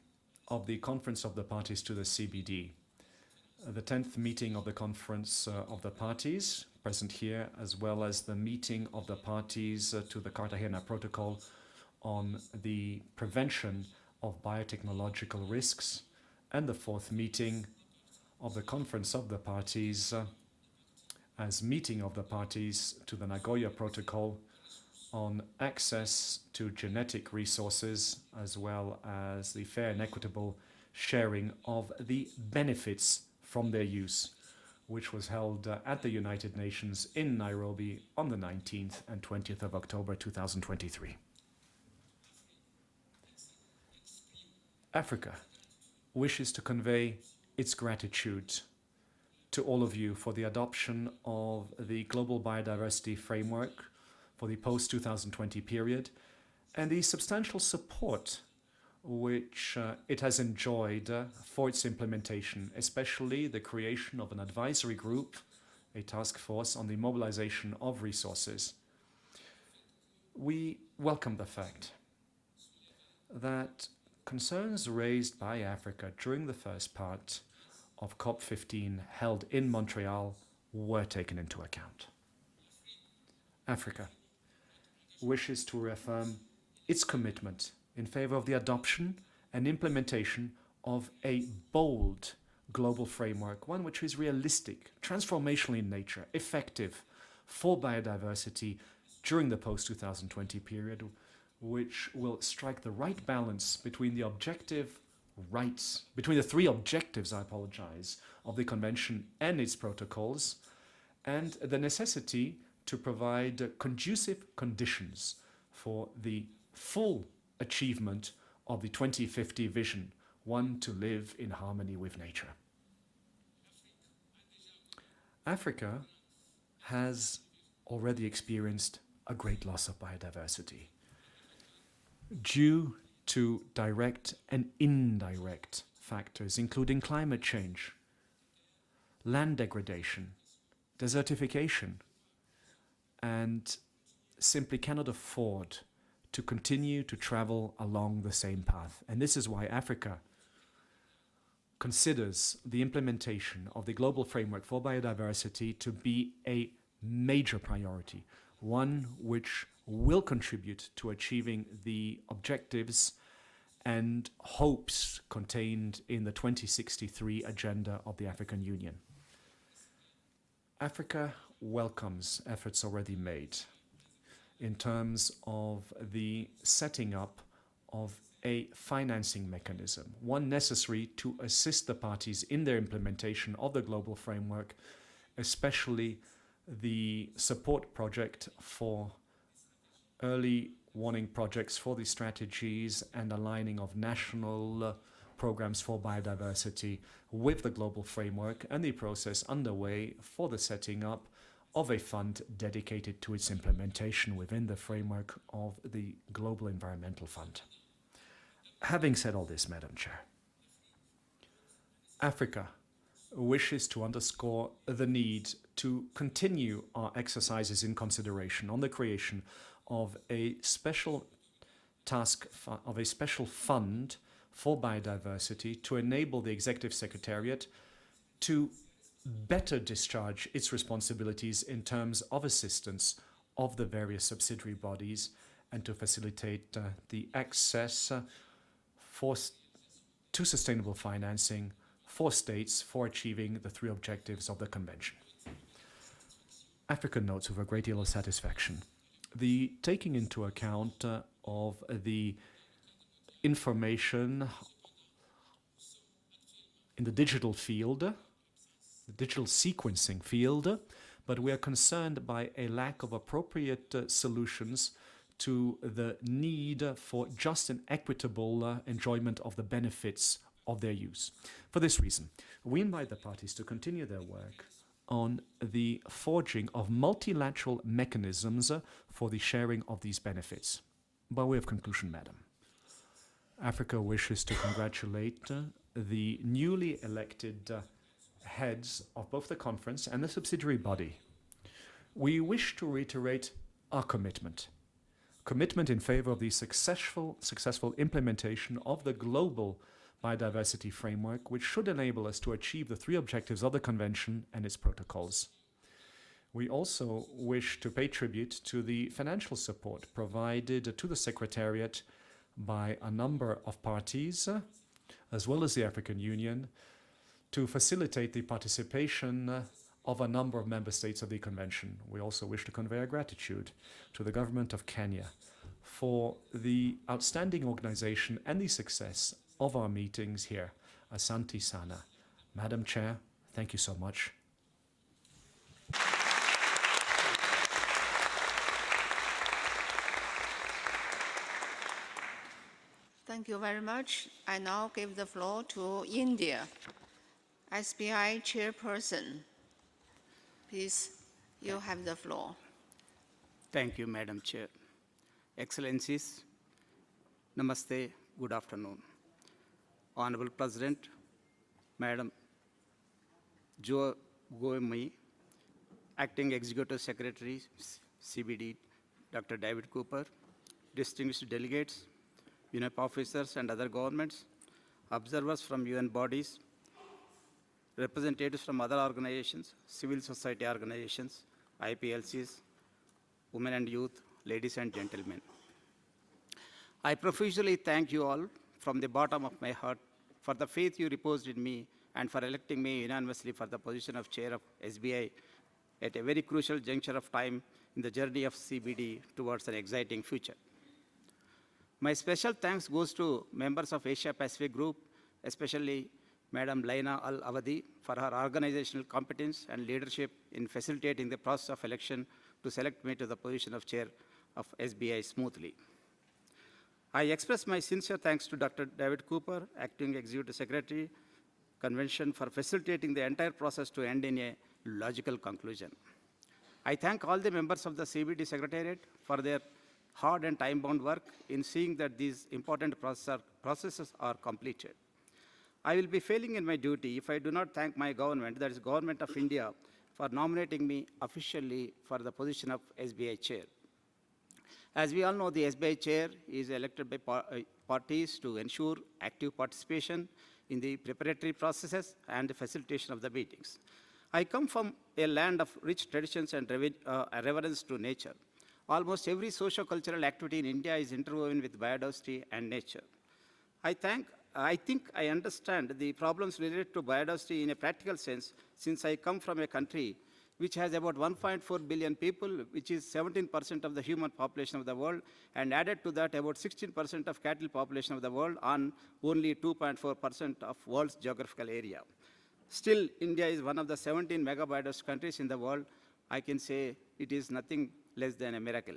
of the Conference of the Parties to the CBD. The 10th meeting of the Conference of the Parties, present here, as well as the meeting of the parties to the Cartagena Protocol on the prevention of biotechnological risks, and the 4th meeting of the Conference of the Parties as meeting of the parties to the Nagoya Protocol on access to genetic resources, as well as the fair and equitable sharing of the benefits from their use, which was held at the United Nations in Nairobi on the 19th and 20th of October 2023. Africa wishes to convey its gratitude to all of you for the adoption of the Global Biodiversity Framework for the post-2020 period and the substantial support which it has enjoyed for its implementation, especially the creation of an advisory group, a task force on the mobilization of resources. We welcome the fact that concerns raised by Africa during the first part of COP-15 held in Montreal were taken into account. Africa wishes to reaffirm its commitment in favor of the adoption and implementation of a bold global framework, one which is realistic, transformational in nature, effective for biodiversity during the post-2020 period, which will strike the right balance between the three objectives, of the Convention and its protocols, and the necessity to provide conducive conditions for the full achievement of the 2050 vision, one to live in harmony with nature. Africa has already experienced a great loss of biodiversity due to direct and indirect factors, including climate change, land degradation, desertification, and simply cannot afford to continue to travel along the same path. And this is why Africa considers the implementation of the global framework for biodiversity to be a major priority, one which will contribute to achieving the objectives and hopes contained in the 2063 agenda of the African Union. Africa welcomes efforts already made in terms of the setting up of a financing mechanism, one necessary to assist the parties in their implementation of the global framework, especially the support project for early warning projects for the strategies and aligning of national programs for biodiversity with the global framework, and the process underway for the setting up of a fund dedicated to its implementation within the framework of the Global Environmental Fund. Having said all this, Madam Chair, Africa wishes to underscore the need to continue our exercises in consideration on the creation of a special fund for biodiversity to enable the Executive Secretariat to better discharge its responsibilities in terms of assistance of the various subsidiary bodies and to facilitate the access to sustainable financing for states for achieving the 3 objectives of the Convention. Africa notes with a great deal of satisfaction the taking into account of the information in the digital field, the digital sequencing field, but we are concerned by a lack of appropriate solutions to the need for just and equitable enjoyment of the benefits of their use. For this reason, we invite the parties to continue their work on the forging of multilateral mechanisms for the sharing of these benefits. By way of conclusion, Madam, Africa wishes to congratulate the newly elected heads of both the conference and the subsidiary body. We wish to reiterate our commitment in favor of the successful implementation of the global biodiversity framework, which should enable us to achieve the 3 objectives of the Convention and its protocols. We also wish to pay tribute to the financial support provided to the Secretariat by a number of parties, as well as the African Union, to facilitate the participation of a number of member states of the Convention. We also wish to convey our gratitude to the government of Kenya for the outstanding organization and the success of our meetings here. Asante sana. Madam Chair, thank you so much. Thank you very much. I now give the floor to India. SBI Chairperson, please, you have the floor. Thank you, Madam Chair. Excellencies, Namaste, good afternoon. Honorable President, Madam Jo Goemi, Acting Executive Secretary, CBD, Dr. David Cooper, distinguished delegates, UNEP officers and other governments, observers from UN bodies, representatives from other organizations, civil society organizations, IPLCs, women and youth, ladies and gentlemen. I profusely thank you all from the bottom of my heart for the faith you reposed in me and for electing me unanimously for the position of Chair of SBI at a very crucial juncture of time in the journey of CBD towards an exciting future. My special thanks goes to members of Asia Pacific Group, especially Madam Laina Al-Awadi for her organizational competence and leadership in facilitating the process of election to select me to the position of Chair of SBI smoothly. I express my sincere thanks to Dr. David Cooper, Acting Executive Secretary, Convention, for facilitating the entire process to end in a logical conclusion. I thank all the members of the CBD Secretariat for their hard and time-bound work in seeing that these important processes are completed. I will be failing in my duty if I do not thank my government, that is Government of India, for nominating me officially for the position of SBI Chair. As we all know, the SBI Chair is elected by parties to ensure active participation in the preparatory processes and the facilitation of the meetings. I come from a land of rich traditions and reverence to nature. Almost every socio-cultural activity in India is interwoven with biodiversity and nature. I think I understand the problems related to biodiversity in a practical sense, since I come from a country which has about 1.4 billion people, which is 17% of the human population of the world, and added to that about 16% of cattle population of the world on only 2.4% of world's geographical area. Still, India is one of the 17 megabiodiverse countries in the world. I can say it is nothing less than a miracle.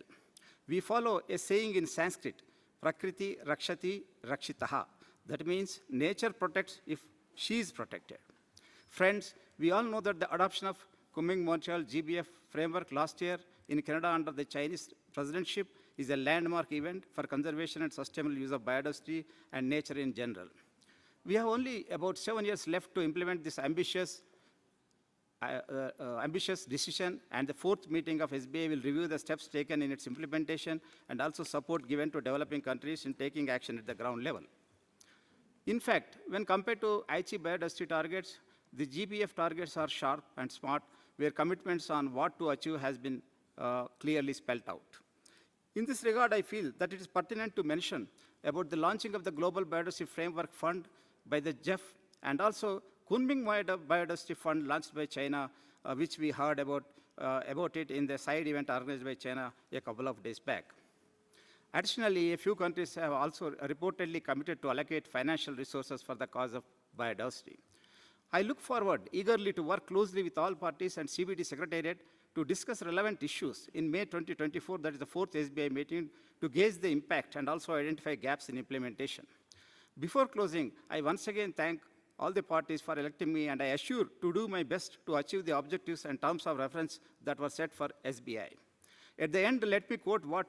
We follow a saying in Sanskrit, Prakriti Rakshati Rakshitaha. That means nature protects if she is protected. Friends, we all know that the adoption of Kunming-Montreal GBF framework last year in Canada under the Chinese presidency is a landmark event for conservation and sustainable use of biodiversity and nature in general. We have only about 7 years left to implement this ambitious decision, and the fourth meeting of SBI will review the steps taken in its implementation and also support given to developing countries in taking action at the ground level. In fact, when compared to Aichi biodiversity targets, the GBF targets are sharp and smart, where commitments on what to achieve has been clearly spelled out. In this regard, I feel that it is pertinent to mention about the launching of the Global Biodiversity Framework Fund by the GEF, and also Kunming Biodiversity Fund launched by China, which we heard about it in the side event organized by China a couple of days back. Additionally, a few countries have also reportedly committed to allocate financial resources for the cause of biodiversity. I look forward eagerly to work closely with all parties and CBD Secretariat to discuss relevant issues in May 2024, that is the fourth SBI meeting, to gauge the impact and also identify gaps in implementation. Before closing, I once again thank all the parties for electing me, and I assure to do my best to achieve the objectives and terms of reference that were set for SBI. At the end, let me quote what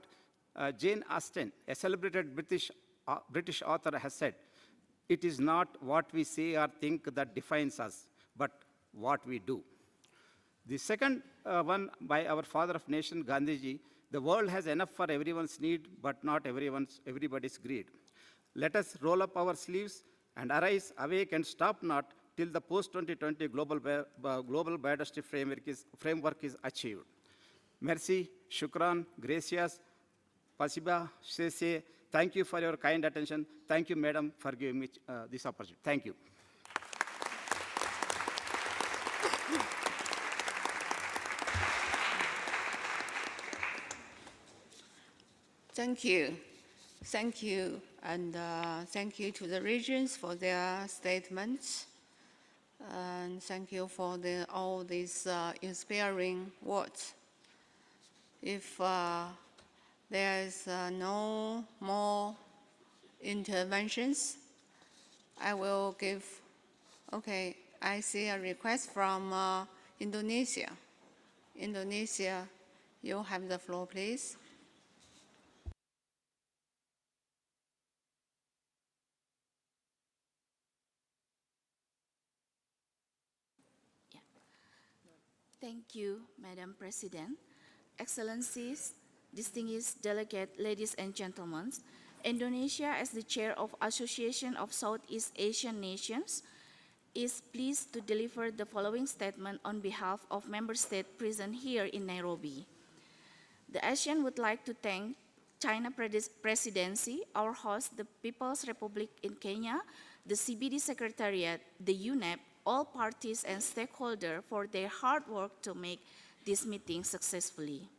Jane Austen, a celebrated British author, has said: "It is not what we say or think that defines us, but what we do." The second one by our father of nation, Gandhiji: "The world has enough for everyone's need, but not everybody's greed." Let us roll up our sleeves and arise, awake, and stop not till the post-2020 global biodiversity framework is achieved. Merci, shukran, gracias, pasiba, sese. Thank you for your kind attention. Thank you, madam, for giving me this opportunity. Thank you. Thank you. Thank you, and thank you to the regions for their statements. And thank you for all these inspiring words. If there is no more interventions, I will give, okay, I see a request from Indonesia. Indonesia, you have the floor, please. Thank you, Madam President. Excellencies, distinguished delegate, ladies and gentlemen, Indonesia, as the chair of Association of Southeast Asian Nations, is pleased to deliver the following statement on behalf of member states present here in Nairobi. The ASEAN would like to thank China Presidency, our host, the People's Republic in Kenya, the CBD Secretariat, the UNEP, all parties and stakeholders for their hard work to make this meeting successfully.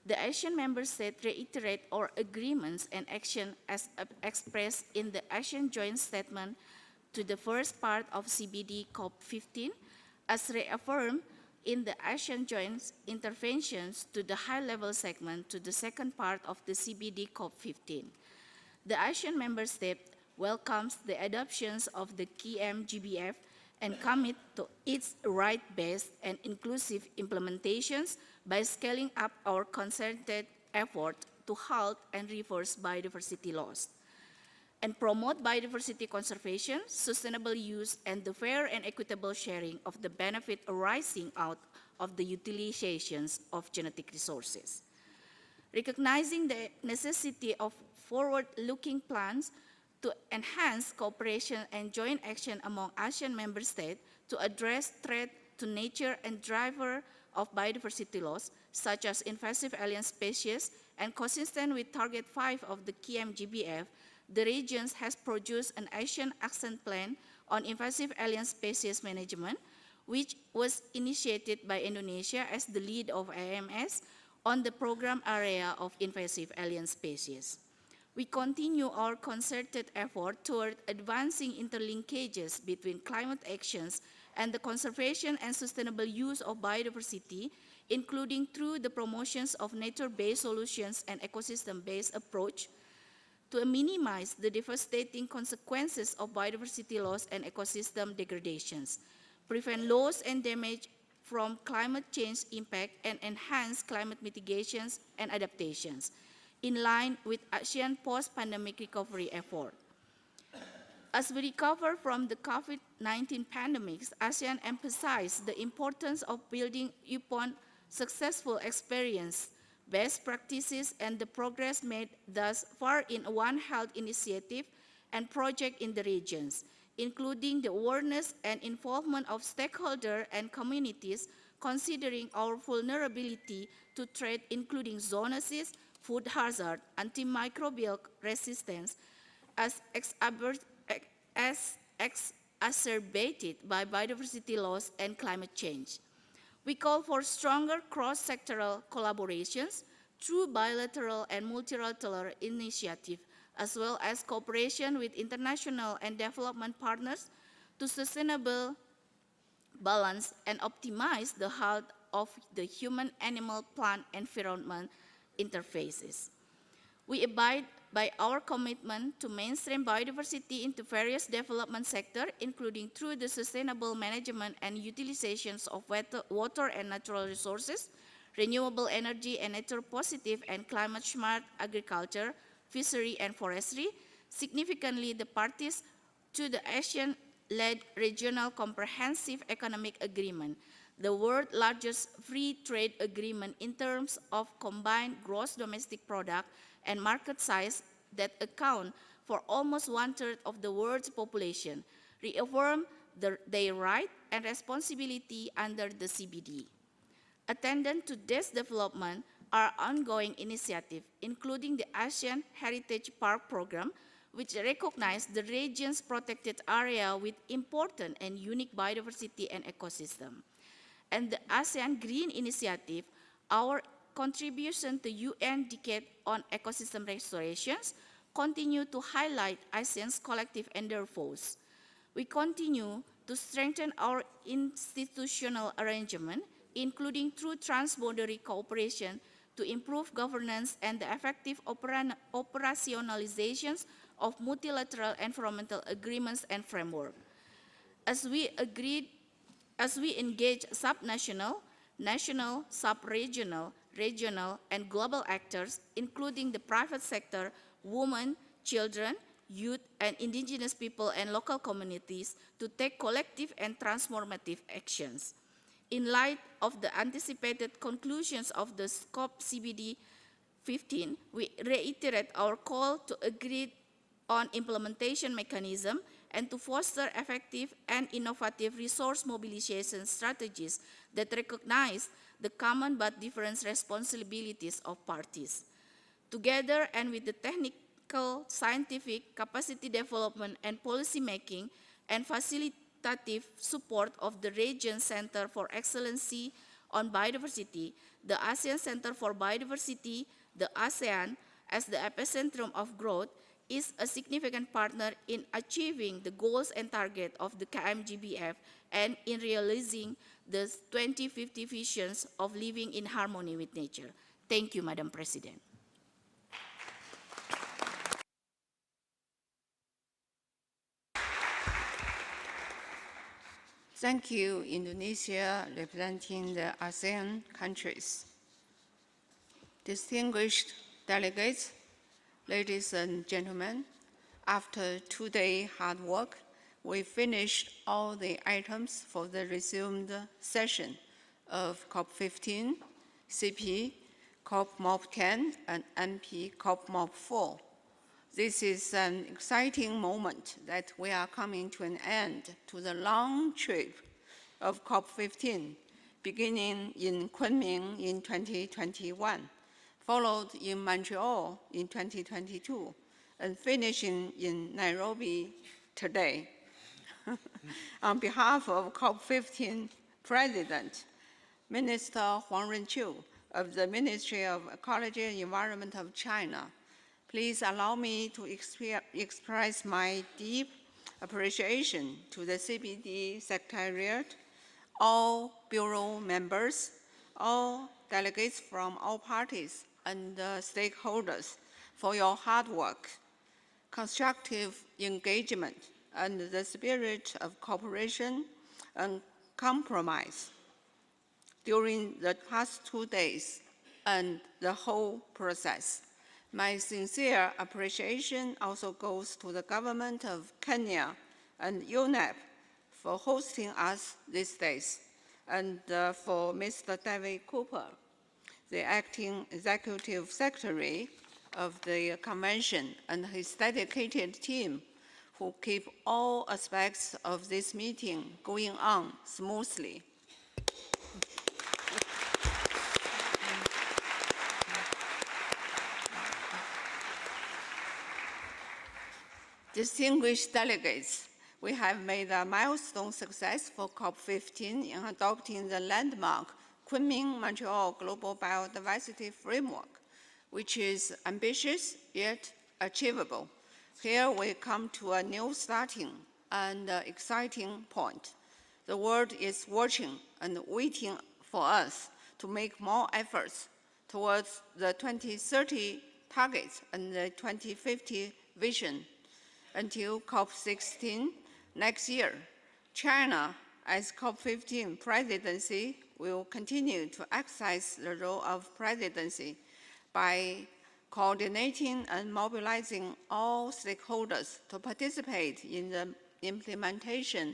The ASEAN member states reiterate our agreements and action as expressed in the ASEAN joint statement to the first part of CBD COP-15, as reaffirmed in the ASEAN joint interventions to the high-level segment to the second part of the CBD COP-15. The ASEAN member state welcomes the adoptions of the KM-GBF and commit to its right-based and inclusive implementations by scaling up our concerted effort to halt and reverse biodiversity loss, and promote biodiversity conservation, sustainable use, and the fair and equitable sharing of the benefit arising out of the utilizations of genetic resources. Recognizing the necessity of forward-looking plans to enhance cooperation and joint action among ASEAN member states to address threat to nature and driver of biodiversity loss, such as invasive alien species, and consistent with Target 5 of the KM-GBF, the region has produced an Asian Action Plan on invasive alien species management, which was initiated by Indonesia as the lead of AMS on the program area of invasive alien species. We continue our concerted effort toward advancing interlinkages between climate actions and the conservation and sustainable use of biodiversity, including through the promotions of nature-based solutions and ecosystem-based approach to minimize the devastating consequences of biodiversity loss and ecosystem degradations, prevent loss and damage from climate change impact, and enhance climate mitigations and adaptations, in line with ASEAN post-pandemic recovery effort. As we recover from the COVID-19 pandemic, ASEAN emphasized the importance of building upon successful experience, best practices, and the progress made thus far in One Health initiative and project in the regions, including the awareness and involvement of stakeholders and communities, considering our vulnerability to threat including zoonosis, food hazard, antimicrobial resistance, as exacerbated by biodiversity loss and climate change. We call for stronger cross-sectoral collaborations through bilateral and multilateral initiatives, as well as cooperation with international and development partners to sustainable balance and optimize the health of the human, animal, plant, environment interfaces. We abide by our commitment to mainstream biodiversity into various development sectors, including through the sustainable management and utilizations of water and natural resources, renewable energy and nature-positive and climate-smart agriculture, fishery and forestry. Significantly, the parties to the ASEAN-led Regional Comprehensive Economic Agreement, the world's largest free trade agreement in terms of combined gross domestic product and market size that account for almost 1/3 of the world's population, reaffirm their right and responsibility under the CBD. Attendant to this development are ongoing initiatives, including the ASEAN Heritage Park Program, which recognizes the region's protected area with important and unique biodiversity and ecosystem, and the ASEAN Green Initiative, our contribution to UN Decade on Ecosystem Restorations, continue to highlight ASEAN's collective endeavors. We continue to strengthen our institutional arrangement, including through transboundary cooperation to improve governance and the effective operationalizations of multilateral environmental agreements and framework. As we engage subnational, national, sub-regional, regional, and global actors, including the private sector, women, children, youth, and indigenous people and local communities to take collective and transformative actions. In light of the anticipated conclusions of the COP CBD-15, we reiterate our call to agree on implementation mechanism and to foster effective and innovative resource mobilization strategies that recognize the common but different responsibilities of parties. Together and with the technical, scientific, capacity development and policy making and facilitative support of the Region Center for Excellency on Biodiversity, the ASEAN Center for Biodiversity, the ASEAN, as the epicentrum of growth, is a significant partner in achieving the goals and targets of the KM-GBF and in realizing the 2050 visions of living in harmony with nature. Thank you, Madam President. Thank you, Indonesia, representing the ASEAN countries. Distinguished delegates, ladies and gentlemen, after 2-day hard work, we finished all the items for the resumed session. of COP-15, CP, COP-MOP-10 and NP-MOP-4. This is an exciting moment that we are coming to an end to the long trip of COP-15, beginning in Kunming in 2021, followed in Montreal in 2022, and finishing in Nairobi today. On behalf of COP-15 President, Minister Huang Renqiu of the Ministry of Ecology and Environment of China, please allow me to express my deep appreciation to the CBD Secretariat, all Bureau members, all delegates from all parties and stakeholders for your hard work, constructive engagement, and the spirit of cooperation and compromise during the past 2 days and the whole process. My sincere appreciation also goes to the government of Kenya and UNEP for hosting us these days, and for Mr. David Cooper, the acting executive secretary of the convention, and his dedicated team who keep all aspects of this meeting going on smoothly. Distinguished delegates, we have made a milestone success for COP-15 in adopting the landmark Kunming-Montreal Global Biodiversity Framework, which is ambitious yet achievable. Here we come to a new starting and exciting point. The world is watching and waiting for us to make more efforts towards the 2030 targets and the 2050 vision. Until COP-16 next year, China, as COP-15 presidency, will continue to exercise the role of presidency by coordinating and mobilizing all stakeholders to participate in the implementation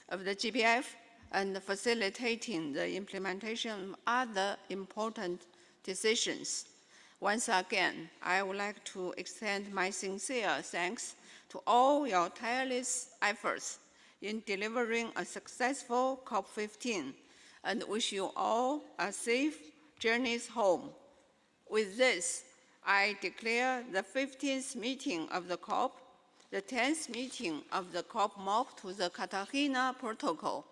of the GPF and facilitating the implementation of other important decisions. Once again, I would like to extend my sincere thanks to all your tireless efforts in delivering a successful COP-15, and wish you all a safe journey home. With this, I declare the 15th meeting of the COP, the 10th meeting of the COP-MOP to the Cartagena Protocol,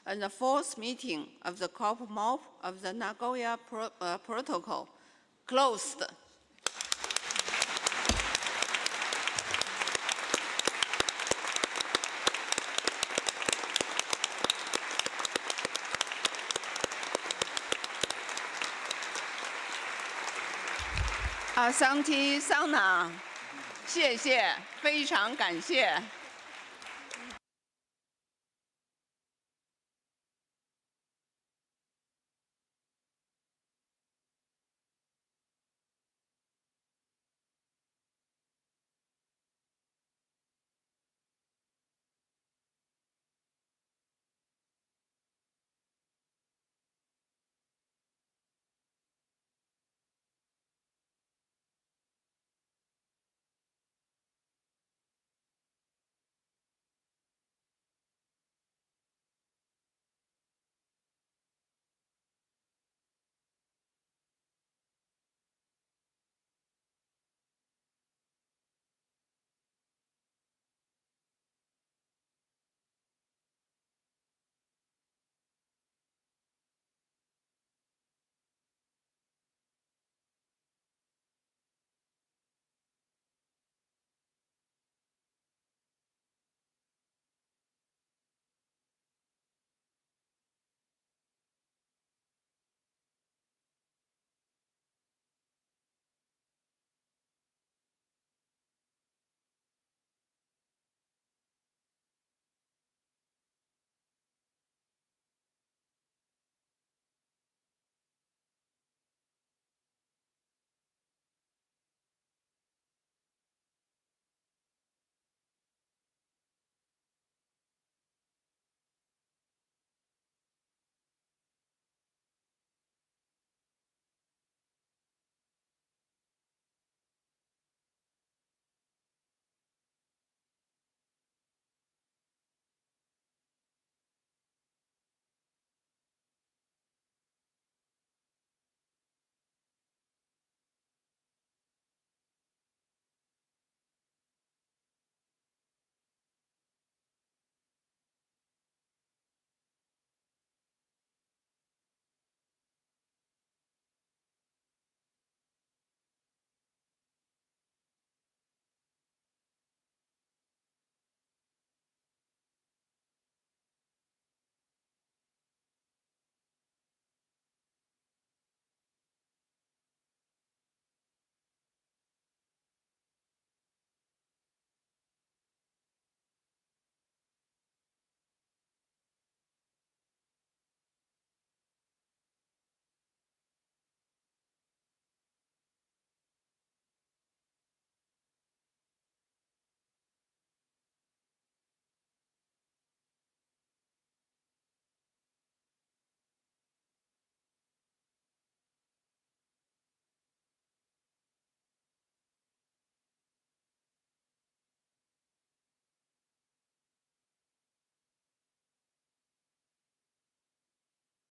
and the 4th meeting of the COP-MOP of the Nagoya Protocol closed. Asante Sana，谢谢，非常感谢。